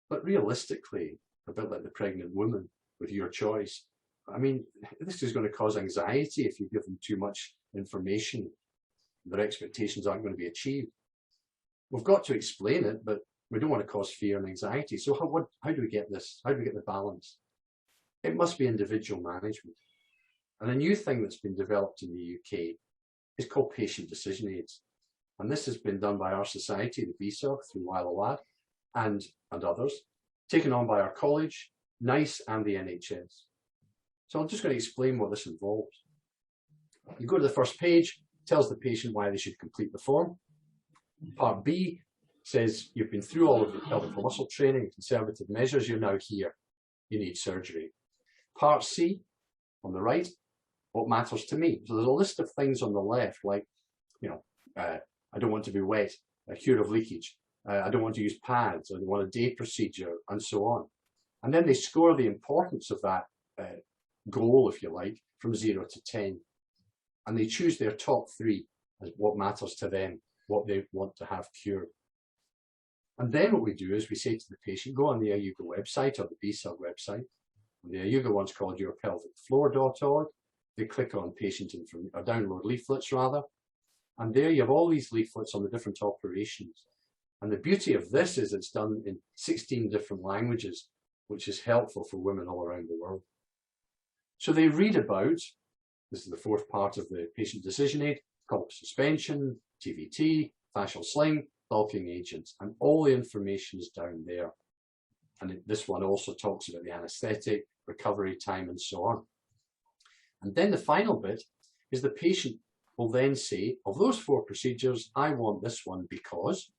[SPEAKER 8] But realistically, a bit like the pregnant woman with your choice, I mean, this is going to cause anxiety if you give them too much information. Their expectations aren't going to be achieved. We've got to explain it, but we don't want to cause fear and anxiety. So how do we get this? How do we get the balance? It must be individual management. And a new thing that's been developed in the UK is called patient decision aids. And this has been done by our society, the BSOG, through Wailawad and others, taken on by our college, NICE and the NHS. So I'm just going to explain what this involves. You go to the first page, tells the patient why they should complete the form. Part B says you've been through all of the pelvic muscle training, conservative measures, you're now here. You need surgery. Part C, on the right, what matters to me. So there's a list of things on the left, like, I don't want to be wet, a cure of leakage. I don't want to use pads. I don't want a day procedure, and so on. And then they score the importance of that goal, if you like, from 0 to 10. And they choose their top 3 as what matters to them, what they want to have cured. And then what we do is we say to the patient, go on the IUGA website or the BSUG website. And the IUGA one's called yourpelvicfloor.org. They click on patient information, or download leaflets rather. And there you have all these leaflets on the different operations. And the beauty of this is it's done in 16 different languages, which is helpful for women all around the world. So they read about, this is the 4th part of the patient decision aid, called suspension, TVT, fascial sling, bulking agents, and all the information is down there. And this one also talks about the anesthetic, recovery time, and so on. And then the final bit is the patient will then say, of those 4 procedures, I want this one because,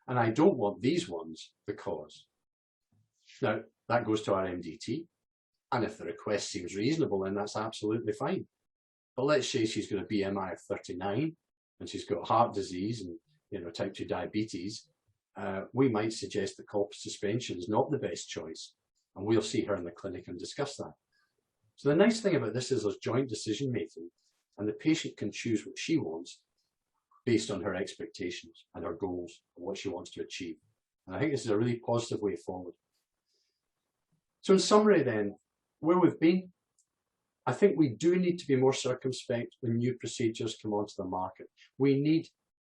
[SPEAKER 8] and I don't want these ones because. Now, that goes to our MDT. And if the request seems reasonable, then that's absolutely fine. But let's say she's got a BMI of 39 and she's got heart disease and, you know, type 2 diabetes. We might suggest that colpoid suspension is not the best choice, and we'll see her in the clinic and discuss that. So the nice thing about this is there's joint decision making, and the patient can choose what she wants based on her expectations and her goals and what she wants to achieve. And I think this is a really positive way forward. So in summary then, where we've been, I think we do need to be more circumspect when new procedures come onto the market. We need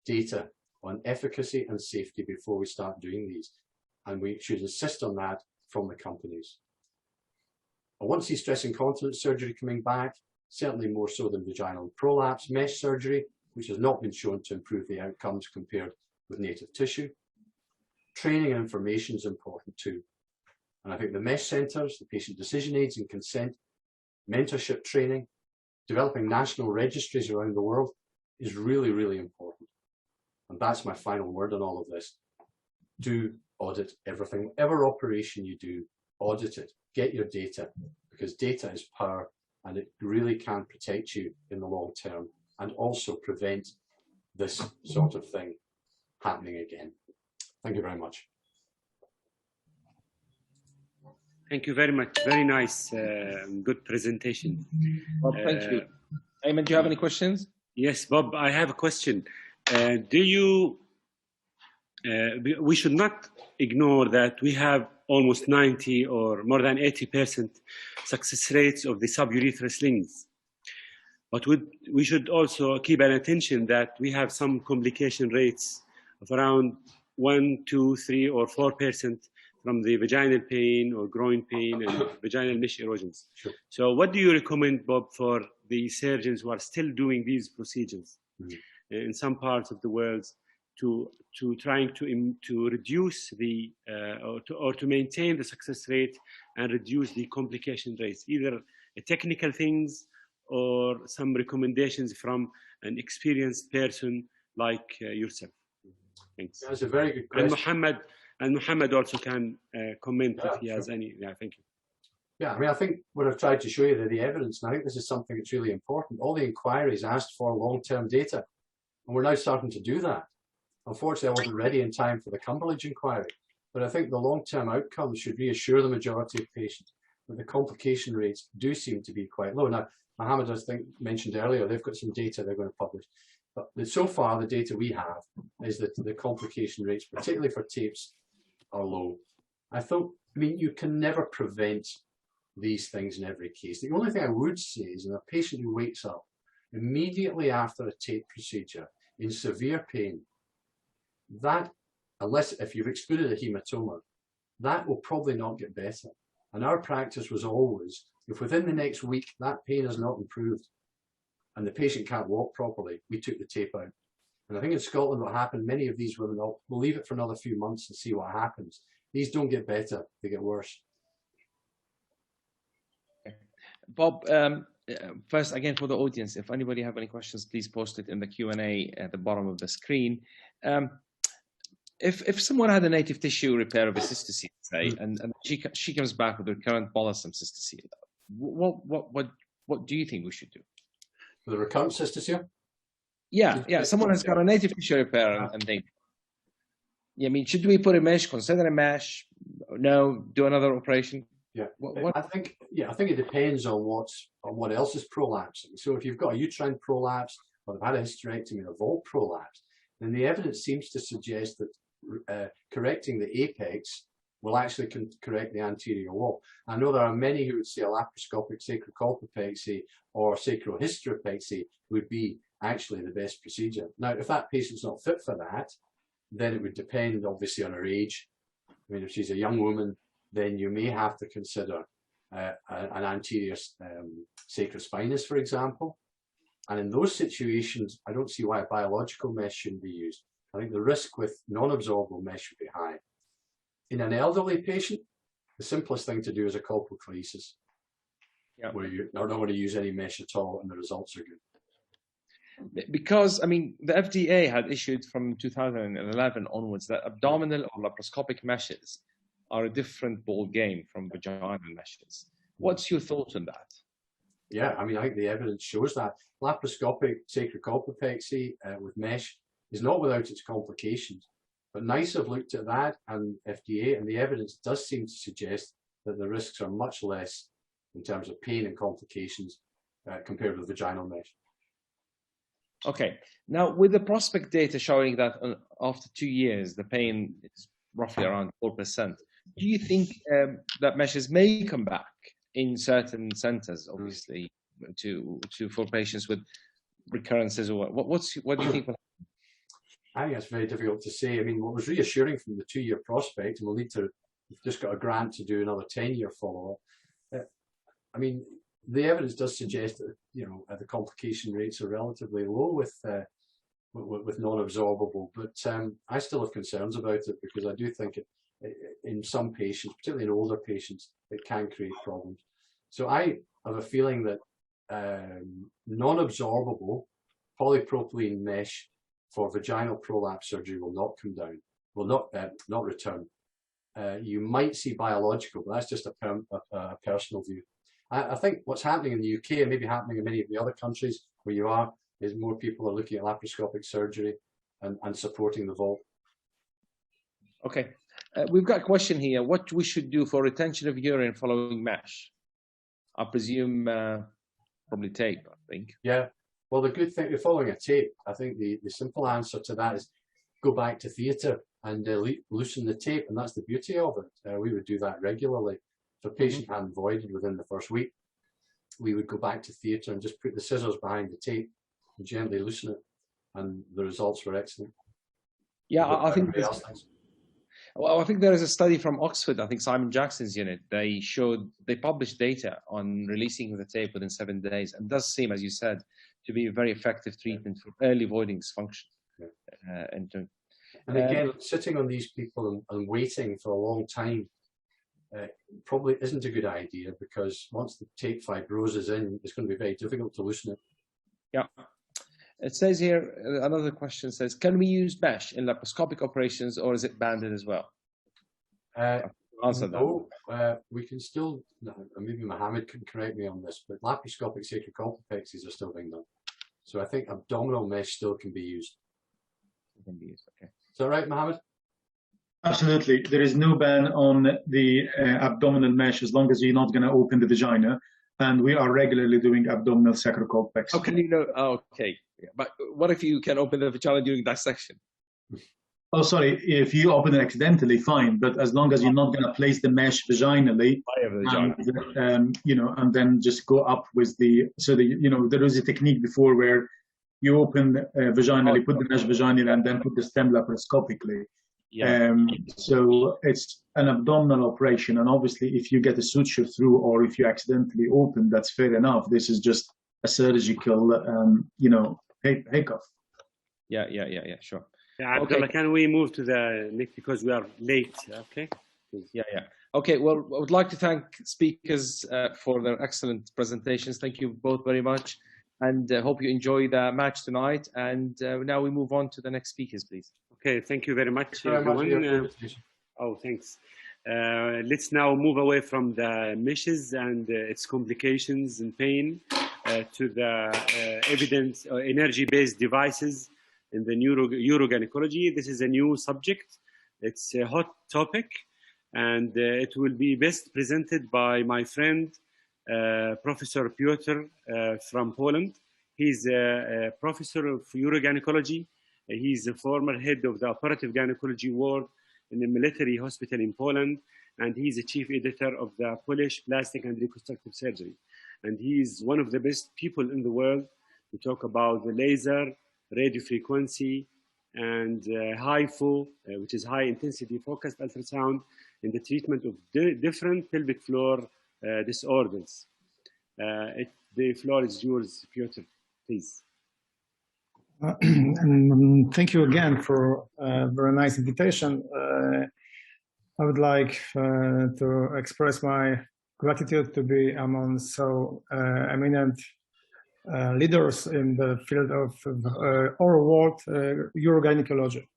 [SPEAKER 8] data on efficacy and safety before we start doing these, and we should insist on that from the companies. I want to see stress incontinence surgery coming back, certainly more so than vaginal prolapse. Mesh surgery, which has not been shown to improve the outcomes compared with native tissue. Training and information is important too. And I think the mesh centres, the patient decision aids and consent, mentorship training, developing national registries around the world is really, really important. And that's my final word on all of this. Do audit everything. Whatever operation you do, audit it. Get your data, because data is power, and it really can protect you in the long term and also prevent this sort of thing happening again. Thank you very much.
[SPEAKER 5] Thank you very much. Very nice, good presentation.
[SPEAKER 4] Bob, thank you. Ayman, do you have any questions?
[SPEAKER 5] Yes, Bob, I have a question. We should not ignore that we have almost 90 or more than 80% success rates of the suburethral slings. But we should also keep an attention that we have some complication rates of around 1, 2, 3, or 4% from the vaginal pain or groin pain and vaginal mesh erosions.
[SPEAKER 8] Sure.
[SPEAKER 5] So what do you recommend, Bob, for the surgeons who are still doing these procedures in some parts of the world to trying to reduce the or to maintain the success rate and reduce the complication rates, either technical things or some recommendations from an experienced person like yourself? Thanks.
[SPEAKER 8] That's a very good question.
[SPEAKER 5] And Mohammed also can comment if he has any. Yeah, thank you.
[SPEAKER 8] Yeah, I mean, I think what I've tried to show you the evidence, and I think this is something that's really important. All the inquiries asked for long-term data, and we're now starting to do that. Unfortunately, I wasn't ready in time for the Cumberledge inquiry, but I think the long-term outcomes should reassure the majority of patients that the complication rates do seem to be quite low. Now, Mohammed, I think, mentioned earlier, they've got some data they're going to publish. But so far, the data we have is that the complication rates, particularly for tapes, are low. I mean, you can never prevent these things in every case. The only thing I would say is in a patient who wakes up immediately after a tape procedure in severe pain, that, unless if you've excluded a hematoma, that will probably not get better. And our practice was always, if within the next week that pain has not improved and the patient can't walk properly, we took the tape out. And I think in Scotland what happened, many of these women, we'll leave it for another few months and see what happens. These don't get better, they get worse.
[SPEAKER 4] Bob, first, again, for the audience, if anybody have any questions, please post it in the Q&A at the bottom of the screen. If someone had a native tissue repair of a cystocele, say, and she comes back with recurrent molluscum cystocele, what do you think we should do?
[SPEAKER 8] For the recurrent cystocele?
[SPEAKER 4] Yeah. Someone has got a native tissue repair and they. Yeah, I mean, should we put a mesh? Consider a mesh? No, do another operation.
[SPEAKER 8] Yeah, I think it depends on what else is prolapsing. So if you've got a uterine prolapse or they've had a hysterectomy and a vault prolapse, then the evidence seems to suggest that correcting the apex will actually correct the anterior wall. I know there are many who would say a laparoscopic sacrocolpopexy or sacrohysteropexy would be actually the best procedure. Now, if that patient's not fit for that, then it would depend obviously on her age. I mean, if she's a young woman, then you may have to consider an anterior sacrospinous, for example. And in those situations, I don't see why a biological mesh shouldn't be used. I think the risk with non-absorbable mesh would be high. In an elderly patient, the simplest thing to do is a colpocoesis, where you are not going to use any mesh at all and the results are good.
[SPEAKER 4] Because, I mean, the FDA had issued from 2011 onwards that abdominal or laparoscopic meshes are a different ball game from vaginal meshes. What's your thought on that?
[SPEAKER 8] Yeah, I mean, I think the evidence shows that. Laparoscopic sacrocolpopexy with mesh is not without its complications. But NICE have looked at that, and FDA, and the evidence does seem to suggest that the risks are much less in terms of pain and complications compared with vaginal mesh.
[SPEAKER 4] Okay, now with the prospect data showing that after 2 years, the pain is roughly around 4%, do you think that meshes may come back in certain centers, obviously, for patients with recurrences, or what do you think?
[SPEAKER 8] I think that's very difficult to say. I mean, what was reassuring from the 2-year prospect, and we've just got a grant to do another 10-year follow-up. I mean, the evidence does suggest that, you know, the complication rates are relatively low with non-absorbable, but I still have concerns about it because I do think in some patients, particularly in older patients, it can create problems. So I have a feeling that non-absorbable polypropylene mesh for vaginal prolapse surgery will not come down, will not return. You might see biological, but that's just a personal view. I think what's happening in the UK and maybe happening in many of the other countries where you are is more people are looking at laparoscopic surgery and supporting the vault.
[SPEAKER 4] Okay, we've got a question here. What we should do for retention of urine following mesh? I presume probably tape, I think. Yeah.
[SPEAKER 8] Well, the good thing, following a tape, I think the simple answer to that is go back to theatre and loosen the tape, and that's the beauty of it. We would do that regularly. If a patient hadn't voided within the first week, we would go back to theatre and just put the scissors behind the tape and gently loosen it, and the results were excellent.
[SPEAKER 4] Yeah, I think there is a study from Oxford, I think Simon Jackson's unit. They published data on releasing the tape within 7 days, and it does seem, as you said, to be a very effective treatment for early voiding dysfunction.
[SPEAKER 8] Yeah. And again, sitting on these people and waiting for a long time probably isn't a good idea, because once the tape fibroses in, it's going to be very difficult to loosen it.
[SPEAKER 4] Yeah. It says here, another question says, can we use mesh in laparoscopic operations, or is it banned as well? Answer that.
[SPEAKER 8] We can still, maybe Mohammed can correct me on this, but laparoscopic sacrocolpopexes are still being done. So I think abdominal mesh still can be used.
[SPEAKER 4] Can be used, okay.
[SPEAKER 8] Is that right, Mohammed?
[SPEAKER 9] Absolutely. There is no ban on the abdominal mesh as long as you're not going to open the vagina. And we are regularly doing abdominal sacrocolpexy.
[SPEAKER 4] How can you know? Oh, okay. Yeah. But what if you can open the vagina during dissection?
[SPEAKER 9] Oh, sorry. If you open it accidentally, fine. But as long as you're not going to place the mesh vaginally, and, you know, and then just go up with the, you know, there was a technique before where you open vaginally, put the mesh vaginally, and then put the stem laparoscopically. Yeah. So it's an abdominal operation, and obviously if you get a suture through, or if you accidentally open, that's fair enough. This is just a surgical, you know, hiccup.
[SPEAKER 4] Yeah, sure.
[SPEAKER 5] Yeah, Abdullah, okay. Can we move to the next, because we are late? Okay.
[SPEAKER 4] Yeah. Okay. Well, I would like to thank speakers for their excellent presentations. Thank you both very much, and hope you enjoy the match tonight. And now we move on to the next speakers, please.
[SPEAKER 5] Okay, thank you very much, everyone. Thanks. Let's now move away from the meshes and its complications and pain to the evidence or energy-based devices in the urogynecology. This is a new subject. It's a hot topic, and it will be best presented by my friend, Professor Piotr from Poland. He's a professor of urogynecology. He's the former head of the operative gynecology ward in the military hospital in Poland, and he's the chief editor of the Polish Plastic and Reconstructive Surgery. And he is one of the best people in the world to talk about the laser, radio frequency, and HIFO, which is high intensity focused ultrasound, in the treatment of different pelvic floor disorders. The floor is yours, Piotr, please.
[SPEAKER 6] And thank you again for a very nice invitation. I would like to express my gratitude to be among so eminent leaders in the field of our world, urogynecology.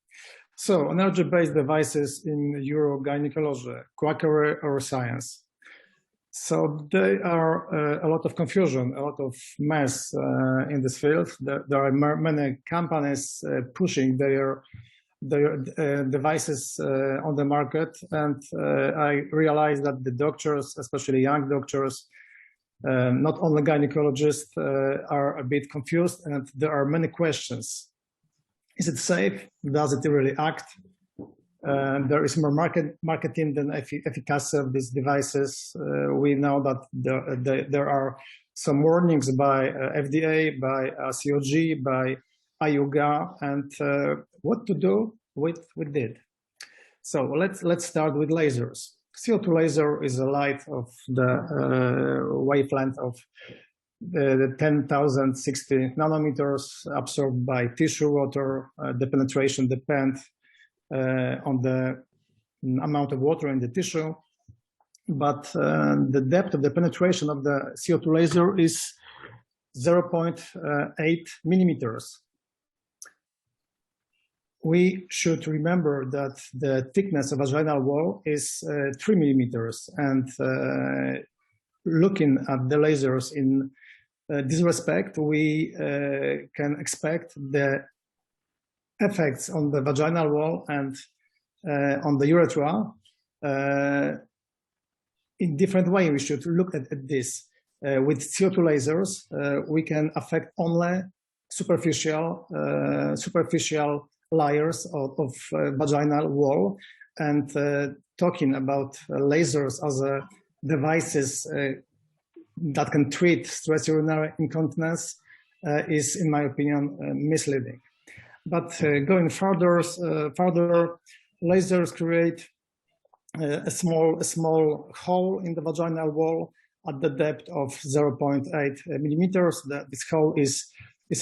[SPEAKER 6] So, energy-based devices in urogynecology, quackery or science. So there are a lot of confusion, a lot of mess in this field. There are many companies pushing their devices on the market, and I realized that the doctors, especially young doctors, not only gynecologists, are a bit confused, and there are many questions. Is it safe? Does it really act? There is more marketing than efficacy of these devices. We know that there are some warnings by FDA, by COG, by IUGA, and what to do with it. So let's start with lasers. CO2 laser is a light of the wavelength of the 10,060 nanometers absorbed by tissue water. The penetration depends on the amount of water in the tissue, but the depth of the penetration of the CO2 laser is 0.8 millimeters. We should remember that the thickness of vaginal wall is 3 millimeters, and looking at the lasers in this respect, we can expect the effects on the vaginal wall and on the urethra in different way. We should look at this. With CO2 lasers, we can affect only superficial layers of vaginal wall, and talking about lasers as devices that can treat stress urinary incontinence is, in my opinion, misleading. But going further, lasers create a small hole in the vaginal wall at the depth of 0.8 millimeters. This hole is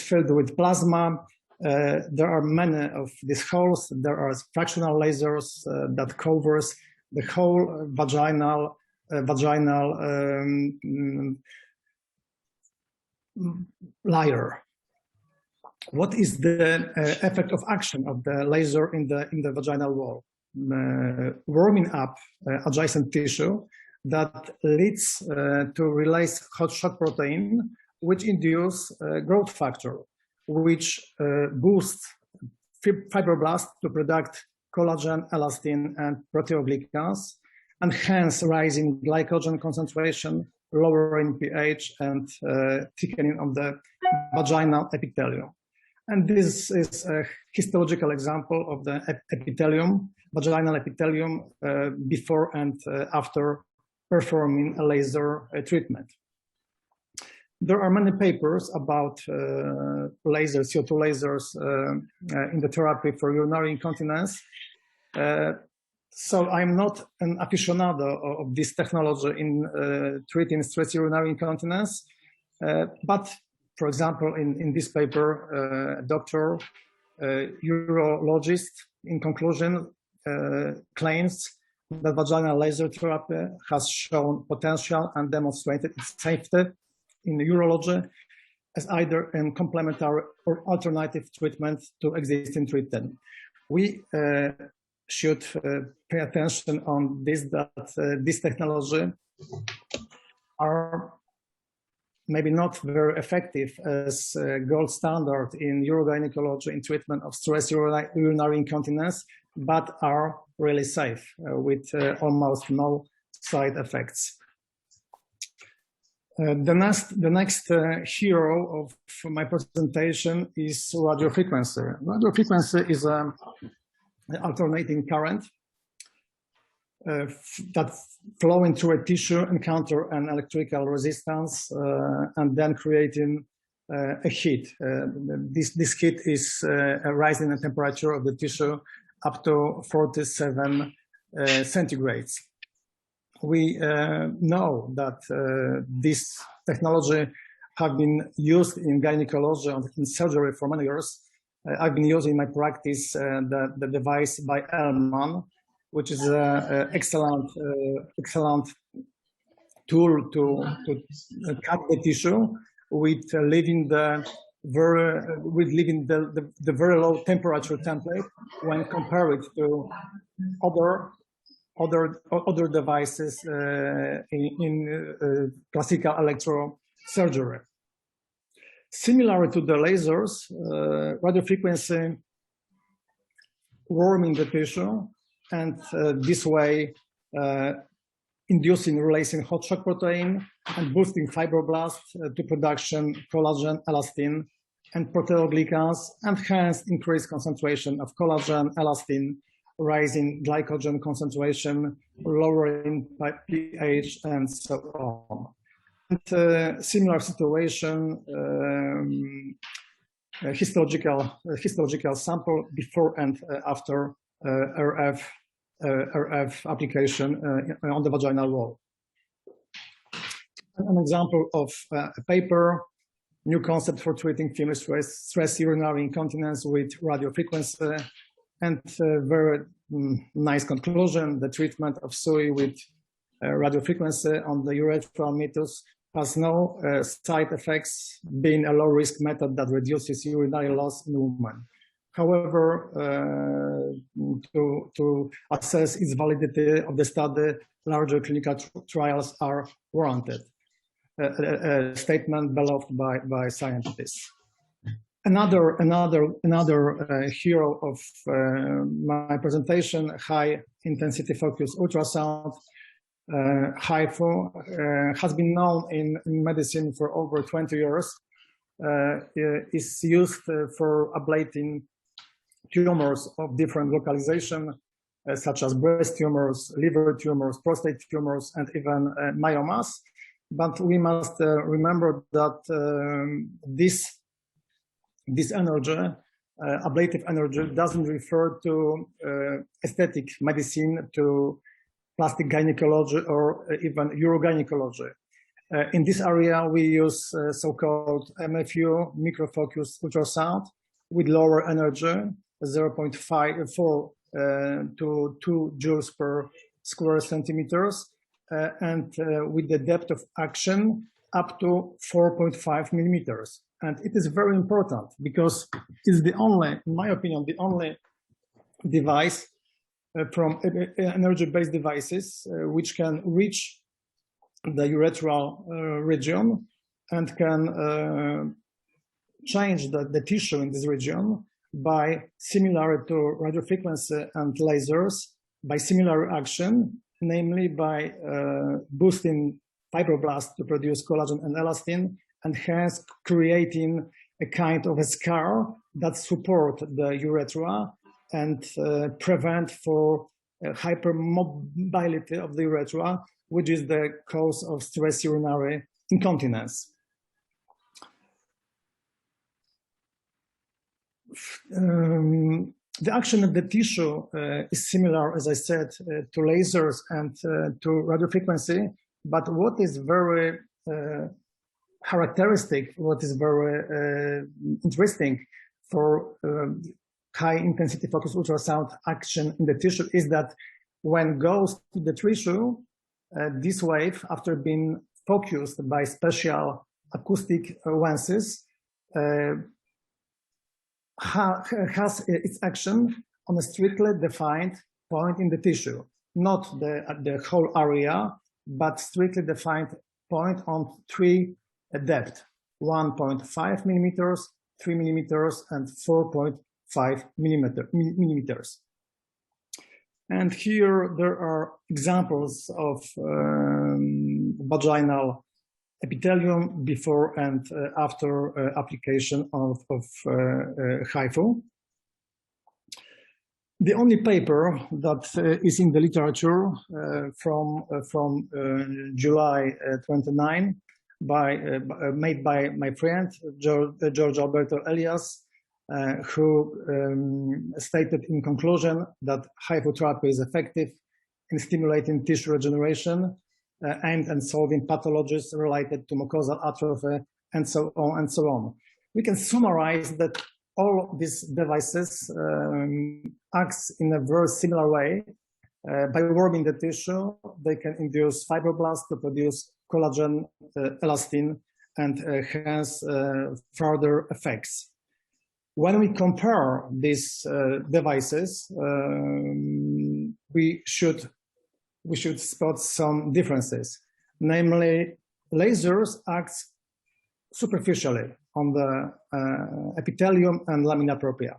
[SPEAKER 6] filled with plasma. There are many of these holes. There are fractional lasers that covers the whole vaginal layer. What is the effect of action of the laser in the vaginal wall? Warming up adjacent tissue that leads to release hot shock protein, which induce growth factor, which boosts fibroblasts to produce collagen, elastin, and proteoglycans, and hence rising glycogen concentration, lowering pH, and thickening of the vaginal epithelium. And this is a histological example of the epithelium, vaginal epithelium, before and after performing a laser treatment. There are many papers about lasers, CO2 lasers in the therapy for urinary incontinence. So I'm not an aficionado of this technology in treating stress urinary incontinence, but for example, in this paper, a doctor, urologist, in conclusion, claims that vaginal laser therapy has shown potential and demonstrated its safety in urology as either a complementary or alternative treatment to existing treatment. We should pay attention on this, that this technology are maybe not very effective as gold standard in urogynecology in treatment of stress urinary incontinence, but are really safe with almost no side effects. The next hero of my presentation is radiofrequency. Radiofrequency is an alternating current that flowing through a tissue encounter an electrical resistance and then creating a heat. This heat is a rise in the temperature of the tissue up to 47 centigrades. We know that this technology have been used in gynecology and in surgery for many years. I've been using in my practice the device by Elman, which is an excellent tool to cut the tissue with leaving the very low temperature template when compared to other devices in classical electrosurgery. Similar to the lasers, radiofrequency warming the tissue, and this way inducing releasing hot shock protein and boosting fibroblasts to production collagen, elastin, and proteoglycans, and hence increased concentration of collagen, elastin, rising glycogen concentration, lowering pH, and so on. And similar situation, histological sample before and after RF application on the vaginal wall. An example of a paper, new concept for treating female stress urinary incontinence with radiofrequency, and very nice conclusion. The treatment of SUI with radiofrequency on the urethral meatus has no side effects, being a low-risk method that reduces urinary loss in women. However, to assess its validity of the study, larger clinical trials are warranted. A statement beloved by scientists. Another hero of my presentation, high-intensity focused ultrasound, HIFU, has been known in medicine for over 20 years. Is used for ablating tumors of different localization, such as breast tumors, liver tumors, prostate tumors, and even myomas. But we must remember that this energy, ablative energy, doesn't refer to aesthetic medicine, to plastic gynecology, or even urogynecology. In this area, we use so-called MFU, microfocused ultrasound, with lower energy, 0.54 to 2 joules per square centimeters, and with the depth of action up to 4.5 millimeters. And it is very important because it's the only, in my opinion, the only device from energy-based devices which can reach the urethral region and can change the tissue in this region by, similar to radiofrequency and lasers, by similar action, namely by boosting fibroblasts to produce collagen and elastin, and hence creating a kind of a scar that support the urethra and prevent for hypermobility of the urethra, which is the cause of stress urinary incontinence. The action of the tissue is similar, as I said, to lasers and to radiofrequency, but what is very characteristic, what is very interesting for high-intensity focused ultrasound action in the tissue is that when goes to the tissue, this wave, after being focused by special acoustic lenses, has its action on a strictly defined point in the tissue, not the whole area, but strictly defined point on 3 depth, 1.5 millimeters, 3 millimeters, and 4.5 millimeters. And here there are examples of vaginal epithelium before and after application of HIFU. The only paper that is in the literature from July 29 made by my friend George Alberto Elias, who stated in conclusion that HIFU therapy is effective in stimulating tissue regeneration and solving pathologies related to mucosal atrophy, and so on and so on. We can summarize that all these devices acts in a very similar way. By warming the tissue, they can induce fibroblasts to produce collagen, elastin, and hence further effects. When we compare these devices, we should we should spot some differences. Namely, lasers act superficially on the epithelium and lamina propria.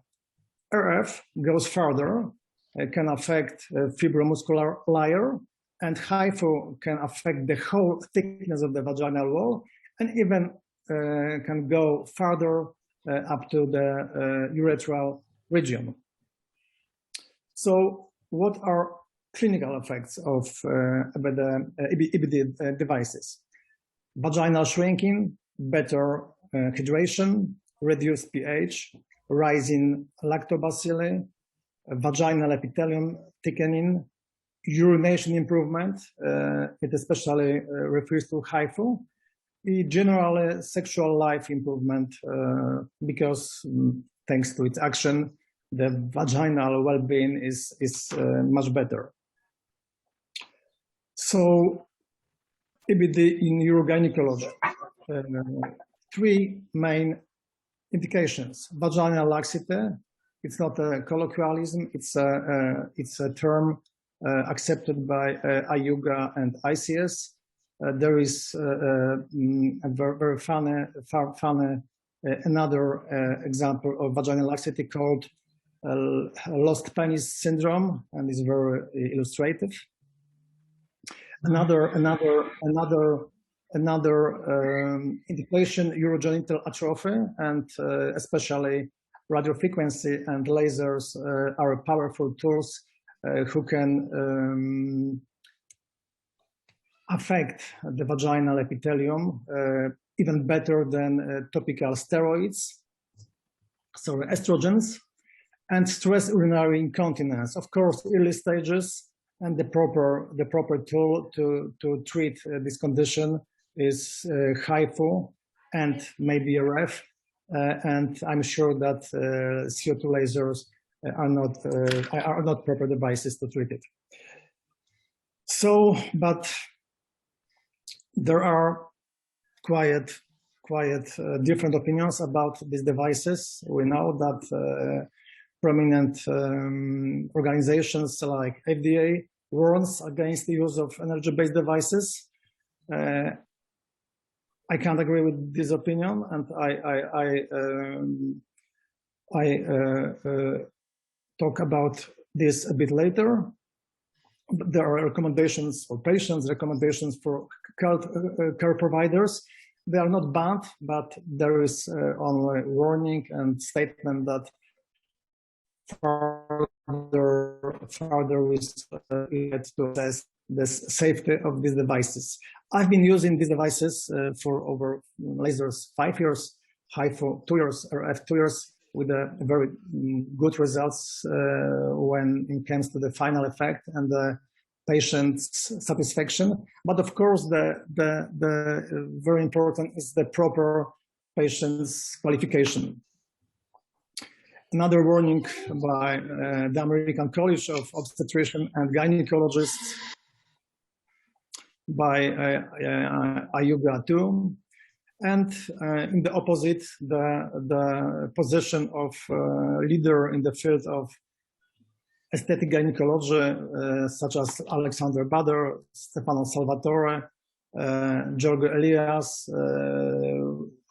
[SPEAKER 6] RF goes further, can affect fibromuscular layer, and HIFU can affect the whole thickness of the vaginal wall, and even can go further up to the urethral region. So what are clinical effects of the EBD devices? Vaginal shrinking, better hydration, reduced pH, rising lactobacilli, vaginal epithelium thickening, urination improvement, it especially refers to HIFU, generally sexual life improvement, because thanks to its action, the vaginal well-being is much better. So, EBD in urogynecology, three main indications: vaginal laxity. It's not a colloquialism; it's a term accepted by IUGA and ICS. There is a very funny another example of vaginal laxity called lost penis syndrome, and is very illustrative. Another indication, urogenital atrophy, and especially radiofrequency and lasers are powerful tools who can affect the vaginal epithelium even better than topical steroids, so estrogens, and stress urinary incontinence. Of course, early stages and the proper tool to treat this condition is HIFU and maybe RF, and I'm sure that CO2 lasers are not proper devices to treat it. So, but there are quite different opinions about these devices. We know that prominent organizations like FDA warns against the use of energy-based devices. I can't agree with this opinion, and I talk about this a bit later. There are recommendations for patients, recommendations for care providers. They are not banned, but there is only warning and statement that further risk to assess the safety of these devices. I've been using these devices for over lasers 5 years, HIFU 2 years, RF 2 years, with very good results when it comes to the final effect and the patient's satisfaction. But of course, the very important is the proper patient's qualification. Another warning by the American College of Obstetricians and Gynecologists, by IUGA too, and in the opposite, the position of leader in the field of aesthetic gynecology, such as Alexander Bader, Stefano Salvatore, Giorgio Elias,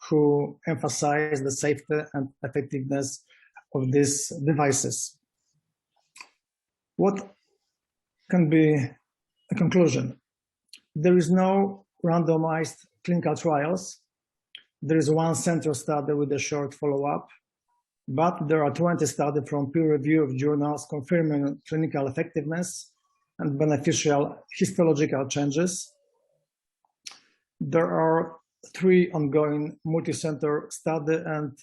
[SPEAKER 6] who emphasize the safety and effectiveness of these devices. What can be a conclusion? There is no randomized clinical trials. There is one center study with a short follow-up, but there are 20 studies from peer review of journals confirming clinical effectiveness and beneficial histological changes. There are 3 ongoing multi-center studies, and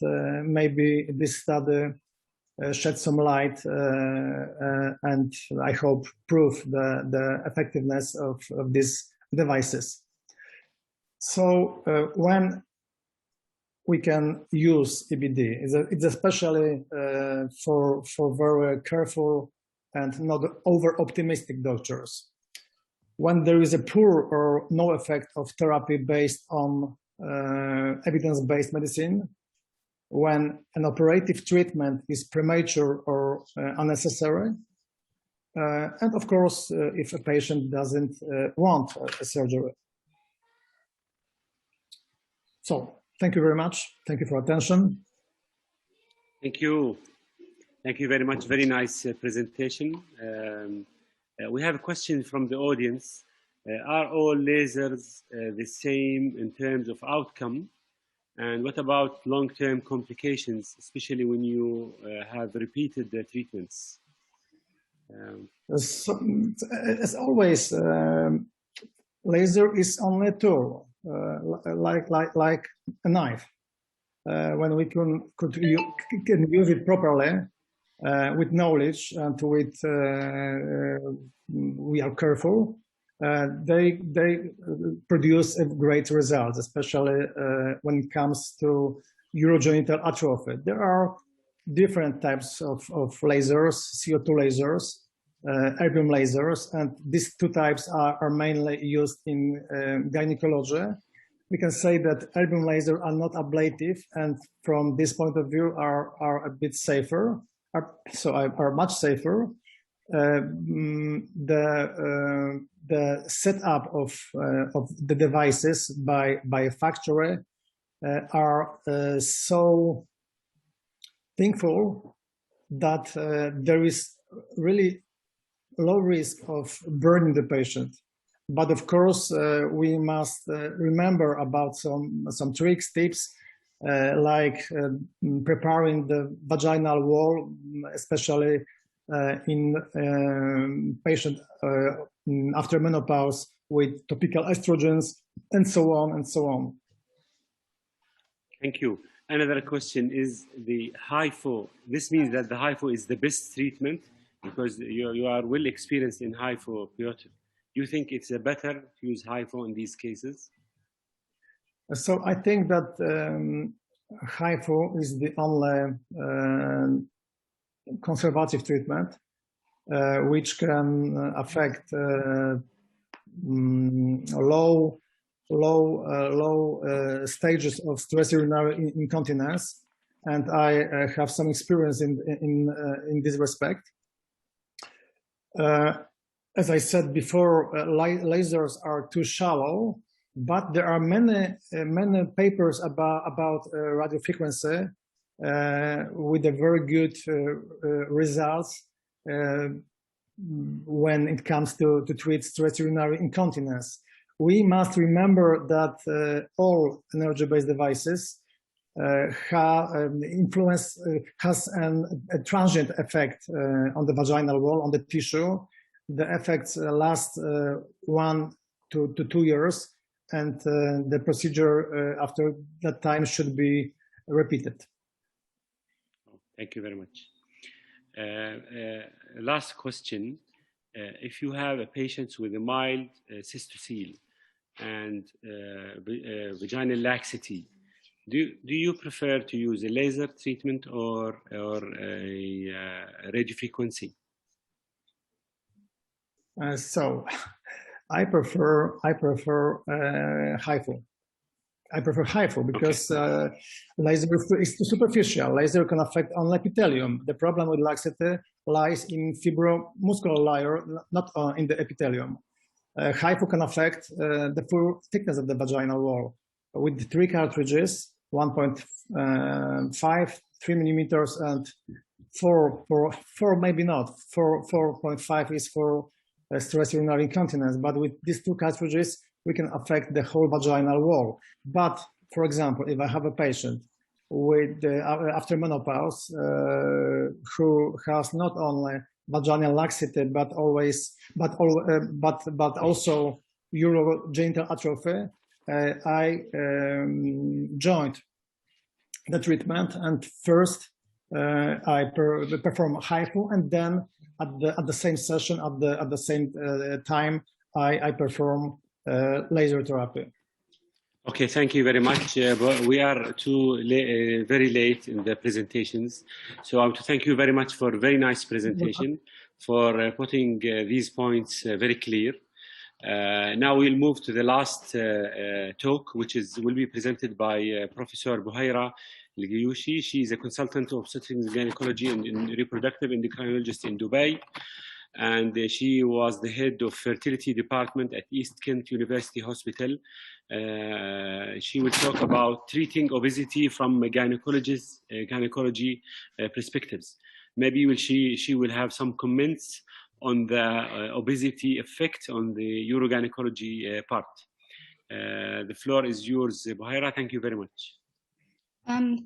[SPEAKER 6] maybe this study shed some light and I hope prove the effectiveness of these devices. So when we can use EBD, it's especially for very careful and not over-optimistic doctors. When there is a poor or no effect of therapy based on evidence-based medicine, when an operative treatment is premature or unnecessary, And of course, if a patient doesn't want a surgery. So thank you very much. Thank you for attention.
[SPEAKER 5] Thank you. Thank you very much. Very nice presentation. We have a question from the audience. Are all lasers the same in terms of outcome? And what about long-term complications, especially when you have repeated the treatments?
[SPEAKER 6] So, as always, laser is only a tool, like a knife. When we can use it properly, with knowledge and with we are careful, they produce a great result, especially when it comes to urogenital atrophy. There are different types of lasers, CO2 lasers, erbium lasers, and these two types are mainly used in gynecology. We can say that erbium lasers are not ablative, and from this point of view are a bit safer, are much safer. The setup of the devices by a factory are so thankful that there is really low risk of burning the patient. But of course, we must remember about some tricks, tips, like preparing the vaginal wall, especially in patient after menopause with topical estrogens, and so on and so on.
[SPEAKER 5] Thank you. Another question is the HIFO. This means that the HIFO is the best treatment because you are well experienced in HIFO, Piotr. Do you think it's better to use HIFO in these cases?
[SPEAKER 6] So I think that HIFO is the only conservative treatment which can affect low stages of stress urinary incontinence, and I have some experience in this respect. As I said before, lasers are too shallow, but there are many papers about radiofrequency with a very good results when it comes to treat stress urinary incontinence. We must remember that all energy-based devices has a transient effect on the vaginal wall, on the tissue. The effects last 1 to 2 years, and the procedure after that time should be repeated.
[SPEAKER 5] Thank you very much. Last question. If you have a patient with a mild cystocele and vaginal laxity, do you prefer to use a laser treatment or a radiofrequency?
[SPEAKER 6] So I prefer HIFO. I prefer HIFO because laser is too superficial. Laser can affect only epithelium. The problem with laxity lies in fibromuscular layer, not in the epithelium. HIFO can affect the full thickness of the vaginal wall. With 3 cartridges, 1.5, 3 millimeters, and 4 maybe not. 4.5 is for stress urinary incontinence. But with these 2 cartridges, we can affect the whole vaginal wall. But for example, if I have a patient with after menopause who has not only vaginal laxity but also urogenital atrophy, I joined the treatment, and first I perform HIFO, and then at the same session, at the same time, I perform laser therapy.
[SPEAKER 5] Okay, thank you very much. But we are very late in the presentations, so I want to thank you very much for a very nice presentation, for putting these points very clear. Now we'll move to the last talk, which will be presented by Professor Buhaira Al-Gayoushi. She is a consultant of obstetrics and gynecology and reproductive endocrinologist in Dubai. and she was the head of fertility department at East Kent University Hospital. She will talk about treating obesity from gynecology perspectives. Maybe she will have some comments on the obesity effect on the urogynecology part. The floor is yours, Buhaira. Thank you very much.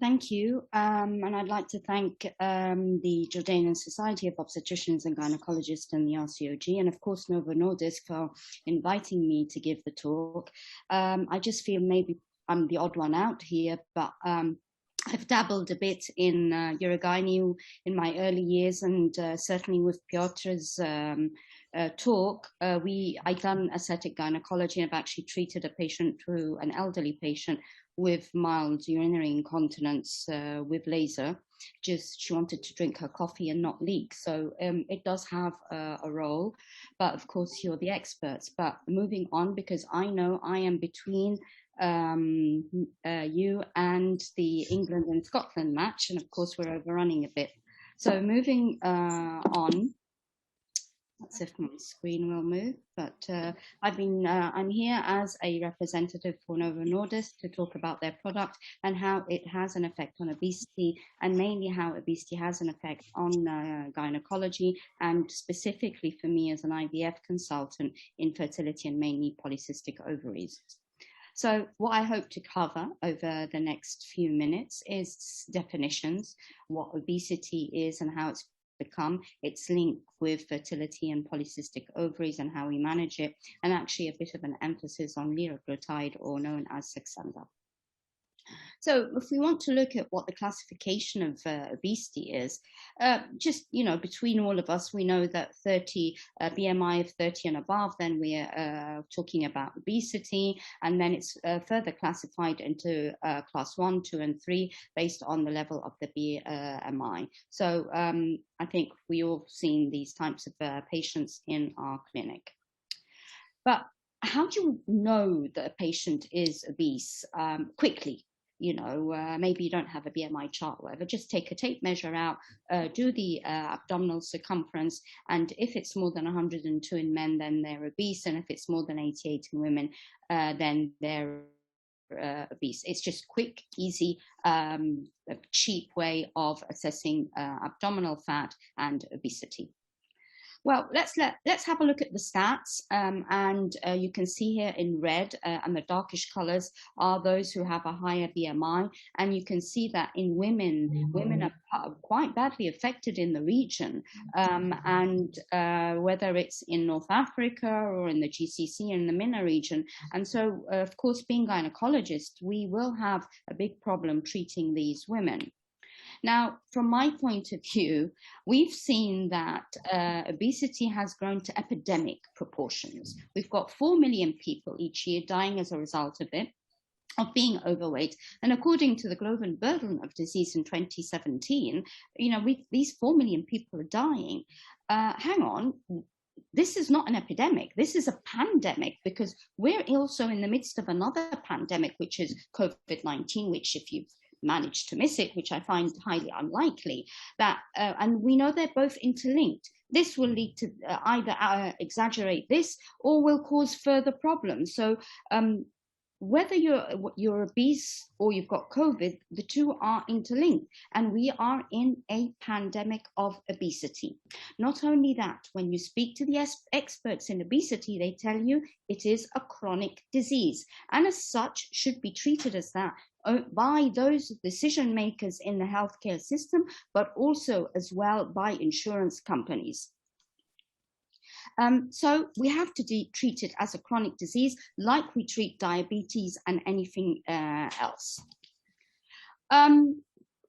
[SPEAKER 10] Thank you, and I'd like to thank the Jordanian Society of Obstetricians and Gynecologists and the RCOG, and of course Novo Nordisk for inviting me to give the talk. I just feel maybe I'm the odd one out here, but I've dabbled a bit in urogyny in my early years, and certainly with Piotr's talk, I've done aesthetic gynecology. I've actually treated a patient, an elderly patient, with mild urinary incontinence with laser. Just she wanted to drink her coffee and not leak. So it does have a role, but of course you're the experts. But moving on, because I know I am between you and the England and Scotland match, and of course we're overrunning a bit. So moving on. Let's see if my screen will move, but I'm here as a representative for Novo Nordisk to talk about their product and how it has an effect on obesity, and mainly how obesity has an effect on gynecology, and specifically for me as an IVF consultant, infertility and mainly polycystic ovaries. So what I hope to cover over the next few minutes is definitions, what obesity is and how it's become, its link with fertility and polycystic ovaries and how we manage it, and actually a bit of an emphasis on liraglutide, or known as Saxenda. So if we want to look at what the classification of obesity is, just, between all of us, we know that BMI of 30 and above, then we're talking about obesity, and then it's further classified into class 1, 2, and 3 based on the level of the BMI. So I think we all seen these types of patients in our clinic. But how do you know that a patient is obese quickly? Maybe you don't have a BMI chart or whatever, just take a tape measure out, do the abdominal circumference, and if it's more than 102 in men, then they're obese, and if it's more than 88 in women, then they're obese. It's just quick, easy, cheap way of assessing abdominal fat and obesity. Well, let's have a look at the stats, and you can see here in red and the darkish colors are those who have a higher BMI, and you can see that in women are quite badly affected in the region, and whether it's in North Africa or in the GCC and the MENA region. And so, of course, being gynecologists, we will have a big problem treating these women. Now, from my point of view, we've seen that obesity has grown to epidemic proportions. We've got 4 million people each year dying as a result of it, of being overweight. And according to the Global Burden of Disease in 2017, these 4 million people are dying. Hang on. This is not an epidemic. This is a pandemic, because we're also in the midst of another pandemic, which is COVID-19, which, if you've managed to miss it, which I find highly unlikely, that and we know they're both interlinked. This will lead to either exaggerate this or will cause further problems. So whether you're obese or you've got COVID, the two are interlinked, and we are in a pandemic of obesity. Not only that, when you speak to the experts in obesity, they tell you it is a chronic disease, and as such should be treated as that by those decision makers in the healthcare system, but also as well by insurance companies. So we have to treat it as a chronic disease, like we treat diabetes and anything else.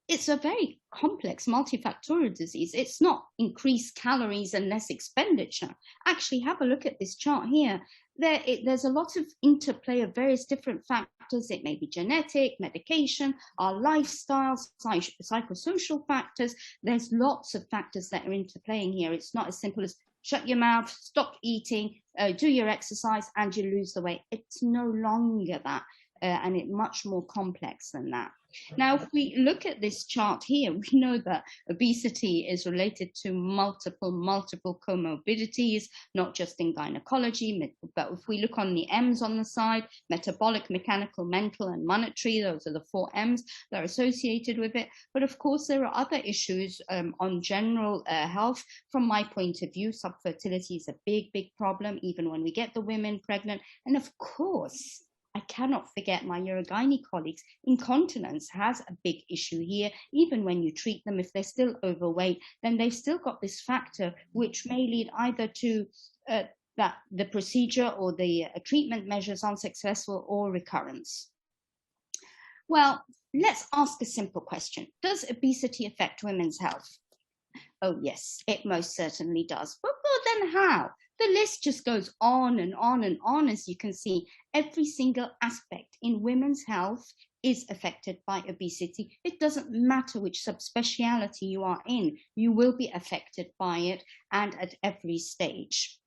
[SPEAKER 10] It's a very complex multifactorial disease. It's not increased calories and less expenditure. Actually, have a look at this chart here. There's a lot of interplay of various different factors. It may be genetic, medication, our lifestyles, psychosocial factors. There's lots of factors that are interplaying here. It's not as simple as shut your mouth, stop eating, do your exercise, and you lose the weight. It's no longer that. and it's much more complex than that. Now, if we look at this chart here, we know that obesity is related to multiple comorbidities, not just in gynecology, but if we look on the M's on the side, metabolic, mechanical, mental, and monetary, those are the 4 M's that are associated with it. But of course, there are other issues on general health. From my point of view, subfertility is a big problem, even when we get the women pregnant. And of course, I cannot forget my Urogyne colleagues. Incontinence has a big issue here. Even when you treat them, if they're still overweight, then they've still got this factor which may lead either to that the procedure or the treatment measures unsuccessful or recurrence. Well, let's ask a simple question. Does obesity affect women's health? Oh yes, it most certainly does. But well, then how? The list just goes on and on and on. As you can see, every single aspect in women's health is affected by obesity. It doesn't matter which subspecialty you are in, you will be affected by it, and at every stage.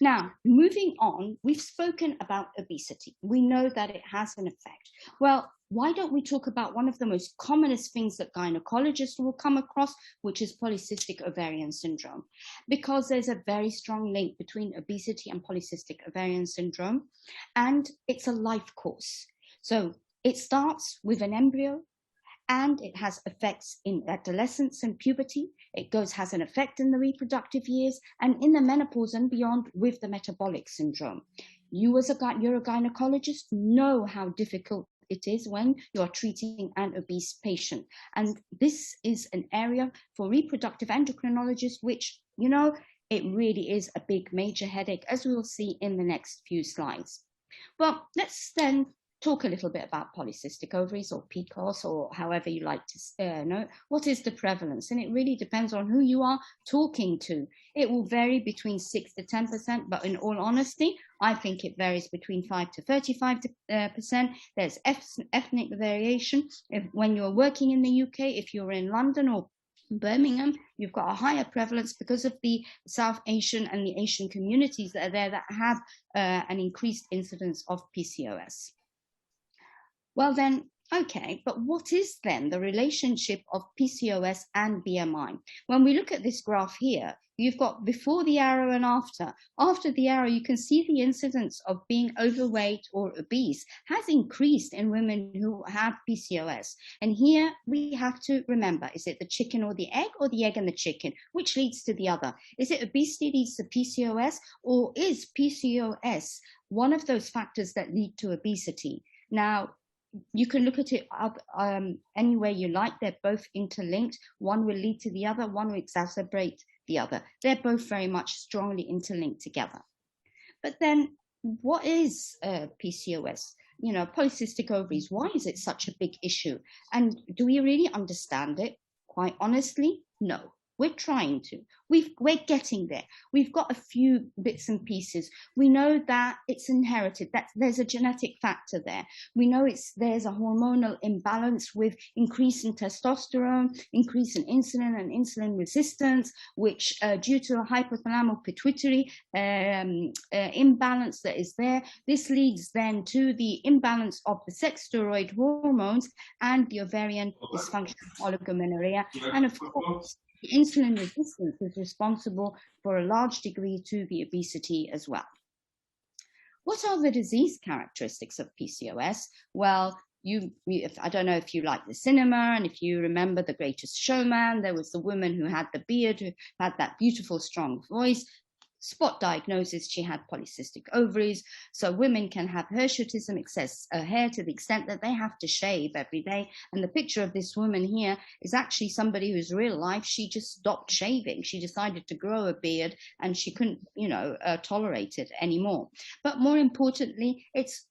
[SPEAKER 10] Now, moving on, we've spoken about obesity. We know that it has an effect. Well, why don't we talk about one of the most commonest things that gynecologists will come across, which is polycystic ovarian syndrome, because there's a very strong link between obesity and polycystic ovarian syndrome, and it's a life course. So it starts with an embryo, and it has effects in adolescence and puberty. It has an effect in the reproductive years and in the menopause and beyond with the metabolic syndrome. You as a urogynecologist know how difficult it is when you're treating an obese patient. And this is an area for reproductive endocrinologists, which, you know, it really is a big major headache, as we'll see in the next few slides. Well, let's then talk a little bit about polycystic ovaries or PCOS, or however you like to know. What is the prevalence? And it really depends on who you are talking to. It will vary between 6 to 10%, but in all honesty, I think it varies between 5 to 35%. There's ethnic variation. When you're working in the UK, if you're in London or Birmingham, you've got a higher prevalence because of the South Asian and the Asian communities that are there that have an increased incidence of PCOS. Well then, okay, but what is then the relationship of PCOS and BMI? When we look at this graph here, you've got before the arrow and after. After the arrow, you can see the incidence of being overweight or obese has increased in women who have PCOS. And here we have to remember, is it the chicken or the egg and the chicken? Which leads to the other? Is it obesity leads to PCOS, or is PCOS one of those factors that lead to obesity? Now, you can look at it any way you like. They're both interlinked. One will lead to the other, one will exacerbate the other. They're both very much strongly interlinked together. But then what is PCOS? You know, polycystic ovaries, why is it such a big issue? And do we really understand it? Quite honestly, no. We're trying to. We're getting there. We've got a few bits and pieces. We know that it's inherited, that there's a genetic factor there. We know there's a hormonal imbalance with increase in testosterone, increase in insulin and insulin resistance, which due to a hypothalamic pituitary imbalance that is there, this leads then to the imbalance of the sex steroid hormones and the ovarian dysfunction, oligomenorrhea, and of course, the insulin resistance is responsible for a large degree to the obesity as well. What are the disease characteristics of PCOS? Well, I don't know if you like the cinema, and if you remember The Greatest Showman, there was the woman who had the beard, who had that beautiful, strong voice. Spot diagnosis, she had polycystic ovaries. So women can have hirsutism, excess hair, to the extent that they have to shave every day. And the picture of this woman here is actually somebody who's real life. She just stopped shaving. She decided to grow a beard, and she couldn't, tolerate it anymore. But more importantly, it's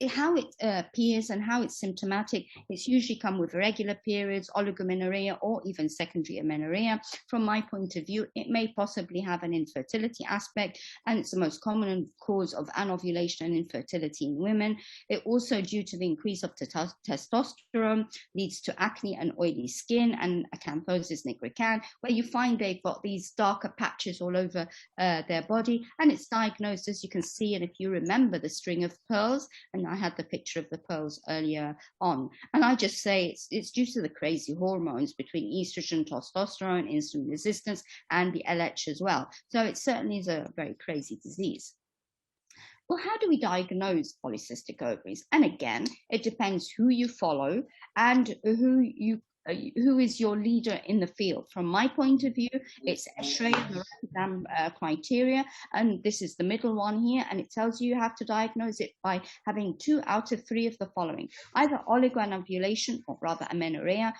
[SPEAKER 10] how it appears and how it's symptomatic. It's usually come with irregular periods, oligomenorrhea, or even secondary amenorrhea. From my point of view, it may possibly have an infertility aspect, aspect, and it's the most common cause of anovulation and infertility in women. It also, due to the increase of testosterone, leads to acne and oily skin and acanthosis nigricans, where you find they've got these darker patches all over their body, and it's diagnosed, as you can see, and if you remember the string of pearls, and I had the picture of the pearls earlier on, and I just say it's due to the crazy hormones between estrogen, testosterone, insulin resistance, and the LH as well. So it certainly is a very crazy disease. Well, how do we diagnose polycystic ovaries? And again, it depends who you follow and who is your leader in the field. From my point of view, it's Schreier criteria, and this is the middle one here, and it tells you have to diagnose it by having 2 out of 3 of the following: either oligoanovulation, or rather amenorrhea,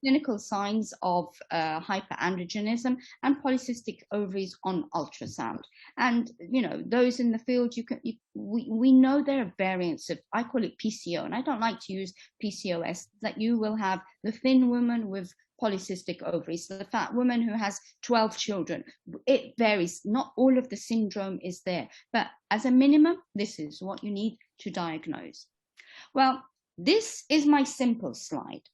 [SPEAKER 10] clinical signs of hyperandrogenism, and polycystic ovaries on ultrasound. And you know, those in the field, we know there are variants of, I call it PCO, and I don't like to use PCOS, that you will have the thin woman with polycystic ovaries, the fat woman who has 12 children. It varies. Not all of the syndrome is there, but as a minimum, this is what you need to diagnose. Well, this is my simple slide.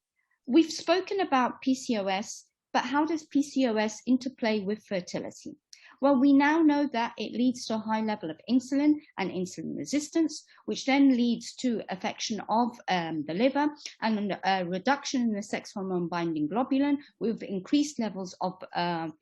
[SPEAKER 10] We've spoken about PCOS, but how does PCOS interplay with fertility? Well, we now know that it leads to a high level of insulin and insulin resistance, which then leads to affection of the liver and a reduction in the sex hormone binding globulin with increased levels of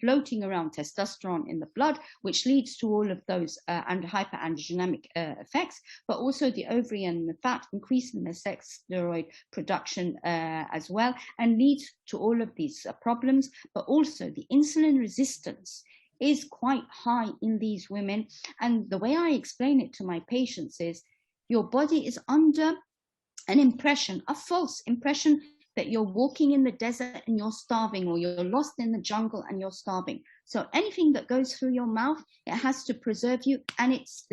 [SPEAKER 10] floating around testosterone in the blood, which leads to all of those and hyperandrogenic effects, but also the ovary and the fat increasing the sex steroid production as well, and leads to all of these problems, but also the insulin resistance is quite high in these women. And the way I explain it to my patients is, your body is under an impression, a false impression, that you're walking in the desert and you're starving, or you're lost in the jungle and you're starving. So anything that goes through your mouth, it has to preserve you, and it's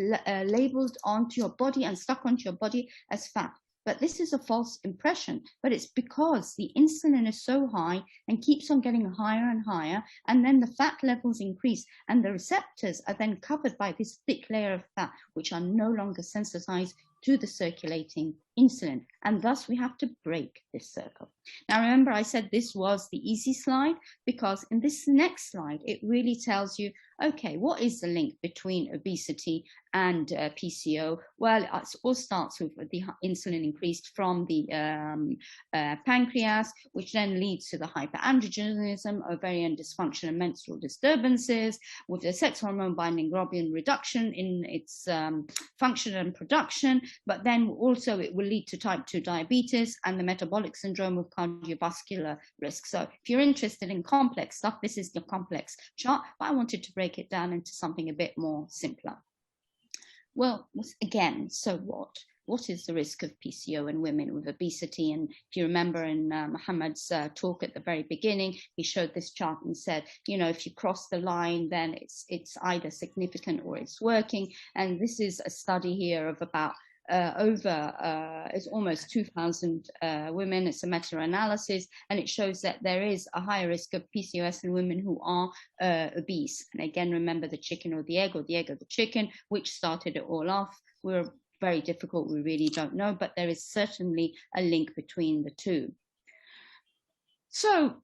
[SPEAKER 10] labeled onto your body and stuck onto your body as fat. But this is a false impression, but it's because the insulin is so high and keeps on getting higher and higher, and then the fat levels increase, and the receptors are then covered by this thick layer of fat, which are no longer sensitized to the circulating insulin, and thus we have to break this circle. Now remember, I said this was the easy slide, because in this next slide it really tells you, okay, what is the link between obesity and PCO? Well, it all starts with the insulin increased from the pancreas, which then leads to the hyperandrogenism, ovarian dysfunction, and menstrual disturbances, with the sex hormone binding globulin reduction in its function and production, but then also it will lead to type 2 diabetes and the metabolic syndrome with cardiovascular risk. So if you're interested in complex stuff, this is the complex chart, but I wanted to break it down into something a bit more simpler. Well, again, so what? What is the risk of PCO in women with obesity? And if you remember in Mohammed's talk at the very beginning, he showed this chart and said, you know, if you cross the line, then it's either significant or it's working. And this is a study here of about it's almost 2,000 women. It's a meta-analysis, and it shows that there is a higher risk of PCOS in women who are obese. And again, remember the chicken or the egg or the chicken, which started it all off. We're very difficult, we really don't know, but there is certainly a link between the two. So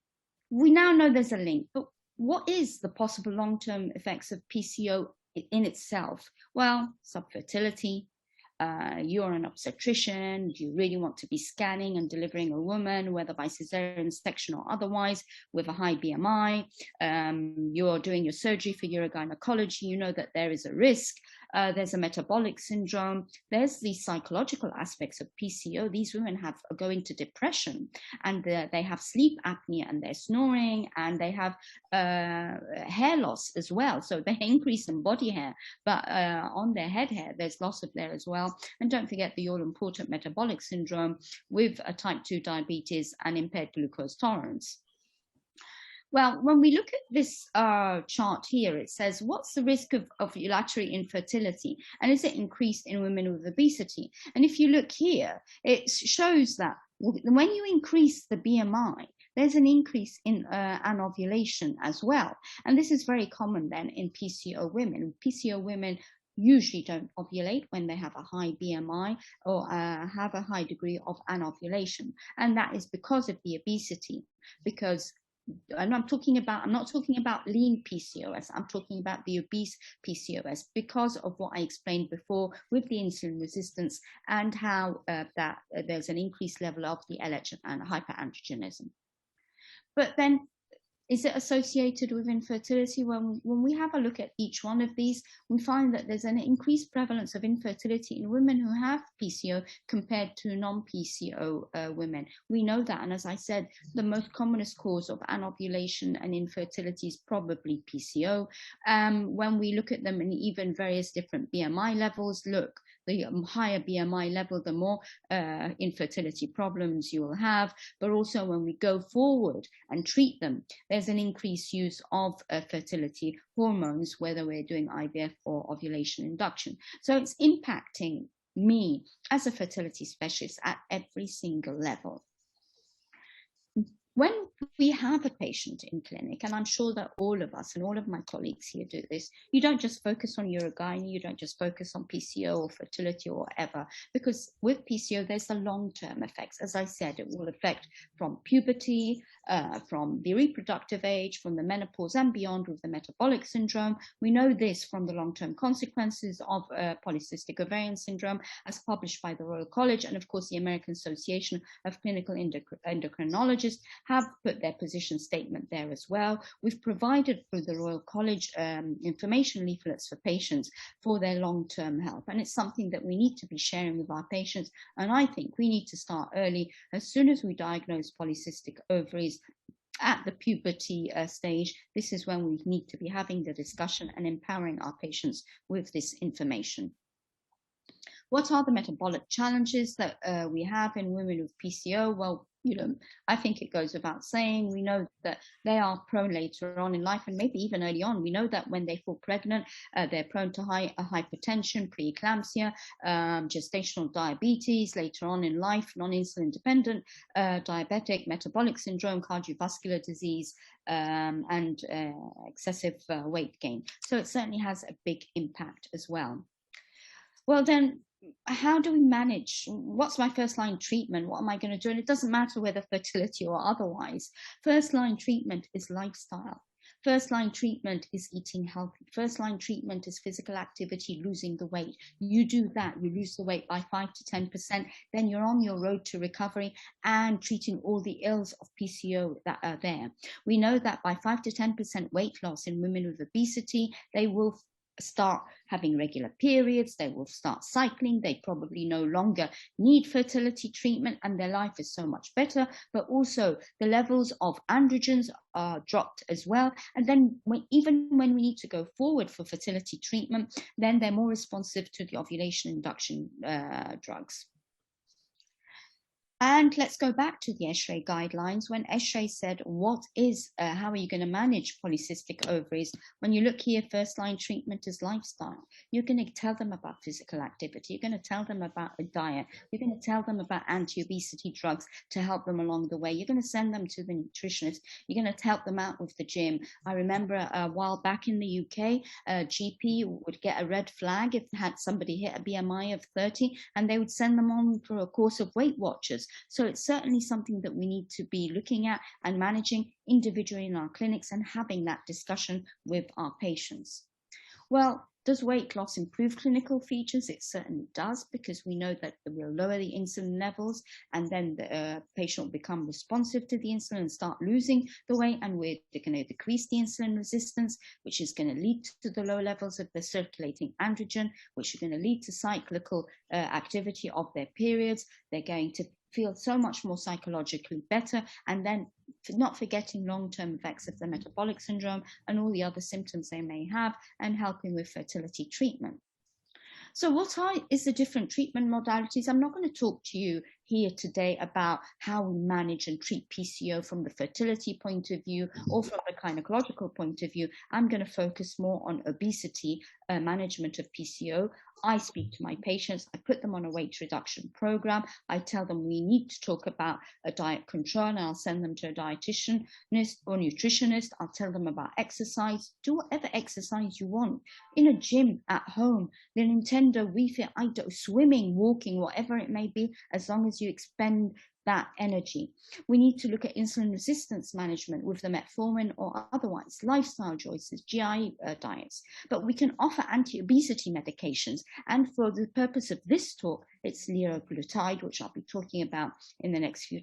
[SPEAKER 10] we now know there's a link, but what is the possible long-term effects of PCO in itself? Well, subfertility. You're an obstetrician, do you really want to be scanning and delivering a woman, whether by cesarean section or otherwise, with a high BMI? You're doing your surgery for urogynecology, you know that there is a risk. There's a metabolic syndrome. There's the psychological aspects of PCO. These women go into depression, and they have sleep apnea, and they're snoring, and they have hair loss as well. So they increase in body hair, but on their head hair, there's loss of there as well. And don't forget the all-important metabolic syndrome with a type 2 diabetes and impaired glucose tolerance. Well, when we look at this chart here, it says, what's the risk of ovulatory infertility? And is it increased in women with obesity? And if you look here, it shows that when you increase the BMI, there's an increase in anovulation as well. And this is very common then in PCO women. PCO women usually don't ovulate when they have a high BMI or have a high degree of anovulation. And that is because of the obesity, because and I'm not talking about lean PCOS, I'm talking about the obese PCOS, because of what I explained before with the insulin resistance and how there's an increased level of the LH and hyperandrogenism. But then, is it associated with infertility? When we have a look at each one of these, we find that there's an increased prevalence of infertility in women who have PCO compared to non-PCO women. We know that, and as I said, the most commonest cause of anovulation and infertility is probably PCO. When we look at them in even various different BMI levels, look, the higher BMI level, the more infertility problems you will have. But also when we go forward and treat them, there's an increased use of fertility hormones, whether we're doing IVF or ovulation induction. So it's impacting me as a fertility specialist at every single level. When we have a patient in clinic, and I'm sure that all of us and all of my colleagues here do this, you don't just focus on urogyne, you don't just focus on PCO or fertility or whatever, because with PCO, there's the long-term effects. As I said, it will affect from puberty, from the reproductive age, from the menopause and beyond with the metabolic syndrome. We know this from the long-term consequences of polycystic ovarian syndrome as published by the Royal College, and of course the American Association of Clinical Endocrinologists have put their position statement there as well. We've provided through the Royal College information leaflets for patients for their long-term health, and it's something that we need to be sharing with our patients. And I think we need to start early. As soon as we diagnose polycystic ovaries at the puberty stage, this is when we need to be having the discussion and empowering our patients with this information. What are the metabolic challenges that we have in women with PCO? Well, I think it goes without saying, we know that they are prone later on in life, and maybe even early on. We know that when they fall pregnant, they're prone to hypertension, preeclampsia, gestational diabetes, later on in life, non-insulin dependent, diabetic, metabolic syndrome, cardiovascular disease, and excessive weight gain. So it certainly has a big impact as well. Well, then, how do we manage? What's my first line treatment? What am I going to do? And it doesn't matter whether fertility or otherwise. First line treatment is lifestyle. First line treatment is eating healthy. First line treatment is physical activity, losing the weight. You do that, you lose the weight by 5 to 10%, then you're on your road to recovery and treating all the ills of PCO that are there. We know that by 5 to 10% weight loss in women with obesity, they will start having regular periods, they will start cycling, they probably no longer need fertility treatment, and their life is so much better. But also the levels of androgens are dropped as well. And then even when we need to go forward for fertility treatment, then they're more responsive to the ovulation induction drugs. And let's go back to the ESHRE guidelines. When ESHRE said, how are you going to manage polycystic ovaries? When you look here, first line treatment is lifestyle. You're going to tell them about physical activity. You're going to tell them about a diet. You're going to tell them about anti-obesity drugs to help them along the way. You're going to send them to the nutritionist. You're going to help them out with the gym. I remember a while back in the UK, a GP would get a red flag if somebody hit a BMI of 30, and they would send them on for a course of Weight Watchers. So it's certainly something that we need to be looking at and managing individually in our clinics and having that discussion with our patients. Well, does weight loss improve clinical features? It certainly does, because we know that we'll lower the insulin levels, and then the patient will become responsive to the insulin and start losing the weight, and we're going to decrease the insulin resistance, which is going to lead to the low levels of the circulating androgen, which are going to lead to cyclical activity of their periods. They're going to feel so much more psychologically better, and then not forgetting long-term effects of the metabolic syndrome and all the other symptoms they may have, and helping with fertility treatment. So what is the different treatment modalities? I'm not going to talk to you here today about how we manage and treat PCO from the fertility point of view or from the gynecological point of view, I'm going to focus more on obesity, management of PCO. I speak to my patients, I put them on a weight reduction program. I tell them we need to talk about a diet control, and I'll send them to a dietitian or nutritionist. I'll tell them about exercise. Do whatever exercise you want in a gym, at home, the Nintendo, Wii Fit, swimming, walking, whatever it may be, as long as you expend that energy. We need to look at insulin resistance management with the metformin or otherwise, lifestyle choices, GI diets. But we can offer anti-obesity medications. And for the purpose of this talk, it's liraglutide, which I'll be talking about in the next few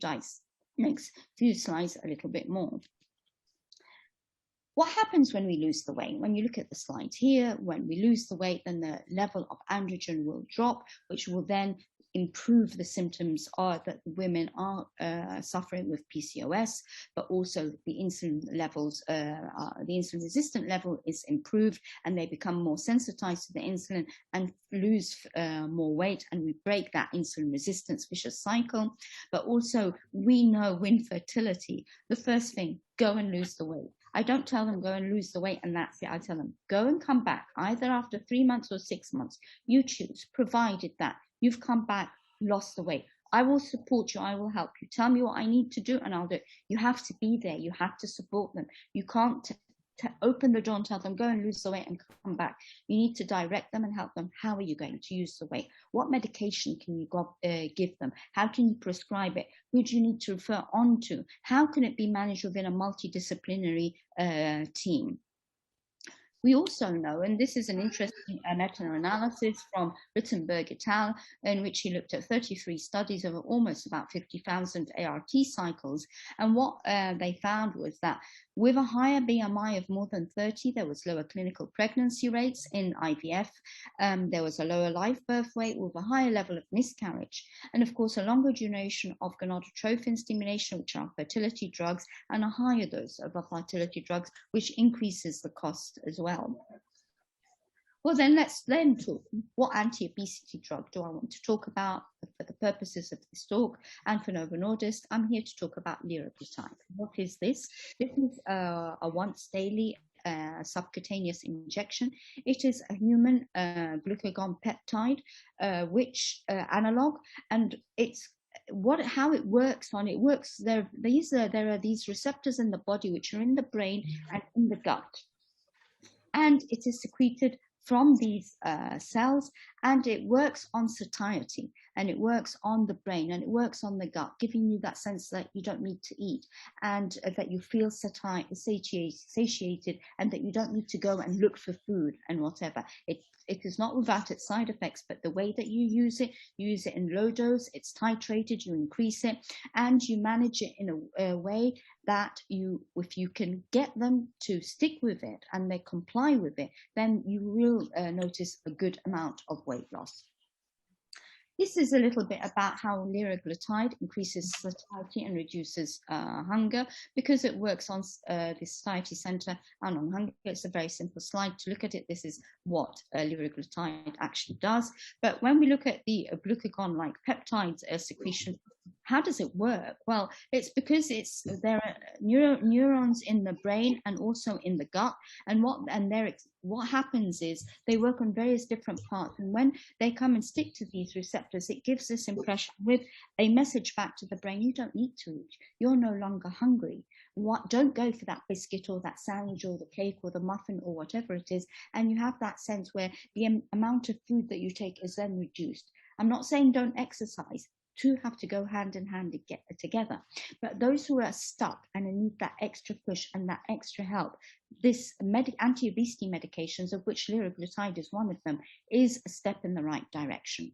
[SPEAKER 10] slides a little bit more. What happens when we lose the weight? When you look at the slides here, when we lose the weight, then the level of androgen will drop, which will then improve the symptoms that women are suffering with PCOS, but also the insulin levels, the insulin resistant level is improved, and they become more sensitized to the insulin and lose more weight, and we break that insulin resistance vicious cycle. But also we know with fertility, the first thing, go and lose the weight. I don't tell them go and lose the weight and that's it. I tell them go and come back either after 3 months or 6 months. You choose, provided that you've come back, lost the weight. I will support you. I will help you. Tell me what I need to do and I'll do it. You have to be there. You have to support them. You can't open the door and tell them go and lose the weight and come back. You need to direct them and help them. How are you going to use the weight? What medication can you give them? How can you prescribe it? Who do you need to refer on to? How can it be managed within a multidisciplinary team? We also know, and this is an interesting meta-analysis from Rittenberg et al., in which he looked at 33 studies over almost about 50,000 ART cycles. And what they found was that with a higher BMI of more than 30, there was lower clinical pregnancy rates in IVF. There was a lower live birth weight with a higher level of miscarriage. And of course, a longer duration of gonadotrophin stimulation, which are fertility drugs, and a higher dose of fertility drugs, which increases the cost as well. Well, then let's talk. What anti-obesity drug do I want to talk about for the purposes of this talk? And for Novo Nordisk, I'm here to talk about liraglutide. What is this? This is a once daily subcutaneous injection. It is a human glucagon peptide, which analog, and it's how it works there are these receptors in the body which are in the brain and in the gut, and it is secreted from these cells, and it works on satiety, and it works on the brain, and it works on the gut, giving you that sense that you don't need to eat, and that you feel satiated, and that you don't need to go and look for food and whatever. It is not without its side effects, but the way that you use it in low dose, it's titrated, you increase it, and you manage it in a way that if you can get them to stick with it and they comply with it, then you will notice a good amount of weight loss. This is a little bit about how liraglutide increases satiety and reduces hunger, because it works on the satiety center and on hunger. It's a very simple slide to look at it. This is what liraglutide actually does. But when we look at the glucagon-like peptides secretion, how does it work? Well, it's because there are neurons in the brain and also in the gut, and what happens is they work on various different parts, and when they come and stick to these receptors, it gives this impression with a message back to the brain: you don't need to eat, you're no longer hungry. Don't go for that biscuit or that sandwich or the cake or the muffin or whatever it is, and you have that sense where the amount of food that you take is then reduced. I'm not saying don't exercise. Two have to go hand in hand to get together. But those who are stuck and need that extra push and that extra help, this anti-obesity medications, of which liraglutide is one of them, is a step in the right direction.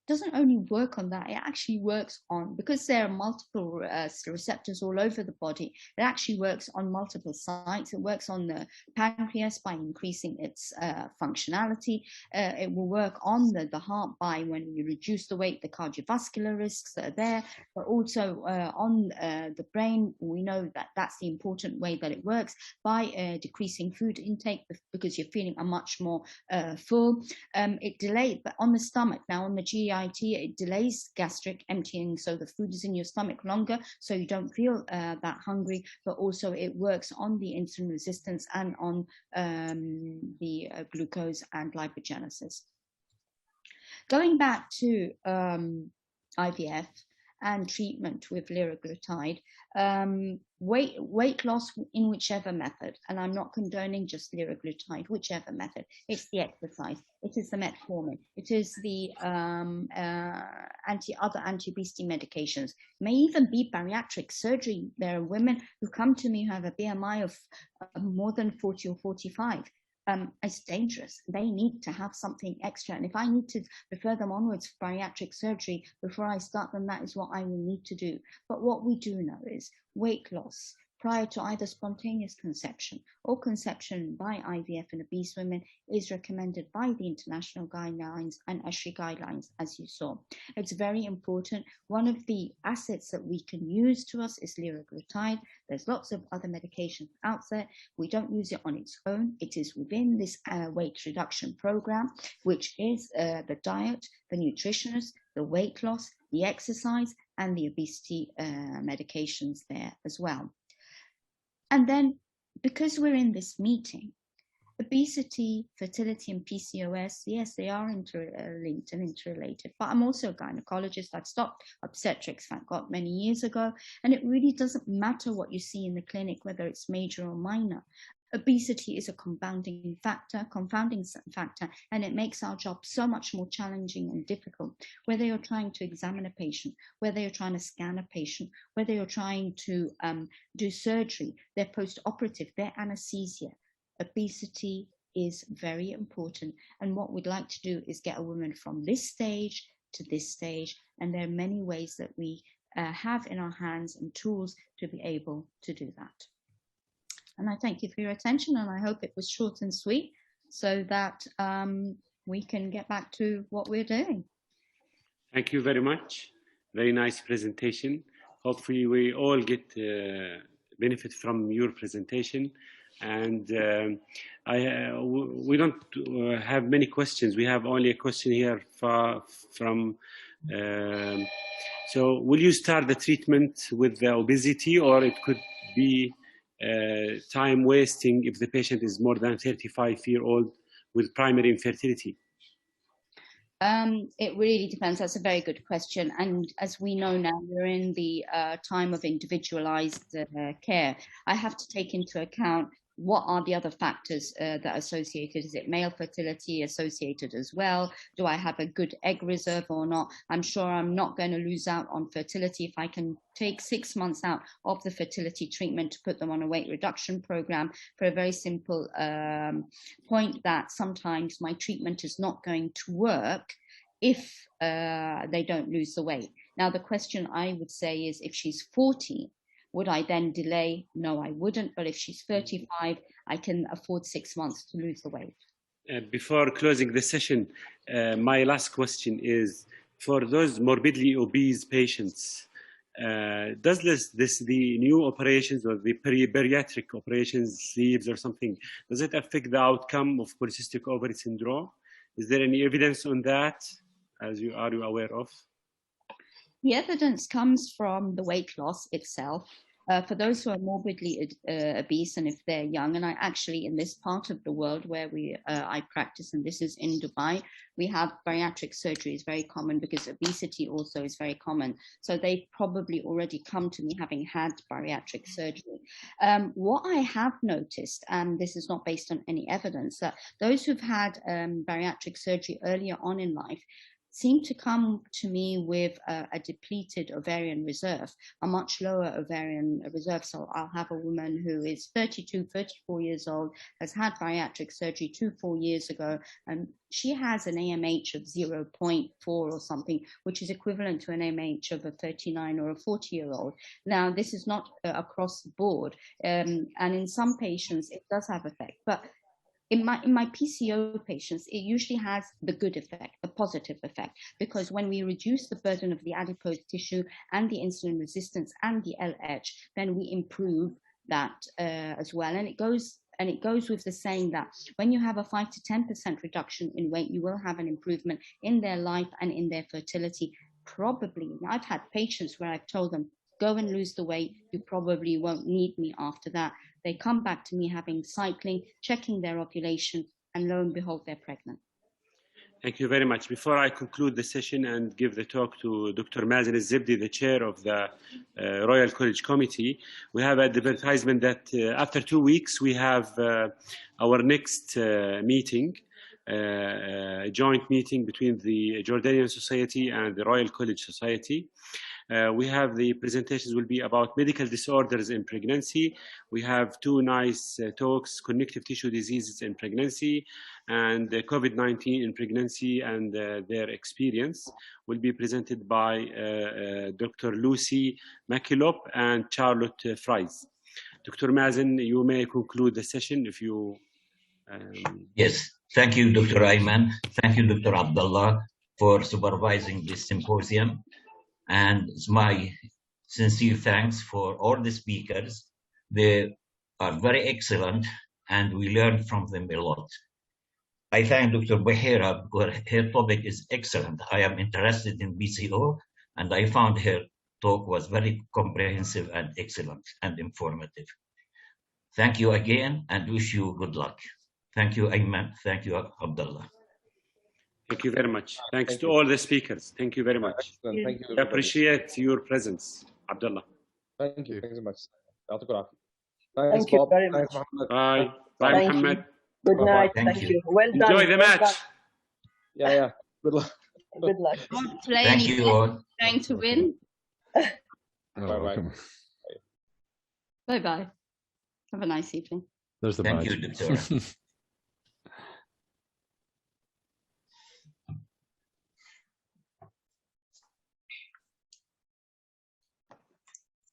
[SPEAKER 10] Doesn't only work on that, it actually works on, because there are multiple receptors all over the body, it actually works on multiple sites. It works on the pancreas by increasing its functionality. It will work on the heart by, when you reduce the weight, the cardiovascular risks that are there, but also on the brain. We know that that's the important way that it works, by decreasing food intake, because you're feeling much more full. It delayed, but on the stomach, now on the GI GIT, it delays gastric emptying, so the food is in your stomach longer, so you don't feel that hungry, but also it works on the insulin resistance and on the glucose and lipogenesis. Going back to IVF and treatment with liraglutide, weight loss in whichever method, and I'm not condoning just liraglutide, whichever method, it's the exercise, it is the metformin, it is the other anti-obesity medications, may even be bariatric surgery. There are women who come to me who have a BMI of more than 40 or 45. It's dangerous. They need to have something extra. And if I need to refer them onwards for bariatric surgery before I start them, that is what I will need to do. But what we do know is weight loss prior to either spontaneous conception or conception by IVF in obese women is recommended by the international guidelines and ESHRI guidelines, as you saw. It's very important. One of the assets that we can use to us is liraglutide. There's lots of other medications out there. We don't use it on its own. It is within this weight reduction program, which is the diet, the nutritionist, the weight loss, the exercise, and the obesity medications there as well. And then, because we're in this meeting, obesity, fertility, and PCOS, yes, they are interlinked and interrelated. But I'm also a gynecologist. I've stopped obstetrics, thank God, many years ago. And it really doesn't matter what you see in the clinic, whether it's major or minor. Obesity is a confounding factor, and it makes our job so much more challenging and difficult. Whether you're trying to examine a patient, whether you're trying to scan a patient, whether you're trying to do surgery, their post-operative, their anesthesia, obesity is very important. And what we'd like to do is get a woman from this stage to this stage. And there are many ways that we have in our hands and tools to be able to do that. And I thank you for your attention, and I hope it was short and sweet so that we can get back to what we're doing.
[SPEAKER 5] Thank you very much. Very nice presentation. Hopefully we all get benefit from your presentation. And we don't have many questions. We have only a question here from, so will you start the treatment with the obesity, or it could be time wasting if the patient is more than 35-year-old with primary infertility?
[SPEAKER 10] It really depends. That's a very good question. And as we know now, we're in the time of individualized care. I have to take into account what are the other factors that are associated. Is it male fertility associated as well? Do I have a good egg reserve or not? I'm sure I'm not going to lose out on fertility if I can take 6 months out of the fertility treatment to put them on a weight reduction program, for a very simple point that sometimes my treatment is not going to work if they don't lose the weight. Now, the question I would say is, if she's 40, would I then delay? No, I wouldn't. But if she's 35, I can afford 6 months to lose the weight.
[SPEAKER 5] Before closing the session, my last question is, for those morbidly obese patients, does the new operations or the bariatric operations, sleeves or something, does it affect the outcome of polycystic ovary syndrome? Is there any evidence on that, are you aware of?
[SPEAKER 10] The evidence comes from the weight loss itself. For those who are morbidly obese, and if they're young, and I actually, in this part of the world where I practice, and this is in Dubai, we have bariatric surgery is very common because obesity also is very common. So they probably already come to me having had bariatric surgery. What I have noticed, and this is not based on any evidence, that those who've had bariatric surgery earlier on in life seem to come to me with a depleted ovarian reserve, a much lower ovarian reserve. So I'll have a woman who is 32, 34 years old, has had bariatric surgery 2-4 years ago, and she has an AMH of 0.4 or something, which is equivalent to an AMH of a 39 or a 40-year-old. Now, this is not across the board, and in some patients, it does have effect. But in my PCO patients, it usually has the good effect, the positive effect, because when we reduce the burden of the adipose tissue and the insulin resistance and the LH, then we improve that as well. And it goes And it goes with the saying that when you have a 5 to 10% reduction in weight, you will have an improvement in their life and in their fertility. Probably, I've had patients where I've told them, go and lose the weight, you probably won't need me after that. They come back to me having cycling, checking their ovulation, and lo and behold, they're pregnant.
[SPEAKER 5] Thank you very much. Before I conclude the session and give the talk to Dr. Mazen Al-Zibdi, the chair of the Royal College Committee, we have an advertisement that after 2 weeks, we have our next meeting, a joint meeting between the Jordanian Society and the Royal College Society. We have the presentations will be about medical disorders in pregnancy. We have 2 nice talks, connective tissue diseases in pregnancy and COVID-19 in pregnancy, and their experience will be presented by Dr. Lucy McKillop and Charlotte Fries. Dr. Mazen, you may conclude the session if you...
[SPEAKER 2] Yes, thank you, Dr. Ayman. Thank you, Dr. Abdullah, for supervising this symposium. And my sincere thanks for all the speakers. They are very excellent, and we learned from them a lot. I thank Dr. Bahira because her topic is excellent. I am interested in BCO, and I found her talk was very comprehensive and excellent and informative. Thank you again, and wish you good luck. Thank you, Ayman. Thank you, Abdullah.
[SPEAKER 5] Thank you very much. Thanks to all the speakers. Thank you very much.
[SPEAKER 4] Excellent. Thank you.
[SPEAKER 5] I appreciate your presence, Abdullah.
[SPEAKER 4] Thank you. Thank you so much.
[SPEAKER 11] Thank you very much.
[SPEAKER 5] Bye. Bye, Mohammed.
[SPEAKER 11] Good night. Thank you. Well done.
[SPEAKER 5] Enjoy the match.
[SPEAKER 4] Yeah. Good luck.
[SPEAKER 11] Good luck.
[SPEAKER 2] Thank you all.
[SPEAKER 10] Trying to win.
[SPEAKER 4] Bye-bye.
[SPEAKER 10] Bye-bye. Have a nice evening.
[SPEAKER 12] There's the
[SPEAKER 2] Thank
[SPEAKER 12] badge.
[SPEAKER 2] you, Doctor.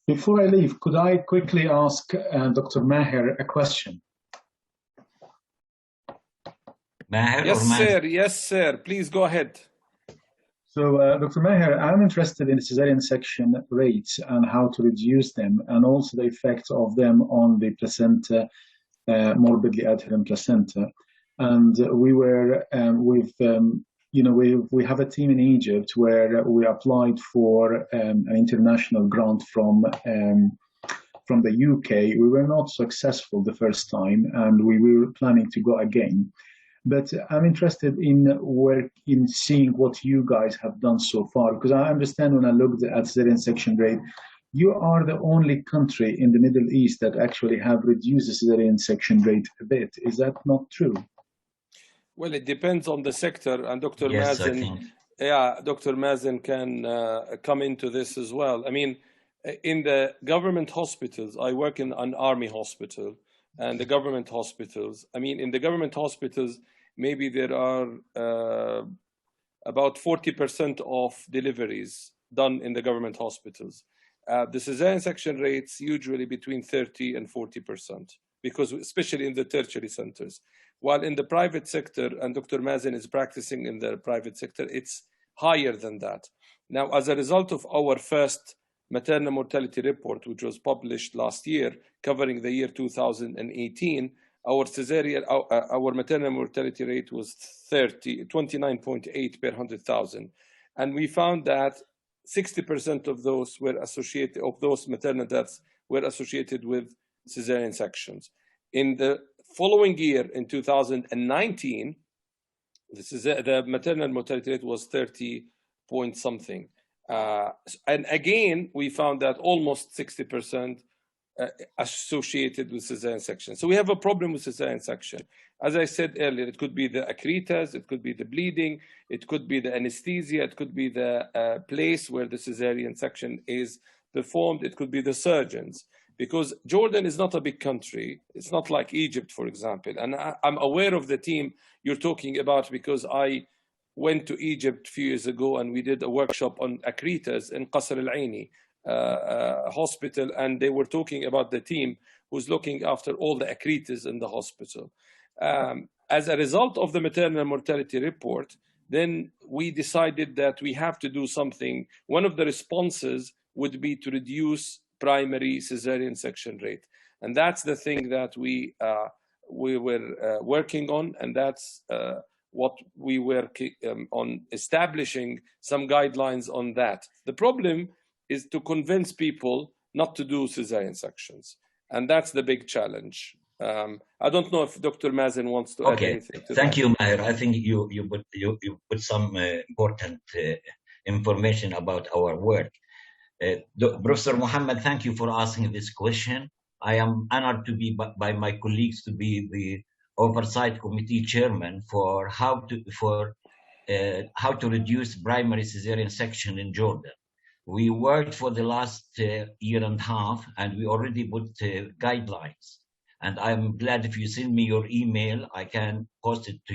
[SPEAKER 9] Before I leave, could I quickly ask Dr. Maher a question?
[SPEAKER 2] Maher
[SPEAKER 3] yes,
[SPEAKER 2] or Maher?
[SPEAKER 3] sir. Yes, sir. Please go ahead.
[SPEAKER 9] So, Dr. Maher, I'm interested in cesarean section rates and how to reduce them, and also the effect of them on the placenta, morbidly adherent placenta. And we were we have a team in Egypt where we applied for an international grant from the UK. We were not successful the first time, and we were planning to go again. But I'm interested in seeing what you guys have done so far, because I understand when I looked at cesarean section rate, you are the only country in the Middle East that actually have reduced the cesarean section rate a bit. Is that not true?
[SPEAKER 3] Well, it depends on the sector, and Dr.
[SPEAKER 2] Yes,
[SPEAKER 3] Mazen, Dr. Mazen can come into this as well. I mean, in the government hospitals, I work in an army hospital, and the government hospitals, I mean, in the government hospitals, maybe there are about 40% of deliveries done in the government hospitals. The cesarean section rates usually between 30 and 40%, because especially in the tertiary centers. While in the private sector, and Dr. Mazen is practicing in the private sector, it's higher than that. Now, as a result of our first maternal mortality report, which was published last year, covering the year 2018, our maternal mortality rate was 29.8 per 100,000. And we found that 60% of those maternal deaths were associated with cesarean sections. In the following year, in 2019, the maternal mortality rate was 30 point something. And again, we found that almost 60% associated with cesarean section. So we have a problem with cesarean section. As I said earlier, it could be the accretas, it could be the bleeding, it could be the anesthesia, it could be the place where the cesarean section is performed, it could be the surgeons. Because Jordan is not a big country. It's not like Egypt, for example. And I'm aware of the team you're talking about, because I went to Egypt a few years ago and we did a workshop on accretas in Qasr al-Aini hospital. And they were talking about the team who's looking after all the accretas in the hospital. As a result of the maternal mortality report, then we decided that we have to do something. One of the responses would be to reduce primary cesarean section rate. And that's the thing that we we were working on, and that's what we were on establishing some guidelines on that. The problem is to convince people not to do cesarean sections, and that's the big challenge. I don't know if Dr. Mazen wants to add anything to
[SPEAKER 2] Thank
[SPEAKER 3] that.
[SPEAKER 2] you, Maher. I think you put some important information about our work. Professor Muhammad, thank you for asking this question. I am honored to be by my colleagues to be the oversight committee chairman for how to reduce primary cesarean section in Jordan. We worked for the last year and a half, and we already put guidelines. And I'm glad if you send me your email, I can post it to